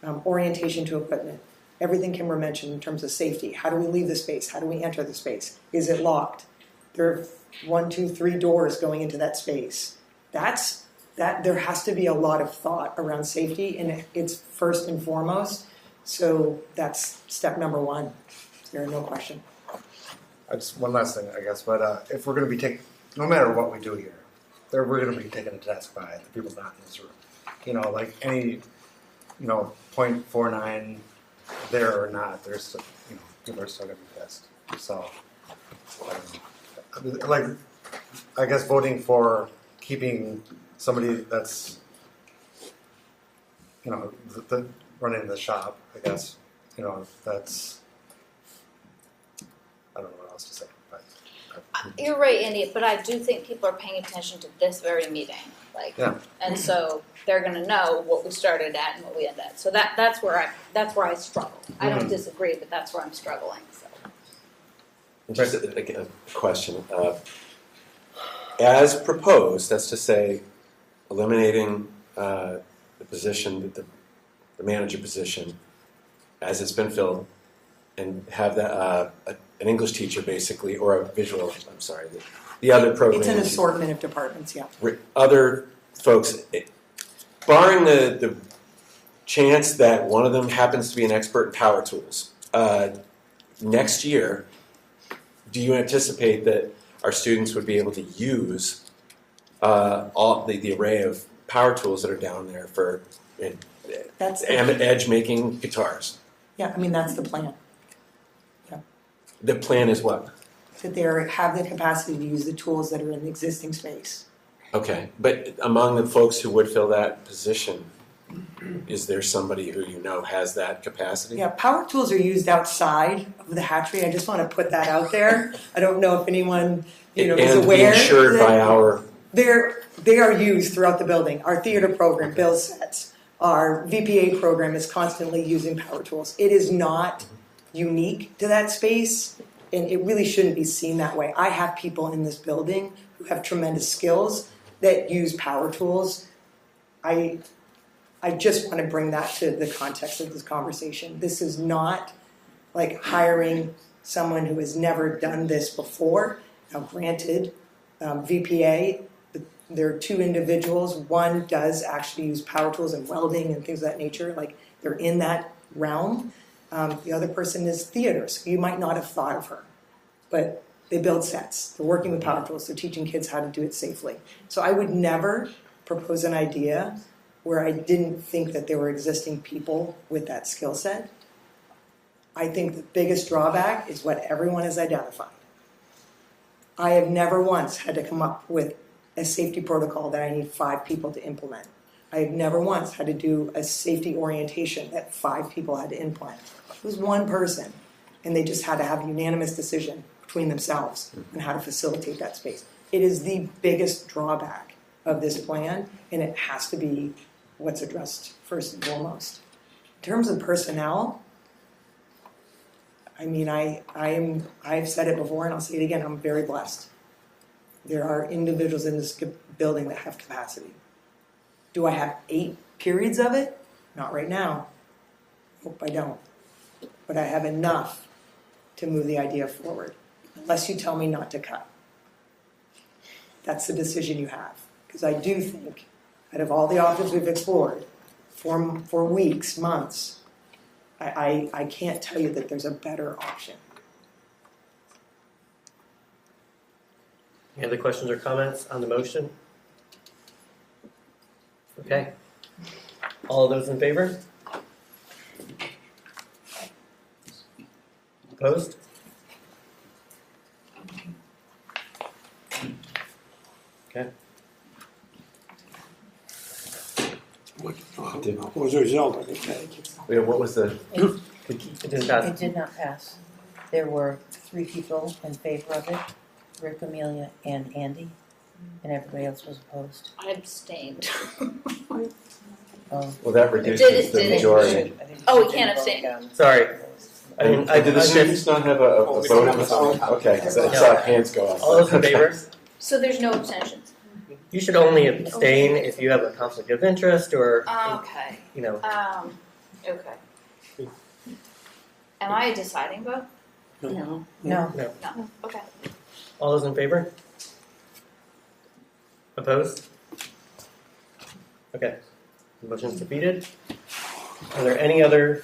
Orientation to equipment. Everything Kimber mentioned in terms of safety. How do we leave the space? How do we enter the space? Is it locked? There are 1, 2, 3 doors going into that space. That's that there has to be a lot of thought around safety, and it's first and foremost. So that's step number one. There's no question. Just one last thing, I guess. But if we're going to be no matter what we do here, we're going to be taken to task by the people not in this room. You know, like any, 0.49 there or not, there's, people are still going to be pissed. So, I guess voting for keeping somebody that's, running the shop, I guess, that's, I don't know what else to say. But, You're right, Andy, but I do think people are paying attention to this very meeting. And so they're going to know what we started at and what we end at. So that's where I struggle. I don't disagree, but that's where I'm struggling. So. Just a question. As proposed, that's to say, eliminating the position, the manager position, as it's been filled, and have that an English teacher basically, or a visual. I'm sorry, the other programs. It's an assortment of departments. Yeah. Other folks, barring the chance that one of them happens to be an expert in power tools, next year, do you anticipate that our students would be able to use all the array of power tools that are down there for edge making guitars? Yeah, I mean, that's the plan. Yeah. The plan is what? That they have the capacity to use the tools that are in the existing space. Okay, but among the folks who would fill that position, is there somebody who has that capacity? Yeah, power tools are used outside of the hatchery. I just want to put that out there. I don't know if anyone is aware. And insured by our... They are used throughout the building. Our theater program, Bill sets. Our VPA program is constantly using power tools. It is not unique to that space, and it really shouldn't be seen that way. I have people in this building who have tremendous skills that use power tools. I just want to bring that to the context of this conversation. This is not like hiring someone who has never done this before. Now, granted, VPA, there are two individuals. One does actually use power tools and welding and things of that nature. Like, they're in that realm. The other person is theater, so you might not have thought of her. But they build sets. They're working with power tools. They're teaching kids how to do it safely. So I would never propose an idea where I didn't think that there were existing people with that skill set. I think the biggest drawback is what everyone has identified. I have never once had to come up with a safety protocol that I need 5 people to implement. I have never once had to do a safety orientation that 5 people had to implement. It was one person, and they just had to have a unanimous decision between themselves on how to facilitate that space. It is the biggest drawback of this plan, and it has to be what's addressed first and foremost. In terms of personnel, I mean, I've said it before and I'll say it again, I'm very blessed. There are individuals in this building that have capacity. Do I have 8 periods of it? Not right now. Hope I don't. But I have enough to move the idea forward, unless you tell me not to cut. That's the decision you have. Because I do think, out of all the options we've explored, for weeks, months, I can't tell you that there's a better option. Any other questions or comments on the motion? Okay. All of those in favor? Opposed? Okay. What was the result? What was the... It didn't pass. It did not pass. There were 3 people in favor of it, Rick, Amelia, and Andy, and everybody else was opposed. I abstained. Well, that reduces the majority. Oh, we can't abstain. Sorry. Did the students not have a vote on this? Okay, because I saw hands go up. All those in favor? So there's no abstentions? You should only abstain if you have a conflict of interest or, Okay. Okay. Am I a deciding vote? No. No. No. Okay. All those in favor? Opposed? Okay, motion's defeated. Are there any other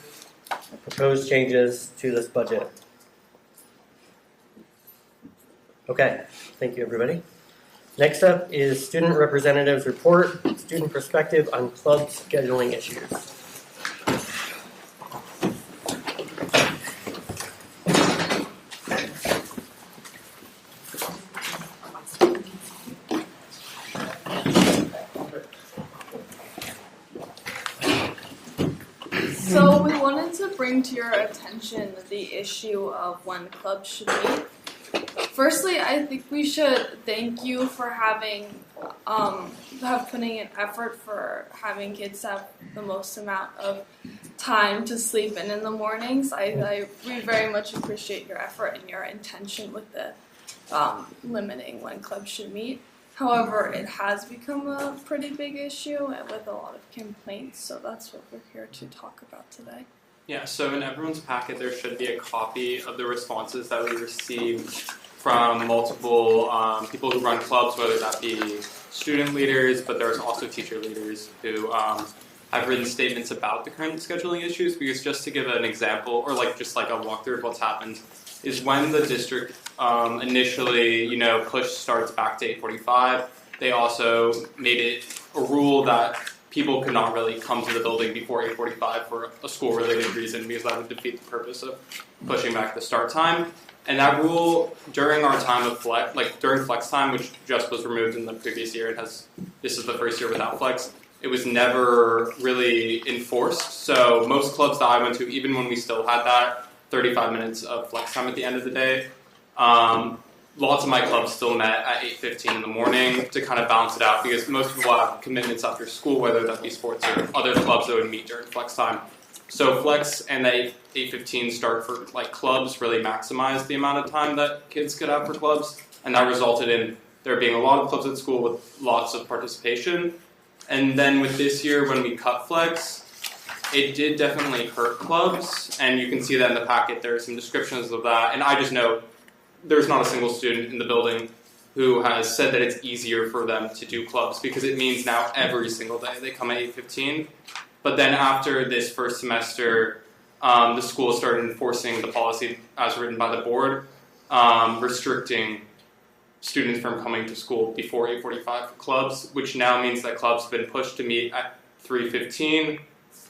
proposed changes to this budget? Okay, thank you, everybody. Next up is student representatives report, student perspective on club scheduling issues. So we wanted to bring to your attention the issue of when clubs should meet. Firstly, I think we should thank you for putting in effort for having kids have the most amount of time to sleep in the mornings. We very much appreciate your effort and your intention with the limiting when clubs should meet. However, it has become a pretty big issue and with a lot of complaints, so that's what we're here to talk about today. Yeah, so in everyone's packet there should be a copy of the responses that we received from multiple people who run clubs, whether that be student leaders, but there's also teacher leaders who have written statements about the current scheduling issues. Because just to give an example, or just a walkthrough of what's happened, is when the district initially, pushed starts back to 8:45, they also made it a rule that people could not really come to the building before 8:45 for a school-related reason, because that would defeat the purpose of pushing back the start time. And that rule, during our time of flex, during flex time, which just was removed in the previous year, this is the first year without flex, it was never really enforced. So most clubs that I went to, even when we still had that 35 minutes of flex time at the end of the day, lots of my clubs still met at 8:15 in the morning to kind of balance it out, because most people have commitments after school, whether that be sports or other clubs that would meet during flex time. So flex and the 8:15 start for clubs really maximized the amount of time that kids could have for clubs, and that resulted in there being a lot of clubs at school with lots of participation. And then with this year, when we cut flex, it did definitely hurt clubs, and you can see that in the packet. There are some descriptions of that, and I just know there's not a single student in the building who has said that it's easier for them to do clubs, because it means now every single day they come at 8:15. But then after this first semester, the school started enforcing the policy as written by the board, restricting students from coming to school before 8:45 for clubs, which now means that clubs have been pushed to meet at 3:15,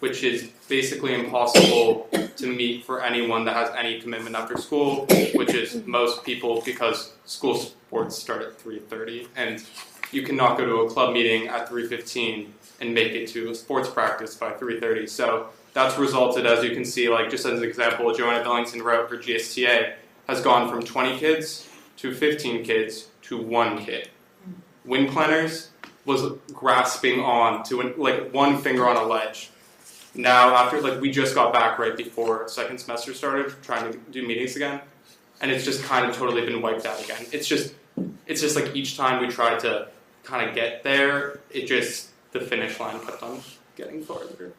which is basically impossible to meet for anyone that has any commitment after school, which is most people, because school sports start at 3:30, and you cannot go to a club meeting at 3:15 and make it to a sports practice by 3:30. So that's resulted, as you can see, just as an example, Joanna Billington wrote, her GSTA has gone from 20 kids to 15 kids to 1 kid. Wind planners was grasping on to one finger on a ledge. Now, after we just got back right before second semester started, trying to do meetings again, and it's just kind of totally been wiped out again. It's just each time we tried to kind of get there, the finish line kept on getting farther.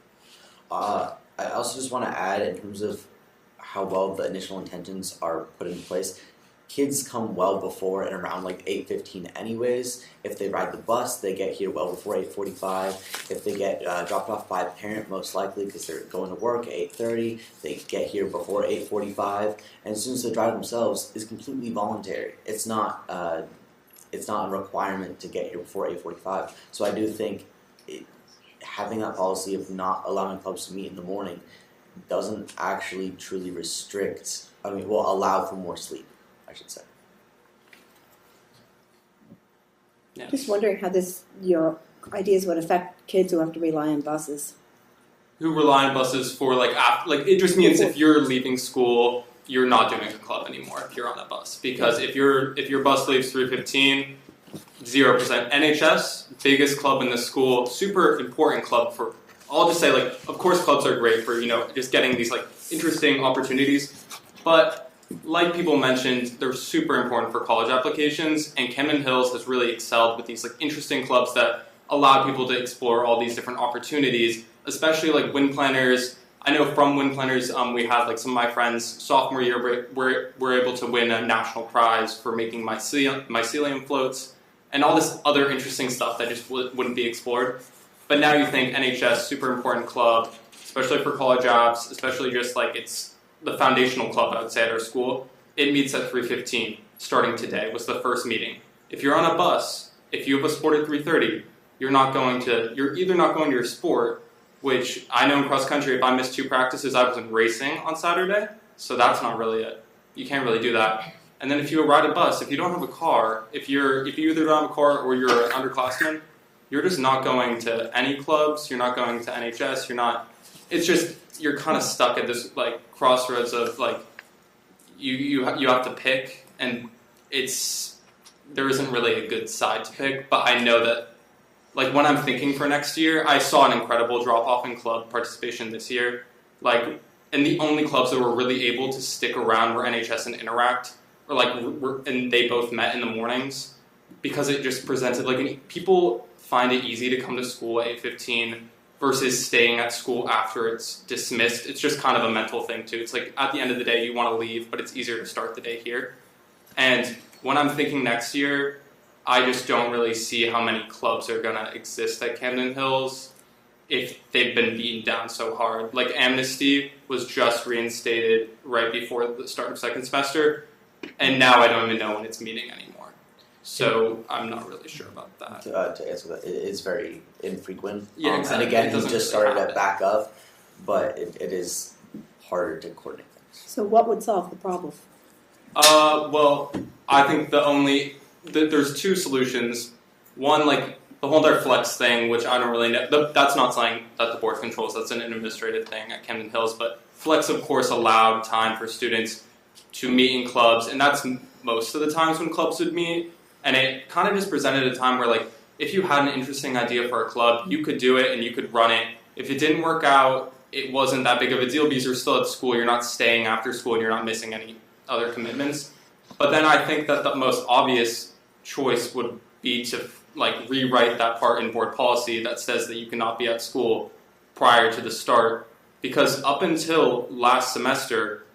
I also just want to add, in terms of how well the initial intentions are put in place, kids come well before and around 8:15 anyways. If they ride the bus, they get here well before 8:45. If they get dropped off by a parent, most likely because they're going to work at 8:30, they get here before 8:45. And as soon as they drive themselves, is completely voluntary. It's not a requirement to get here before 8:45. So I do think having that policy of not allowing clubs to meet in the morning doesn't actually truly will allow for more sleep, I should say. Yeah. Just wondering how your ideas would affect kids who have to rely on buses. Who rely on buses for it just means if you're leaving school, you're not doing a club anymore if you're on a bus, because if your bus leaves 3:15, 0%. NHS, biggest club in the school, super important club for. I'll just say of course clubs are great for just getting these interesting opportunities, but like people mentioned, they're super important for college applications, and Camden Hills has really excelled with these interesting clubs that allow people to explore all these different opportunities, especially wind planners. I know from wind planners, we had some of my friends sophomore year were able to win a national prize for making mycelium floats and all this other interesting stuff that just wouldn't be explored. But now you think NHS, super important club, especially for college apps, especially just like it's the foundational club, I would say, at our school. It meets at 3:15, starting today, was the first meeting. If you're on a bus, if you have a sport at 3:30, you're either not going to your sport, which I know in cross country, if I missed 2 practices, I wasn't racing on Saturday, so that's not really it. You can't really do that. And then if you ride a bus, if you don't have a car, if you either don't have a car or you're an underclassman, you're just not going to any clubs, you're not going to NHS, you're kind of stuck at this like crossroads of like, you have to pick, and there isn't really a good side to pick, but I know that like when I'm thinking for next year, I saw an incredible drop off in club participation this year. Like, and the only clubs that were really able to stick around were NHS and Interact, and they both met in the mornings because it just presented like people find it easy to come to school at 8:15 versus staying at school after it's dismissed. It's just kind of a mental thing too. It's like at the end of the day you want to leave, but it's easier to start the day here. And when I'm thinking next year, I just don't really see how many clubs are going to exist at Camden Hills if they've been beaten down so hard. Like Amnesty was just reinstated right before the start of second semester, and now I don't even know when it's meeting anymore. So I'm not really sure about that. To answer that, it is very infrequent. Yeah, exactly. And again, It he doesn't just really started happen. at back up, but it is harder to coordinate things. So what would solve the problem? Well, I think there's 2 solutions. One, like the whole entire flex thing, which I don't really know. That's not something that the board controls. That's an administrative thing at Camden Hills. But flex, of course, allowed time for students to meet in clubs, and that's most of the times when clubs would meet. And it kind of just presented a time where, like, if you had an interesting idea for a club, you could do it and you could run it. If it didn't work out, it wasn't that big of a deal because you're still at school. You're not staying after school and you're not missing any other commitments. But then I think that the most obvious choice would be to like rewrite that part in board policy that says that you cannot be at school prior to the start. Because up until last semester,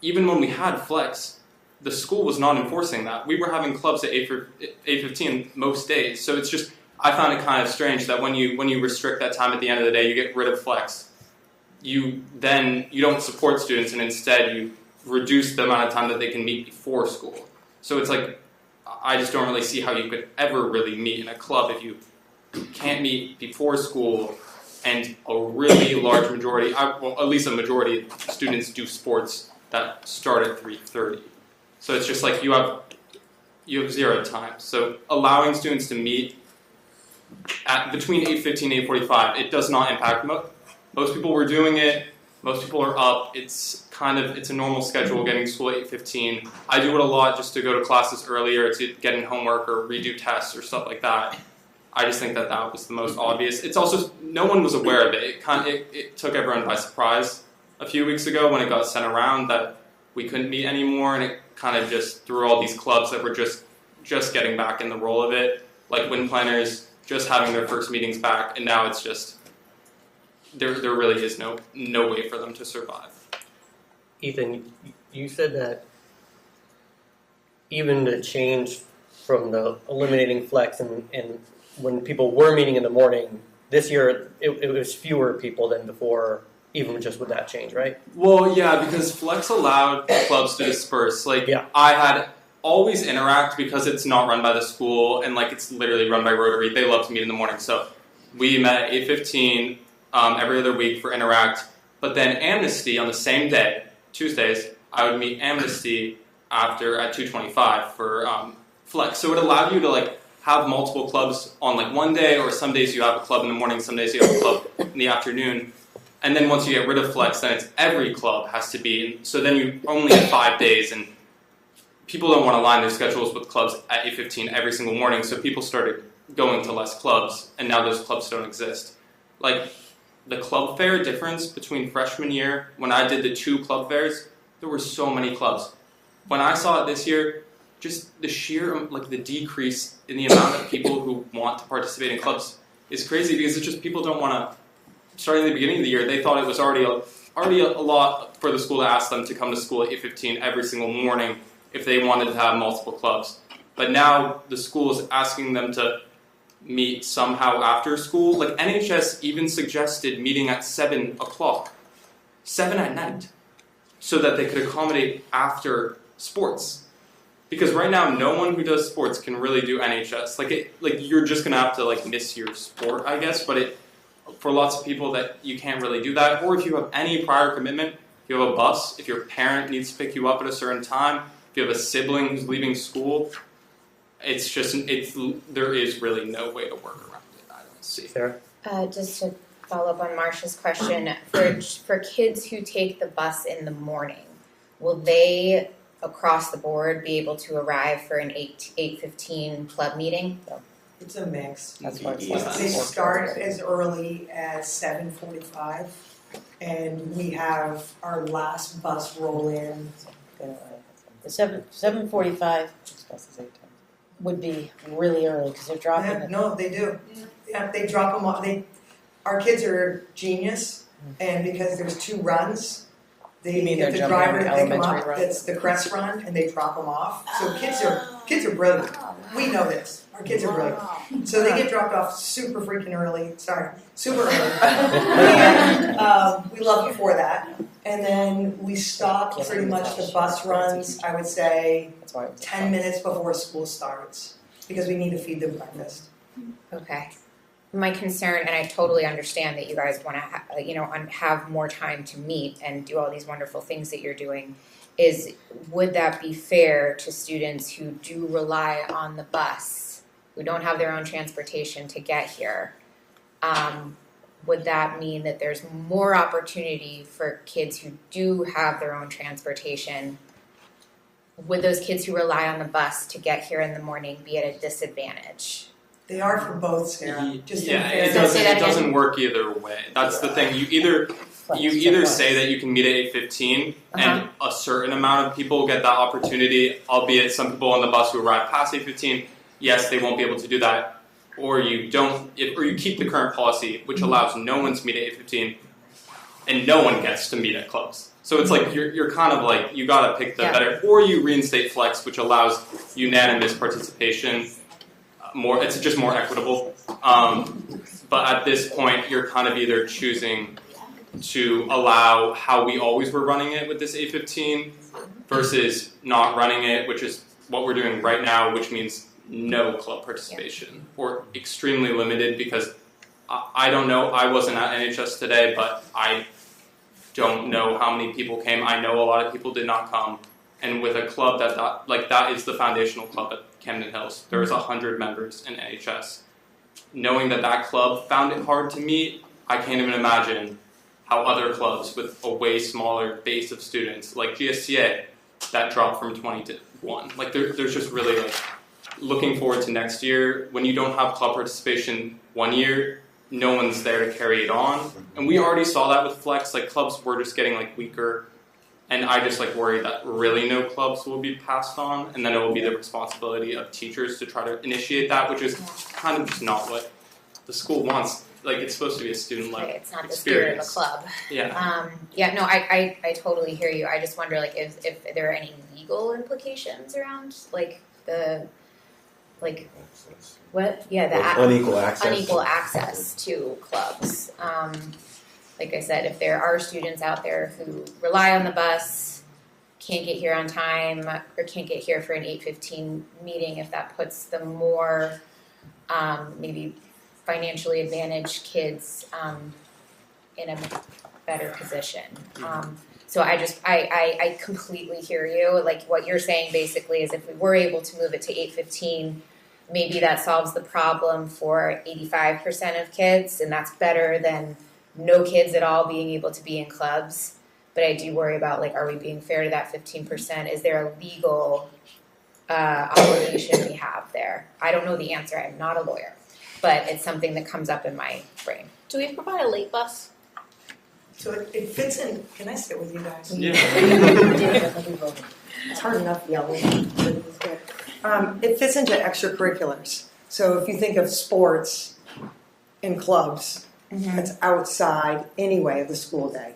even when we had flex, the school was not enforcing that. We were having clubs at 8:15 most days. So it's just, I found it kind of strange that when you restrict that time at the end of the day, you get rid of flex. You don't support students, and instead you reduce the amount of time that they can meet before school. So it's like, I just don't really see how you could ever really meet in a club if you can't meet before school, and a really large majority, at least a majority of students do sports that start at 3:30. So it's just like you have 0 time. So allowing students to meet at between 8:15 and 8:45, it does not impact most people were doing it. Most people are up. It's a normal schedule getting to school at 8:15. I do it a lot just to go to classes earlier to get in homework or redo tests or stuff like that. I just think that was the most obvious. It's also, no one was aware of it. It took everyone by surprise a few weeks ago when it got sent around that we couldn't meet anymore, and it kind of just threw all these clubs that were just getting back in the role of it, like Wind Planners just having their first meetings back, and now it's just there really is no way for them to survive. Ethan, you said that even the change from the eliminating flex and when people were meeting in the morning, this year it was fewer people than before, even just with that change, right? Well, yeah, because flex allowed clubs to disperse. Like, yeah. I had always Interact because it's not run by the school, and like it's literally run by Rotary. They love to meet in the morning, so we met at 8:15 every other week for Interact. But then Amnesty on the same day, Tuesdays, I would meet Amnesty at 2:25 for flex. So it allowed you to like have multiple clubs on like one day, or some days you have a club in the morning, some days you have a club in the afternoon. And then once you get rid of flex, then it's every club has to be. So then you only have 5 days, and people don't want to line their schedules with clubs at 8:15 every single morning. So people started going to less clubs, and now those clubs don't exist. Like the club fair difference between freshman year, when I did the 2 club fairs, there were so many clubs. When I saw it this year, just the sheer like the decrease in the amount of people who want to participate in clubs is crazy, because it's just people don't want to. Starting at the beginning of the year, they thought it was already a lot for the school to ask them to come to school at 8:15 every single morning if they wanted to have multiple clubs. But now the school is asking them to meet somehow after school. Like NHS even suggested meeting at 7 o'clock, 7 at night, so that they could accommodate after sports. Because right now, no one who does sports can really do NHS. Like you're just gonna have to like miss your sport, I guess. But for lots of people that you can't really do that. Or if you have any prior commitment, if you have a bus, if your parent needs to pick you up at a certain time, if you have a sibling who's leaving school, there is really no way to work around it. I don't see. Sarah? Just to follow up on Marcia's question, for kids who take the bus in the morning, will they across the board be able to arrive for an 8:15 club meeting? It's a mix. That's why it's They start as early as 7:45, and we have our last bus roll in. The 7:45 would be really early because they're dropping Yeah, it. no, they do. Yeah, they drop them off. Our kids are genius, and because there's 2 runs, they You mean get they're the jumping driver on to pick them elementary up. run? That's the crest run, and they drop them off. So kids are brilliant. We know this. Our kids are brilliant. So they get dropped off super freaking early. Sorry, super early. And we love you for that. And then we stop pretty much the bus runs, I would say, 10 minutes before school starts, because we need to feed them breakfast. Okay. My concern, and I totally understand that you guys want to, have more time to meet and do all these wonderful things that you're doing, is would that be fair to students who do rely on the bus, who don't have their own transportation to get here? Would that mean that there's more opportunity for kids who do have their own transportation? Would those kids who rely on the bus to get here in the morning be at a disadvantage? They are for both, Sarah. Just in It fairness. doesn't work either way. That's the thing. You either say that you can meet at 8:15, and a certain amount of people get that opportunity, albeit some people on the bus who arrive past 8:15, yes, they won't be able to do that. Or you don't, or you keep the current policy, which allows no one to meet at 8:15, and no one gets to meet at clubs. So it's like you're kind of like you got to pick the better, or you reinstate flex, which allows unanimous participation. It's just more equitable. But at this point, you're kind of either choosing to allow how we always were running it with this 8:15 versus not running it, which is what we're doing right now, which means no club participation or extremely limited, because I don't know. I wasn't at NHS today, but I don't know how many people came. I know a lot of people did not come. And with a club that is the foundational club at Camden Hills. There's 100 members in NHS. Knowing that club found it hard to meet, I can't even imagine how other clubs with a way smaller base of students, like GSTA, that dropped from 20 to 1. Like there's just really like looking forward to next year. When you don't have club participation one year, no one's there to carry it on. And we already saw that with Flex. Like clubs were just getting like weaker. And I just like worry that really no clubs will be passed on, and then it will be the responsibility of teachers to try to initiate that, which is kind of just not what the school wants. Like it's supposed to be a student-led It's not the experience. spirit of a club. Yeah. I totally hear you. I just wonder, like, if there are any legal implications around, like unequal access. Unequal access to clubs. Like I said, if there are students out there who rely on the bus, can't get here on time, or can't get here for an 8:15 meeting, if that puts the more maybe financially advantaged kids in a better position. So I completely hear you. Like what you're saying basically is if we were able to move it to 8:15, maybe that solves the problem for 85% of kids, and that's better than no kids at all being able to be in clubs. But I do worry about, like, are we being fair to that 15%? Is there a legal obligation we have there? I don't know the answer. I'm not a lawyer. But it's something that comes up in my brain. Do we provide a late bus? So it fits in. Can I sit with you guys? Yeah. It's hard enough yelling. It fits into extracurriculars. So if you think of sports and clubs, it's outside anyway of the school day.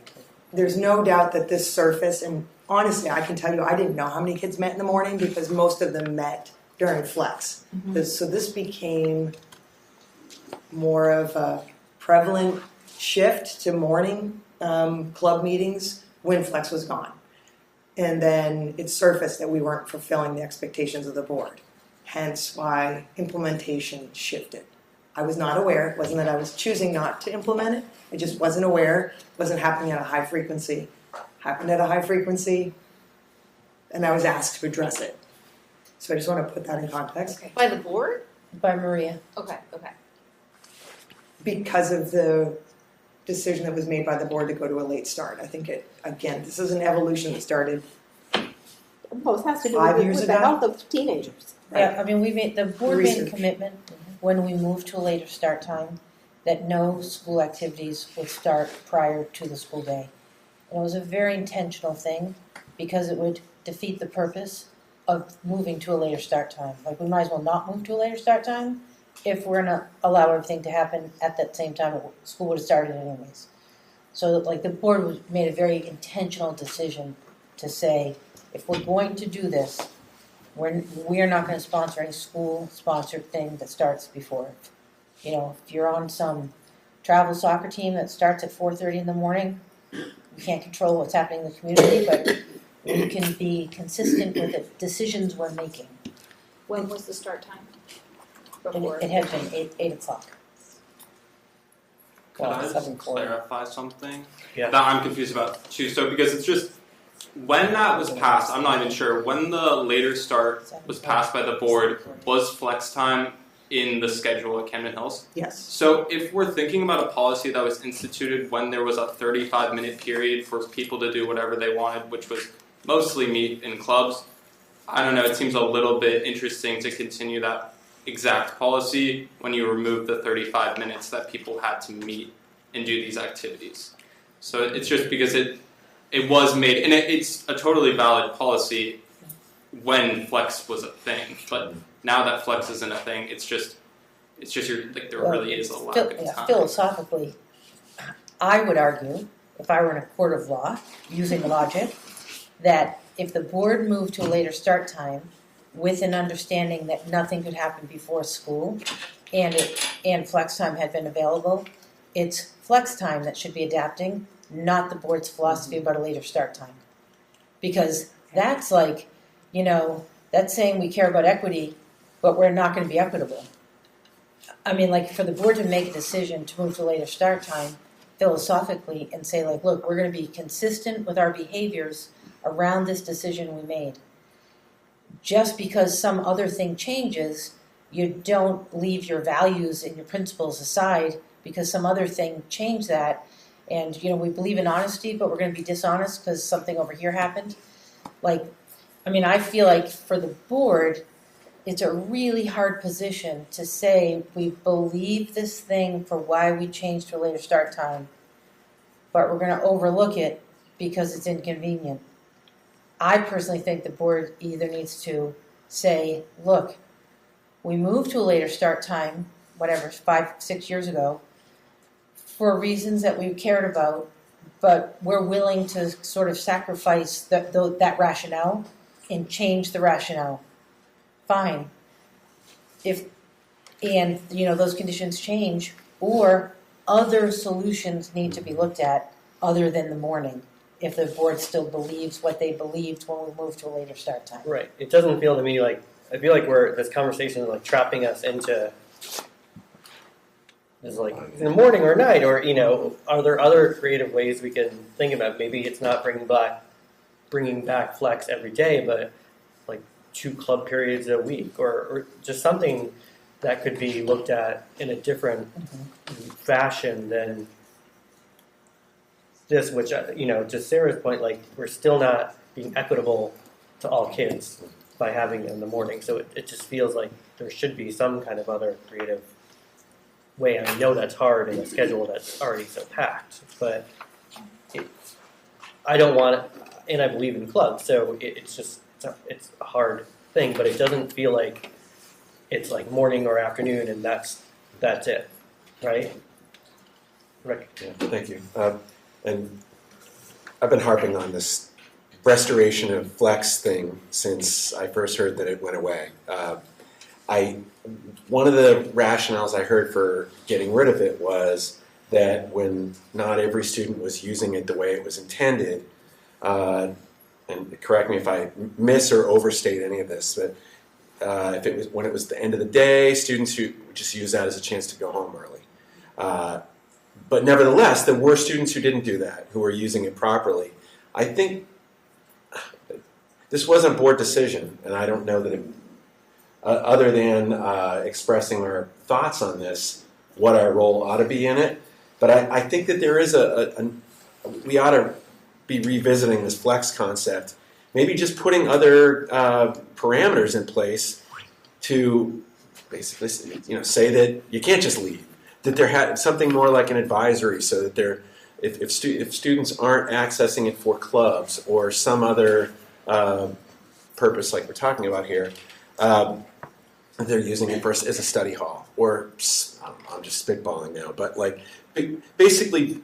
There's no doubt that this surface, and honestly, I can tell you, I didn't know how many kids met in the morning because most of them met during flex. So this became more of a prevalent shift to morning club meetings when Flex was gone. And then it surfaced that we weren't fulfilling the expectations of the board, hence why implementation shifted. I was not aware. It wasn't that I was choosing not to implement it. I just wasn't aware. It wasn't happening at a high frequency. Happened at a high frequency, and I was asked to address it. So I just want to put that in context. Okay. By the board? By Maria. Okay, okay. Because of the decision that was made by the board to go to a late start. I think this is an evolution that started Well, it has to do 5 with, years with ago. the health of teenagers. Yeah, I mean, the board made a Research. commitment when we moved to a later start time that no school activities would start prior to the school day. And it was a very intentional thing because it would defeat the purpose of moving to a later start time. Like, we might as well not move to a later start time if we're gonna allow everything to happen at that same time school would have started anyways. So like the board made a very intentional decision to say, if we're going to do this, we're not going to sponsor any school-sponsored thing that starts before. You know, if you're on some travel soccer team that starts at 4:30 in the morning, we can't control what's happening in the community, but we can be consistent with the decisions we're making. When was the start time? And Before? it had been 8 o'clock. Could I just 7:40. clarify something Yeah. that I'm confused about too? So because it's just when that was passed, I'm not even sure when the later start was passed by the board. Was flex time in the schedule at Camden Hills? Yes. So if we're thinking about a policy that was instituted when there was a 35-minute period for people to do whatever they wanted, which was mostly meet in clubs, I don't know. It seems a little bit interesting to continue that exact policy when you remove the 35 minutes that people had to meet and do these activities. So it's just because it was made, and it's a totally valid policy when flex was a thing, but now that flex isn't a thing, it's just there really is a lack of time. Philosophically, I would argue, if I were in a court of law, using logic, that if the board moved to a later start time with an understanding that nothing could happen before school and flex time had been available, it's flex time that should be adapting, not the board's philosophy about a later start time. Because that's like, that's saying we care about equity, but we're not going to be equitable. I mean, like, for the board to make a decision to move to a later start time philosophically and say, like, look, we're going to be consistent with our behaviors around this decision we made. Just because some other thing changes, you don't leave your values and your principles aside because some other thing changed that. And, we believe in honesty, but we're going to be dishonest because something over here happened. I feel like for the board, it's a really hard position to say we believe this thing for why we changed to a later start time, but we're going to overlook it because it's inconvenient. I personally think the board either needs to say, look, we moved to a later start time, 5-6 years ago, for reasons that we cared about, but we're willing to sort of sacrifice that rationale and change the rationale. Fine. Those conditions change, or other solutions need to be looked at other than the morning, if the board still believes what they believed when we moved to a later start time. Right. It doesn't feel to me like, I feel like this conversation is like trapping us into is like in the morning or night, or are there other creative ways we can think about? Maybe it's not bringing back flex every day, but like 2 club periods a week, or just something that could be looked at in a different fashion than this, which, to Sarah's point, like, we're still not being equitable to all kids by having it in the morning. So it just feels like there should be some kind of other creative way. And I know that's hard in a schedule that's already so packed, but I don't want it, and I believe in clubs, so it's a hard thing, but it doesn't feel like it's like morning or afternoon and that's it, right? Rick? Yeah, thank you. And I've been harping on this restoration of flex thing since I first heard that it went away. One of the rationales I heard for getting rid of it was that when not every student was using it the way it was intended, and correct me if I miss or overstate any of this, but if it was when it was the end of the day, students who would just use that as a chance to go home early. But nevertheless, there were students who didn't do that, who were using it properly. I think this was a board decision, and I don't know that it, other than expressing our thoughts on this, what our role ought to be in it. But I think that there is we ought to be revisiting this flex concept, maybe just putting other parameters in place to basically, say that you can't just leave. That there had something more like an advisory, so that if students aren't accessing it for clubs or some other purpose like we're talking about here, they're using it as a study hall, or I don't know, I'm just spitballing now, but like basically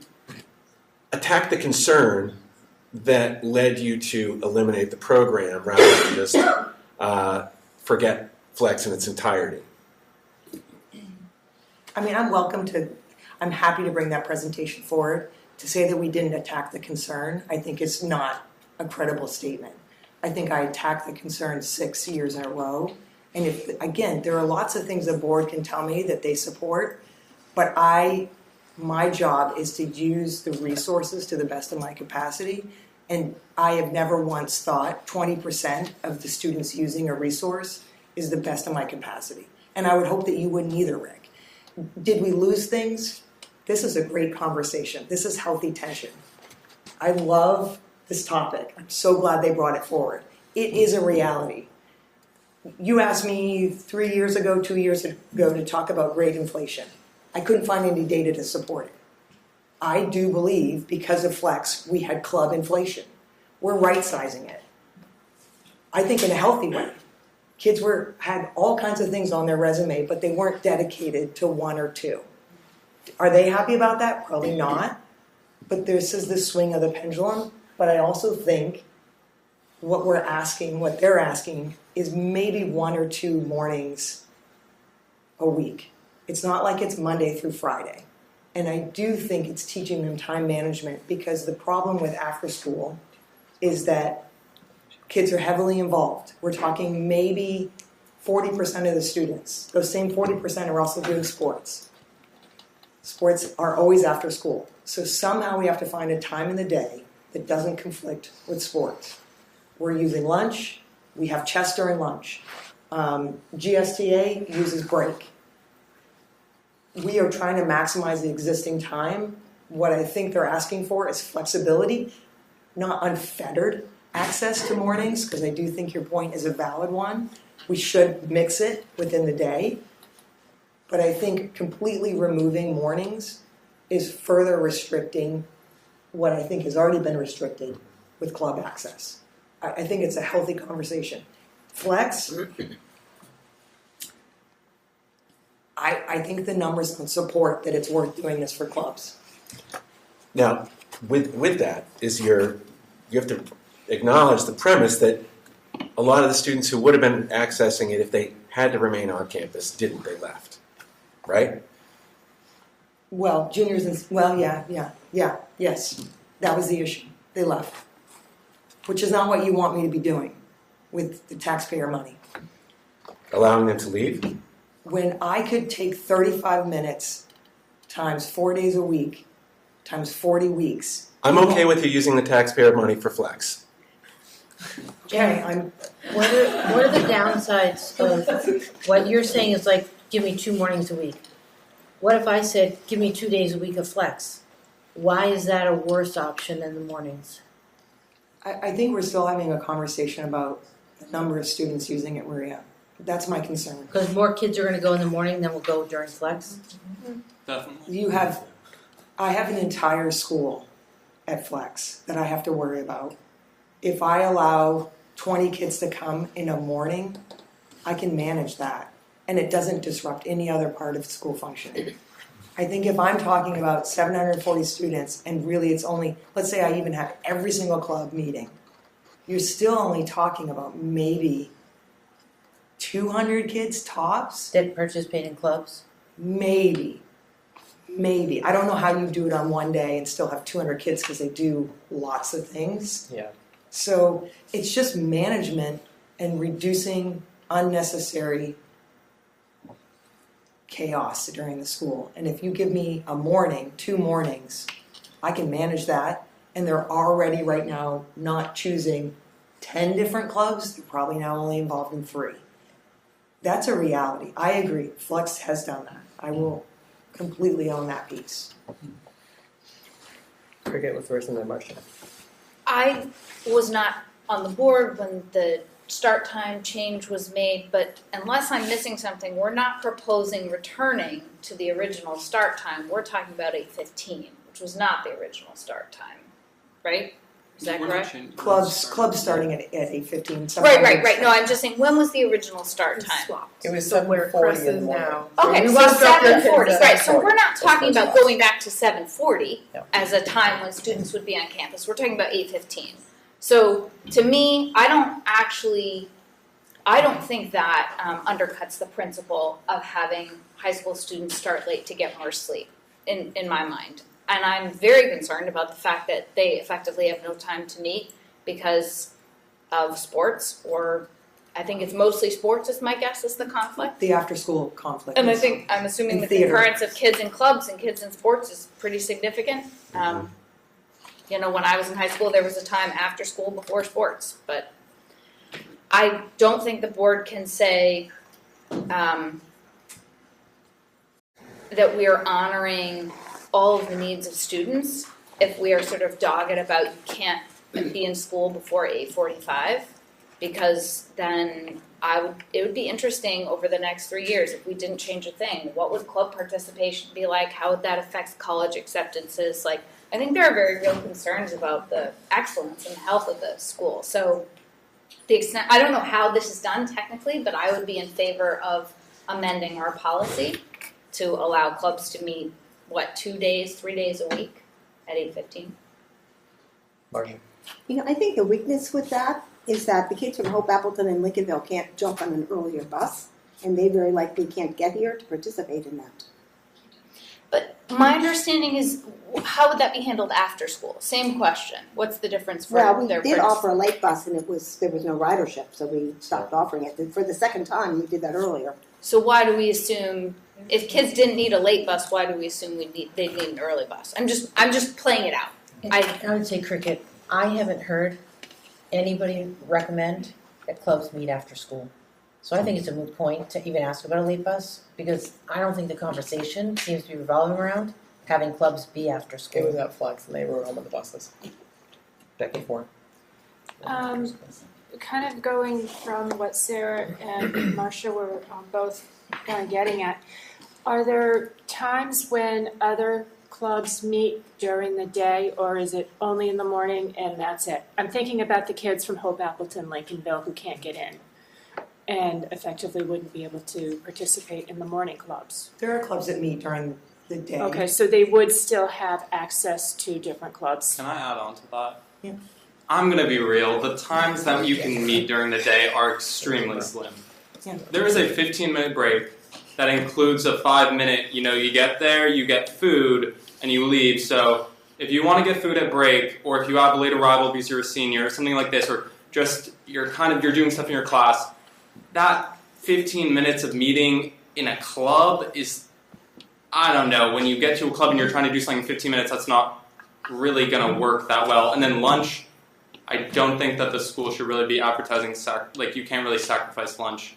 attack the concern that led you to eliminate the program rather than just forget Flex in its entirety. I mean, I'm happy to bring that presentation forward. To say that we didn't attack the concern, I think is not a credible statement. I think I attacked the concern 6 years in a row. And again, there are lots of things the board can tell me that they support, but my job is to use the resources to the best of my capacity. And I have never once thought 20% of the students using a resource is the best of my capacity. And I would hope that you wouldn't either, Rick. Did we lose things? This is a great conversation. This is healthy tension. I love this topic. I'm so glad they brought it forward. It is a reality. You asked me 3 years ago, 2 years ago to talk about grade inflation. I couldn't find any data to support it. I do believe because of Flex, we had club inflation. We're right-sizing it. I think in a healthy way. Kids had all kinds of things on their resume, but they weren't dedicated to one or two. Are they happy about that? Probably not. But this is the swing of the pendulum. But I also think what they're asking, is maybe 1 or 2 mornings a week. It's not like it's Monday through Friday. And I do think it's teaching them time management, because the problem with after school is that kids are heavily involved. We're talking maybe 40% of the students. Those same 40% are also doing sports. Sports are always after school. So somehow we have to find a time in the day that doesn't conflict with sports. We're using lunch. We have chess during lunch. GSTA uses break. We are trying to maximize the existing time. What I think they're asking for is flexibility, not unfettered access to mornings, because I do think your point is a valid one. We should mix it within the day. But I think completely removing mornings is further restricting what I think has already been restricted with club access. I think it's a healthy conversation. Flex, I think the numbers can support that it's worth doing this for clubs. Now, with that, you have to acknowledge the premise that a lot of the students who would have been accessing it if they had to remain on campus didn't. They left, right? Well, juniors yes. That was the issue. They left, which is not what you want me to be doing with the taxpayer money. Allowing them to leave? When I could take 35 minutes times 4 days a week times 40 weeks. I'm okay with you using the taxpayer money for Flex. Okay, What are the downsides of what you're saying is like, give me 2 mornings a week? What if I said, give me 2 days a week of Flex? Why is that a worse option than the mornings? I think we're still having a conversation about the number of students using it, Maria. That's my concern. Because more kids are going to go in the morning than will go during Flex? Definitely. I have an entire school at Flex that I have to worry about. If I allow 20 kids to come in a morning, I can manage that. And it doesn't disrupt any other part of school function. I think if I'm talking about 740 students and really it's only, let's say I even have every single club meeting, you're still only talking about maybe 200 kids tops. That participate in clubs? Maybe. I don't know how you do it on one day and still have 200 kids because they do lots of things. Yeah. So it's just management and reducing unnecessary chaos during the school. And if you give me a morning, 2 mornings, I can manage that. And they're already right now not choosing 10 different clubs. They're probably now only involved in 3. That's a reality. I agree. Flux has done that. I will completely own that piece. Cricket with first and then Marcia. I was not on the board when the start time change was made, but unless I'm missing something, we're not proposing returning to the original start time. We're talking about 8:15, which was not the original start time, right? Is that correct? Clubs starting at 8:15. Right. No, I'm just saying, when was the original start time? It was So where 7:40 Chris in is the morning. now. Okay, We so want to drop your 7:40, kids right, at so we're not talking about That's going back to 7:40 as a time when students would be on campus, we're talking about 8:15. So, to me, I don't think that undercuts the principle of having high school students start late to get more sleep, in my mind. And I'm very concerned about the fact that they effectively have no time to meet because of sports, or I think it's mostly sports is my guess is the conflict. The after-school conflict. And I'm assuming the concurrence of kids in clubs and kids in sports is pretty significant. When I was in high school, there was a time after school before sports, but I don't think the board can say that we are honoring all of the needs of students if we are sort of dogged about you can't be in school before 8:45, because then it would be interesting over the next 3 years if we didn't change a thing. What would club participation be like? How would that affect college acceptances? I think there are very real concerns about the excellence and health of the school. So the extent, I don't know how this is done technically, but I would be in favor of amending our policy to allow clubs to meet, 2 days, 3 days a week at 8:15. Marcia. I think the weakness with that is that the kids from Hope, Appleton, and Lincolnville can't jump on an earlier bus, and they very likely can't get here to participate in that. But my understanding is, how would that be handled after school? Same question. What's the difference for Well, we their did offer a late bus, and there was no ridership, so we stopped offering it. For the second time, we did that earlier. So why do we assume, if kids didn't need a late bus, why do we assume they'd need an early bus? I'm just playing it out. I would say cricket. I haven't heard anybody recommend that clubs meet after school. So I think it's a moot point to even ask about a late bus, because I don't think the conversation seems to be revolving around having clubs be after school. It was at Flux, and they were home on the buses. Becky Ford. Kind of going from what Sarah and Marcia were both kind of getting at, are there times when other clubs meet during the day, or is it only in the morning and that's it? I'm thinking about the kids from Hope, Appleton, Lincolnville who can't get in and effectively wouldn't be able to participate in the morning clubs. There are clubs that meet during the day. Okay, so they would still have access to different clubs. Can I add on to that? Yeah. I'm going to be real. The times that you can meet during the day are extremely slim. Yeah. There is a 15-minute break that includes a 5-minute, you get there, you get food, and you leave. So if you want to get food at break, or if you have a late arrival because you're a senior, or something like this, or just you're doing stuff in your class, that 15 minutes of meeting in a club is, I don't know, when you get to a club and you're trying to do something in 15 minutes, that's not really going to work that well. And then lunch, I don't think that the school should really be advertising, you can't really sacrifice lunch.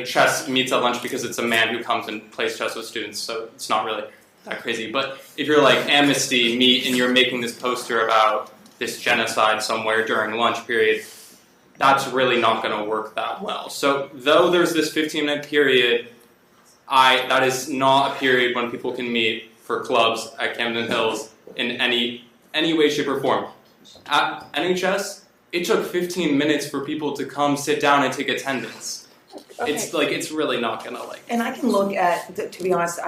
Chess meets at lunch because it's a man who comes and plays chess with students, so it's not really that crazy. But if you're like Amnesty meet and you're making this poster about this genocide somewhere during lunch period, that's really not going to work that well. So though there's this 15-minute period, that is not a period when people can meet for clubs at Camden Hills in any way, shape, or form. At NHS, it took 15 minutes for people to come sit down and take attendance. Okay. It's really not going to And I can look at, to be honest,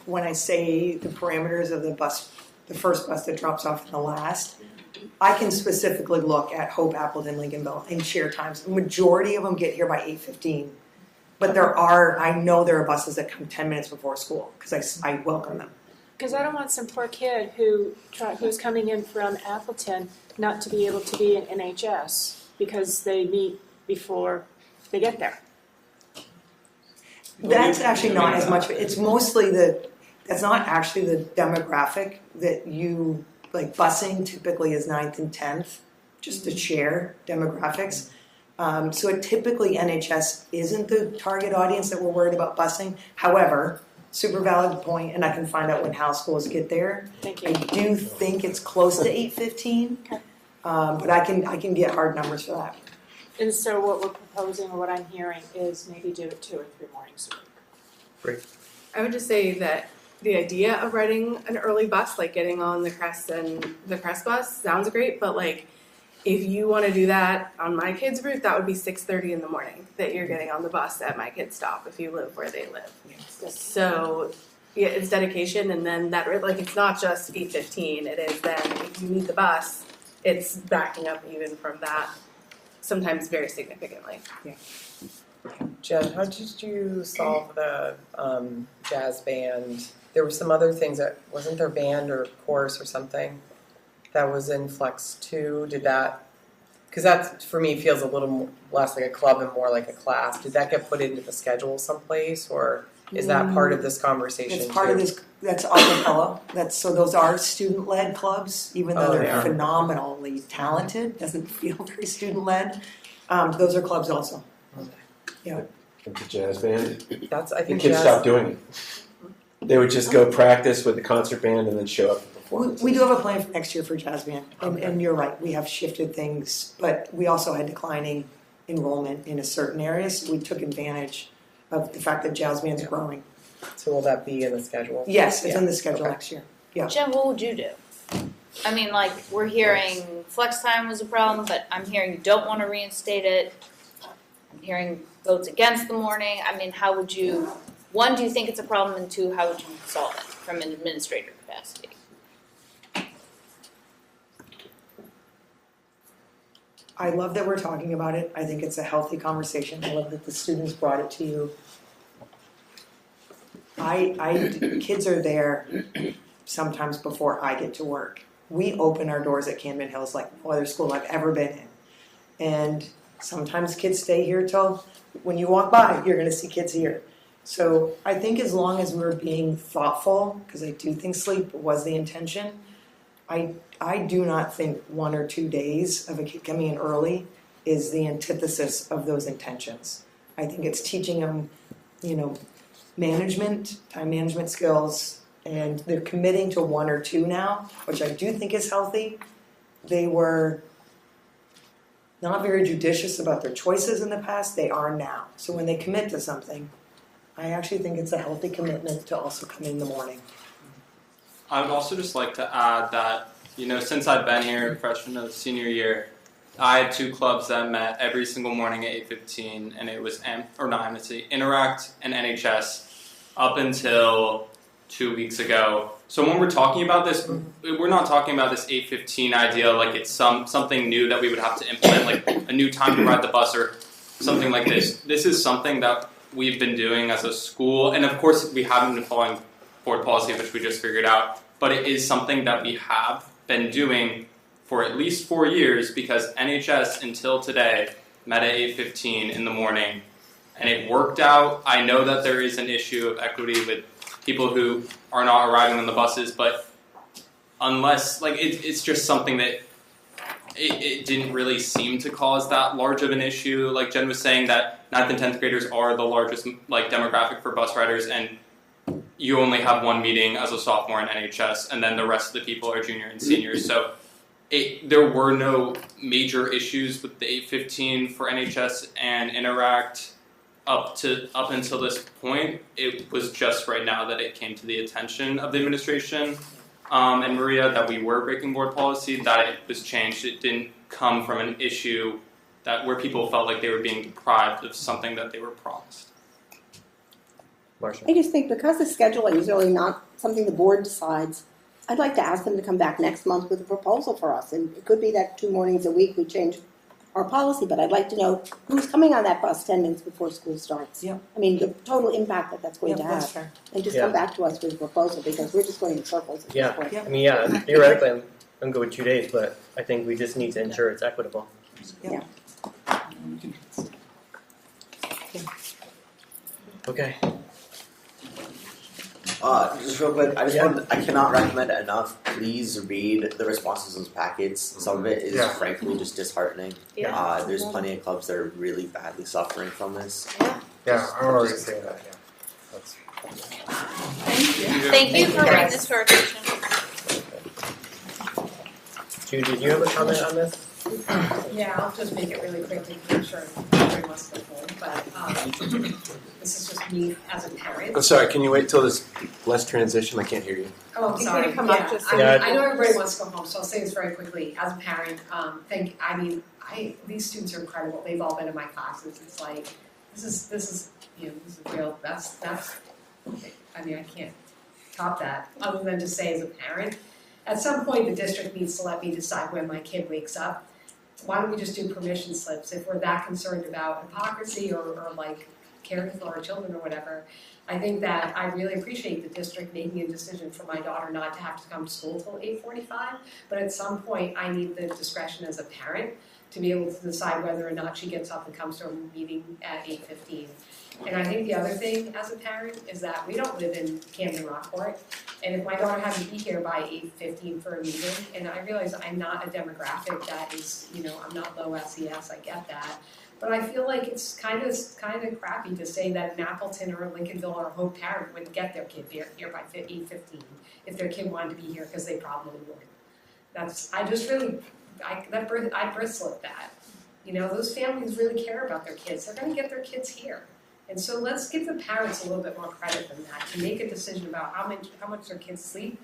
when I say the parameters of the bus, the first bus that drops off and the last, I can specifically look at Hope, Appleton, Lincolnville, and share times. The majority of them get here by 8:15. But I know there are buses that come 10 minutes before school because I welcome them. Because I don't want some poor kid who's coming in from Appleton not to be able to be in NHS because they meet before they get there. That's actually not as much. It's mostly that's not actually the demographic that you, like busing typically is 9th and 10th, just to share demographics. So it typically NHS isn't the target audience that we're worried about busing. However, super valid point, and I can find out when house schools get there. Thank you. I do think it's close to 8:15, but I can get hard numbers for that. And so what we're proposing, or what I'm hearing, is maybe do it 2 or 3 mornings a week. I would just say that the idea of riding an early bus, like getting on the Crest and the Crest bus, sounds great. But like, if you want to do that on my kids' route, that would be 6:30 in the morning that you're getting on the bus at my kids' stop if you live where they live. So yeah, it's dedication, and then that like it's not just 8:15. It is then if you need the bus, it's backing up even from that, sometimes very significantly. Yeah. Jen, how did you solve the jazz band? There were some other things that wasn't there band or chorus or something that was in Flex 2. Did that? Because that for me feels a little less like a club and more like a class. Did that get put into the schedule someplace, or is that part of this conversation? It's part of this. That's acapella. So those are student-led clubs, even though they're phenomenally talented. Doesn't feel very student-led. Those are clubs also. Yeah. With the jazz band. I think the kids stopped doing it. They would just go practice with the concert band and then show up at performance. We do have a plan for next year for jazz band, and you're right. We have shifted things, but we also had declining enrollment in a certain area, so we took advantage of the fact that jazz band's growing. So will that be in the schedule? Yes, it's in the schedule next year. Yeah. Jen, what would you do? I mean, like, we're hearing flex time was a problem, but I'm hearing you don't want to reinstate it. I'm hearing votes against the morning. I mean, how would you, one, do you think it's a problem, and two, how would you solve it from an administrator capacity? I love that we're talking about it. I think it's a healthy conversation. I love that the students brought it to you. Kids are there sometimes before I get to work. We open our doors at Camden Hills like no other school I've ever been in. And sometimes kids stay here till when you walk by, you're going to see kids here. So I think as long as we're being thoughtful, because I do think sleep was the intention, I do not think 1 or 2 days of a kid coming in early is the antithesis of those intentions. I think it's teaching them, management, time management skills, and they're committing to 1 or 2 now, which I do think is healthy. They were not very judicious about their choices in the past. They are now. So when they commit to something, I actually think it's a healthy commitment to also come in the morning. I would also just like to add that, since I've been here, freshman to senior year, I had 2 clubs that met every single morning at 8:15, and it was Interact and NHS up until 2 weeks ago. So when we're talking about this, we're not talking about this 8:15 idea like it's something new that we would have to implement, like a new time to ride the bus or something like this. This is something that we've been doing as a school, and of course we haven't been following board policy, which we just figured out, but it is something that we have been doing for at least 4 years, because NHS until today met at 8:15 in the morning, and it worked out. I know that there is an issue of equity with people who are not arriving on the buses, but unless, it's just something that it didn't really seem to cause that large of an issue. Like Jen was saying, that 9th and 10th graders are the largest demographic for bus riders, and you only have 1 meeting as a sophomore in NHS, and then the rest of the people are junior and seniors. So there were no major issues with the 8:15 for NHS and Interact up until this point. It was just right now that it came to the attention of the administration and Maria that we were breaking board policy, that it was changed. It didn't come from an issue where people felt like they were being deprived of something that they were promised. Marcia? I just think because the scheduling is really not something the board decides, I'd like to ask them to come back next month with a proposal for us. And it could be that 2 mornings a week we change our policy, but I'd like to know who's coming on that bus 10 minutes before school starts. Yeah. I mean, the total impact that that's going to That's have. fair. And just Yeah. come back to us with a proposal because we're just going in circles at Yeah, this point. I mean, yeah, theoretically, I'm good with 2 days, but I think we just need to ensure it's equitable. Yeah. Okay. Just real quick, I cannot recommend it enough. Please read the responses to those packets. Some of it is frankly just disheartening. Yeah. There's plenty of clubs that are really badly suffering from this. Yeah, I'm already saying that, yeah. That's, Thank you for bringing this to our attention. Jude, did you have a comment on this? Yeah, I'll just make it really quick because I'm sure everyone wants to go home, but this is just me as a parent. I'm sorry, can you wait till there's less transition? I can't hear you. Oh, I'm sorry. Come up just I know everybody wants to go home, so I'll say this very quickly. As a parent, these students are incredible. They've all been in my classes. It's like this is real. That's. I mean, I can't top that. Other than to say, as a parent, at some point the district needs to let me decide when my kid wakes up. Why don't we just do permission slips if we're that concerned about hypocrisy or like caring for our children or whatever? I think that I really appreciate the district making a decision for my daughter not to have to come to school till 8:45, but at some point I need the discretion as a parent to be able to decide whether or not she gets up and comes to a meeting at 8:15. And I think the other thing as a parent is that we don't live in Camden Rockport, and if my daughter had to be here by 8:15 for a meeting, and I realize I'm not a demographic that is, I'm not low SES, I get that, but I feel like it's kind of crappy to say that an Appleton or a Lincolnville or a Hope parent would get their kid here by 8:15 if their kid wanted to be here because they probably would. I bristle at that. Those families really care about their kids. They're going to get their kids here. And so let's give the parents a little bit more credit than that to make a decision about how much their kids sleep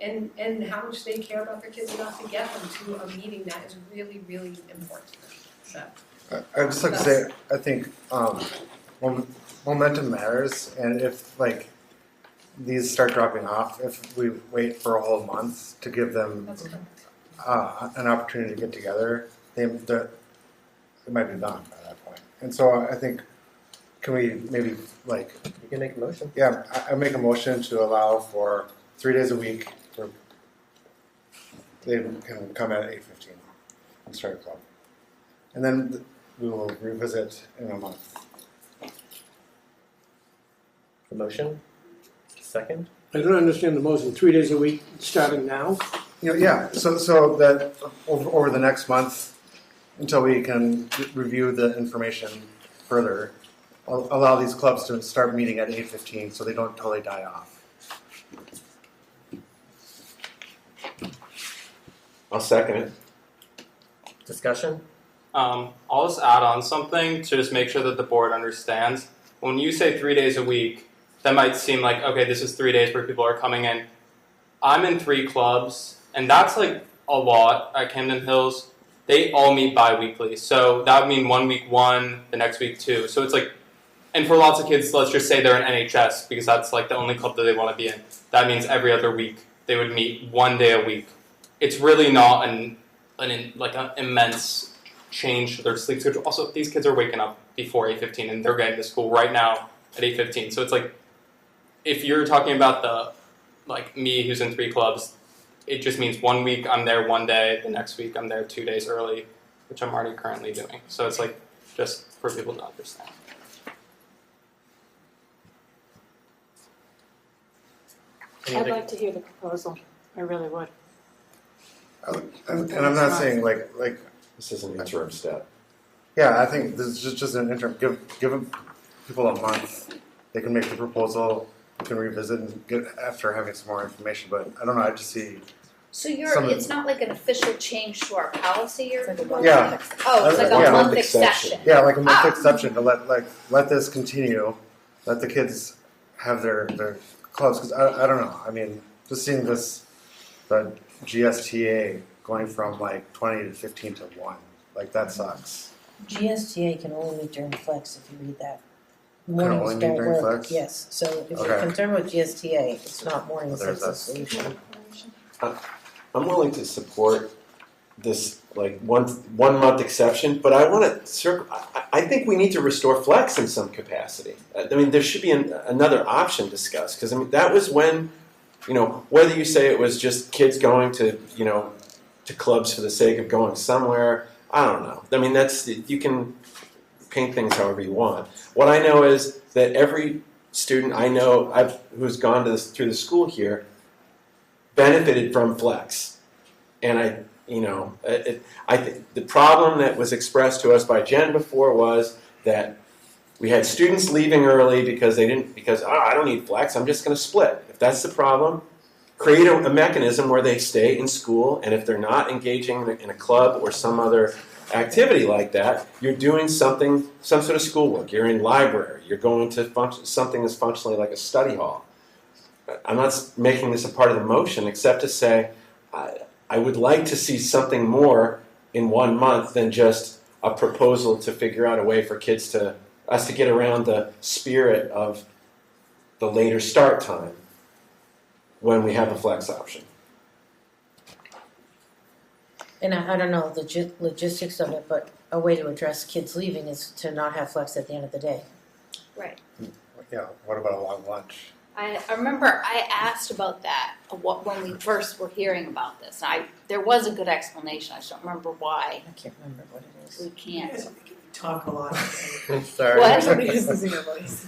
and how much they care about their kids enough to get them to a meeting that is really, really important. So I'd just like to say, I think momentum matters, and if these start dropping off, if we wait for a whole month to give them an opportunity to get together, it might be done by that point. And so I think, can we maybe you can make a motion. Yeah, I make a motion to allow for 3 days a week for they can come at 8:15 and start a club, and then we will revisit in a month. The motion. Second. I don't understand the motion. 3 days a week starting now. Yeah. So that over the next month, until we can review the information further, allow these clubs to start meeting at 8:15 so they don't totally die off. I'll second it. Discussion? I'll just add on something to just make sure that the board understands. When you say 3 days a week, that might seem like, okay, this is 3 days where people are coming in. I'm in 3 clubs, and that's like a lot at Camden Hills. They all meet bi-weekly. So that would mean 1 week 1, the next week 2. So it's like, and for lots of kids, let's just say they're in NHS because that's like the only club that they want to be in. That means every other week they would meet 1 day a week. It's really not an immense change to their sleep schedule. Also, these kids are waking up before 8:15 and they're getting to school right now at 8:15. So it's like, if you're talking about me who's in 3 clubs, it just means 1 week I'm there 1 day, the next week I'm there 2 days early, which I'm already currently doing. So it's like, just for people to understand. I'd like to hear the proposal. I really would. And I'm not saying like this is an interim step. Yeah, I think this is just an interim. Give people a month. They can make the proposal. We can revisit and get after having some more information. But I don't know. I just see. So it's not like an official change to our policy you're proposing? Yeah. Oh, it's like a month exception. Yeah, like a month exception to let this continue. Let the kids have their clubs, because I don't know. I mean, just seeing the GSTA going from 20 to 15 to 1, that sucks. GSTA can only meet during flex if you read that. Can only Mornings meet don't during work. flex? Yes, so if you're Okay. concerned with GSTA, it's not mornings, There's that's the that. solution. I'm willing to support this like one month exception, but I want to I think we need to restore flex in some capacity. I mean, there should be another option discussed, because I mean that was when, whether you say it was just kids going to to clubs for the sake of going somewhere, I don't know. I mean, you can paint things however you want. What I know is that every student I know who's gone through the school here benefited from flex, and I think the problem that was expressed to us by Jen before was that we had students leaving early because I don't need flex, I'm just going to split. If that's the problem, create a mechanism where they stay in school, and if they're not engaging in a club or some other activity like that, you're doing some sort of schoolwork. You're in library. You're going to something that's functionally like a study hall. I'm not making this a part of the motion except to say I would like to see something more in 1 month than just a proposal to figure out a way for us to get around the spirit of the later start time when we have a flex option. And I don't know the logistics of it, but a way to address kids leaving is to not have flex at the end of the day. Right. Yeah, what about a long lunch? I remember I asked about that when we first were hearing about this. There was a good explanation. I just don't remember why. I can't remember what it is. We can't. You guys talk a lot. Sorry. What? Somebody is losing their voice.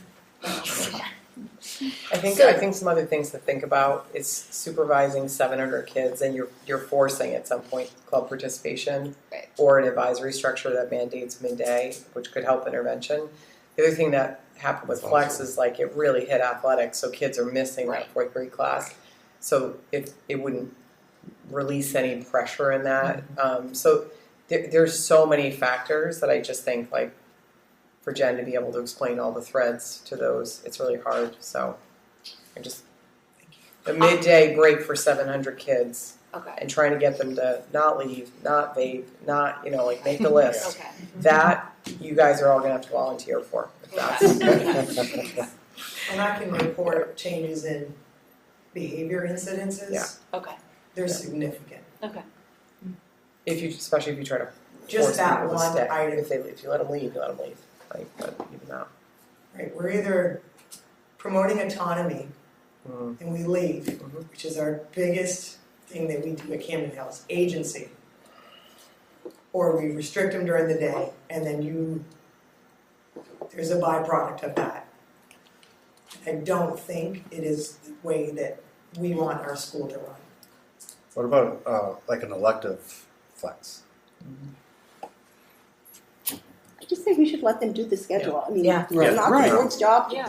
I think some other things to think about is supervising 700 kids, and you're forcing at some point club participation, right, or an advisory structure that mandates midday, which could help intervention. The other thing that happened with flex is like it really hit athletics, so kids are missing that fourth grade class. So it wouldn't release any pressure in that. So there's so many factors that I just think like for Jen to be able to explain all the threads to those, it's really hard. So the midday break for 700 kids, okay, and trying to get them to not leave, not vape, not like make the list. Okay. That you guys are all gonna have to volunteer for. And I can report changes in behavior incidences. Yeah. Okay. They're significant. Okay. Especially if you try to Just force that people to one stay. item. If you let them leave, you let them leave. Right, but even that. Right, we're either promoting autonomy and we leave, which is our biggest thing that we do at Camden Hills, agency. Or we restrict them during the day, and then there's a byproduct of that. I don't think it is the way that we want our school to run. What about like an elective flex? I just think we should let them do the schedule. I mean, Yeah. it's not the board's job to do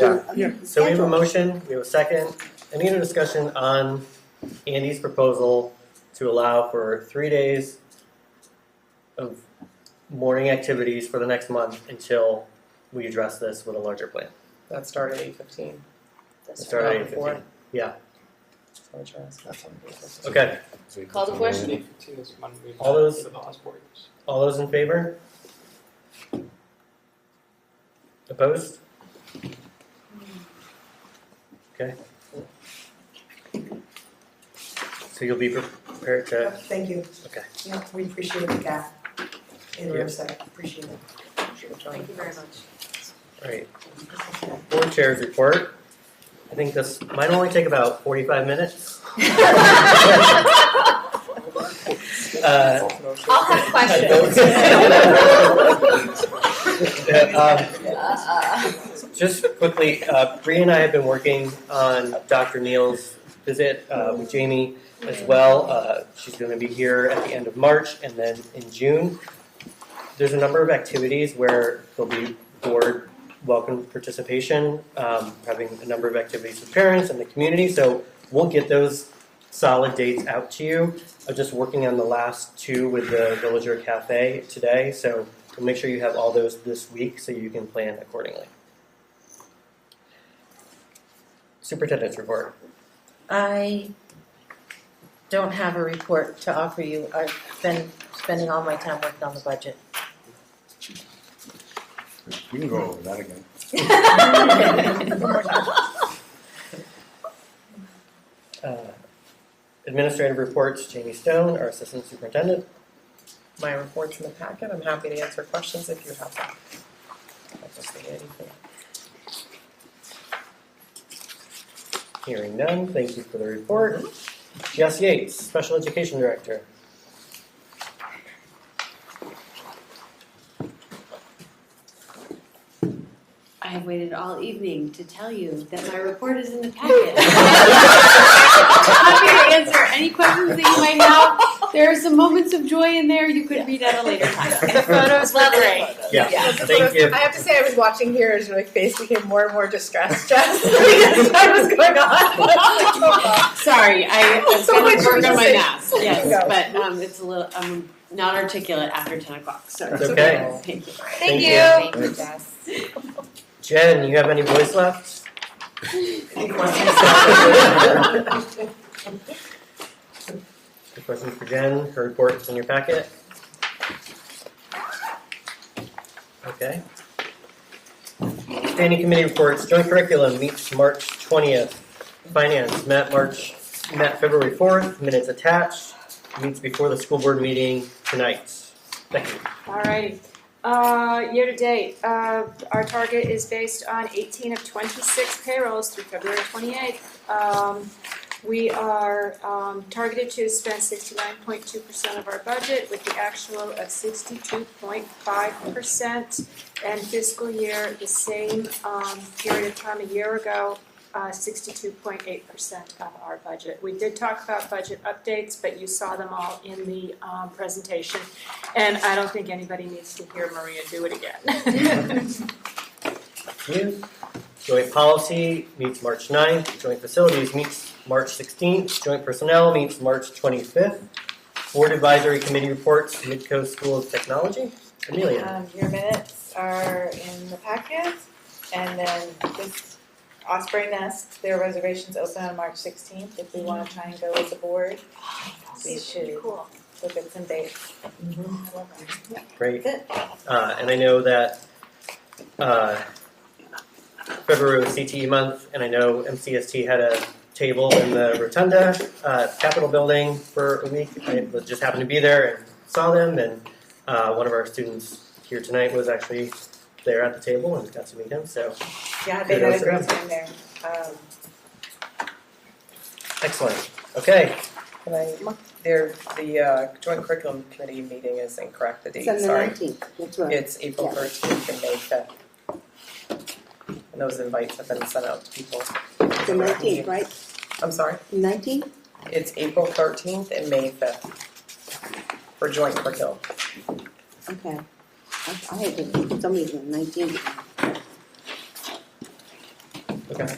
the So we have a schedule. motion, we have a second. Any other discussion on Andy's proposal to allow for 3 days of morning activities for the next month until we address this with a larger plan? That started at 8:15. Start at 8:15. Yeah. Okay. Okay. Call the question. All those in favor? Opposed? Okay. So you'll be prepared to. Thank you. Okay. Yeah, we appreciate the gap in Yep. Riverside. Appreciate it. Thank you very much. All right. Board Chair's report. I think this might only take about 45 minutes. I'll have questions. Just quickly, Bree and I have been working on Dr. Neal's visit with Jamie as well. She's going to be here at the end of March and then in June. There's a number of activities where there'll be board welcome participation, having a number of activities with parents and the community. So we'll get those solid dates out to you. I'm just working on the last two with the Villager Cafe today. So we'll make sure you have all those this week so you can plan accordingly. Superintendent's report. I don't have a report to offer you. I've been spending all my time working on the budget. We can go over that again. Administrative reports, Jamie Stone, our Assistant Superintendent. My report's in the packet. I'm happy to answer questions if you have them. I'll just say anything. Hearing none, thank you for the report. Jess Yates, Special Education Director. I have waited all evening to tell you that my report is in the packet. Happy to answer any questions that you might have. There are some moments of joy in there you could read at a later time. The photos were great. Yeah, thank you. I have to say, I was watching here as my face became more and more distressed, Jess, because what was going on. Sorry, I was So going much to work on my to say. mask. Yes, Go. but it's a little. I'm not articulate after 10 o'clock. So That's okay. Thank you. Thank you. Thank you, Jess. Jen, you have any voice left? Any questions? Any questions for Jen? Her report is in your packet. Okay. Standing committee reports. Joint curriculum meets March 20th. Finance met February 4th. Minutes attached. Meets before the school board meeting tonight. Thank you. Alrighty. Year to date, our target is based on 18 of 26 payrolls through February 28th. We are targeted to spend 69.2% of our budget with the actual of 62.5%. And fiscal year, the same period of time a year ago, 62.8% of our budget. We did talk about budget updates, but you saw them all in the presentation. And I don't think anybody needs to hear Maria do it again. Thank you. Joint policy meets March 9th. Joint facilities meets March 16th. Joint personnel meets March 25th. Board advisory committee reports, Midcoast School of Technology. Amelia. Your minutes are in the packet, and then this Osprey Nest, their reservations open on March 16th. If we want to try and go as a board, we should look at some dates. Great. And I know that February was CTE month, and I know MCST had a table in the Rotunda Capitol building for a week. I just happened to be there and saw them, and one of our students here tonight was actually there at the table and got to meet him. So Yeah, they had a great time there. Excellent. Okay. Can the joint curriculum committee meeting is incorrect. The date, It's on the sorry. 19th, that's right. It's April Yeah. 13th and May 5th. And those invites have been sent out to people. The 19th, right? I'm sorry? 19th? It's April 13th and May 5th for joint curriculum. Okay. I had to, somebody was on 19th. Okay.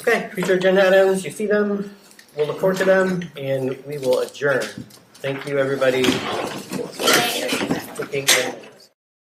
Okay, future agenda items, you see them, we'll look forward to them, and we will adjourn. Thank you, everybody.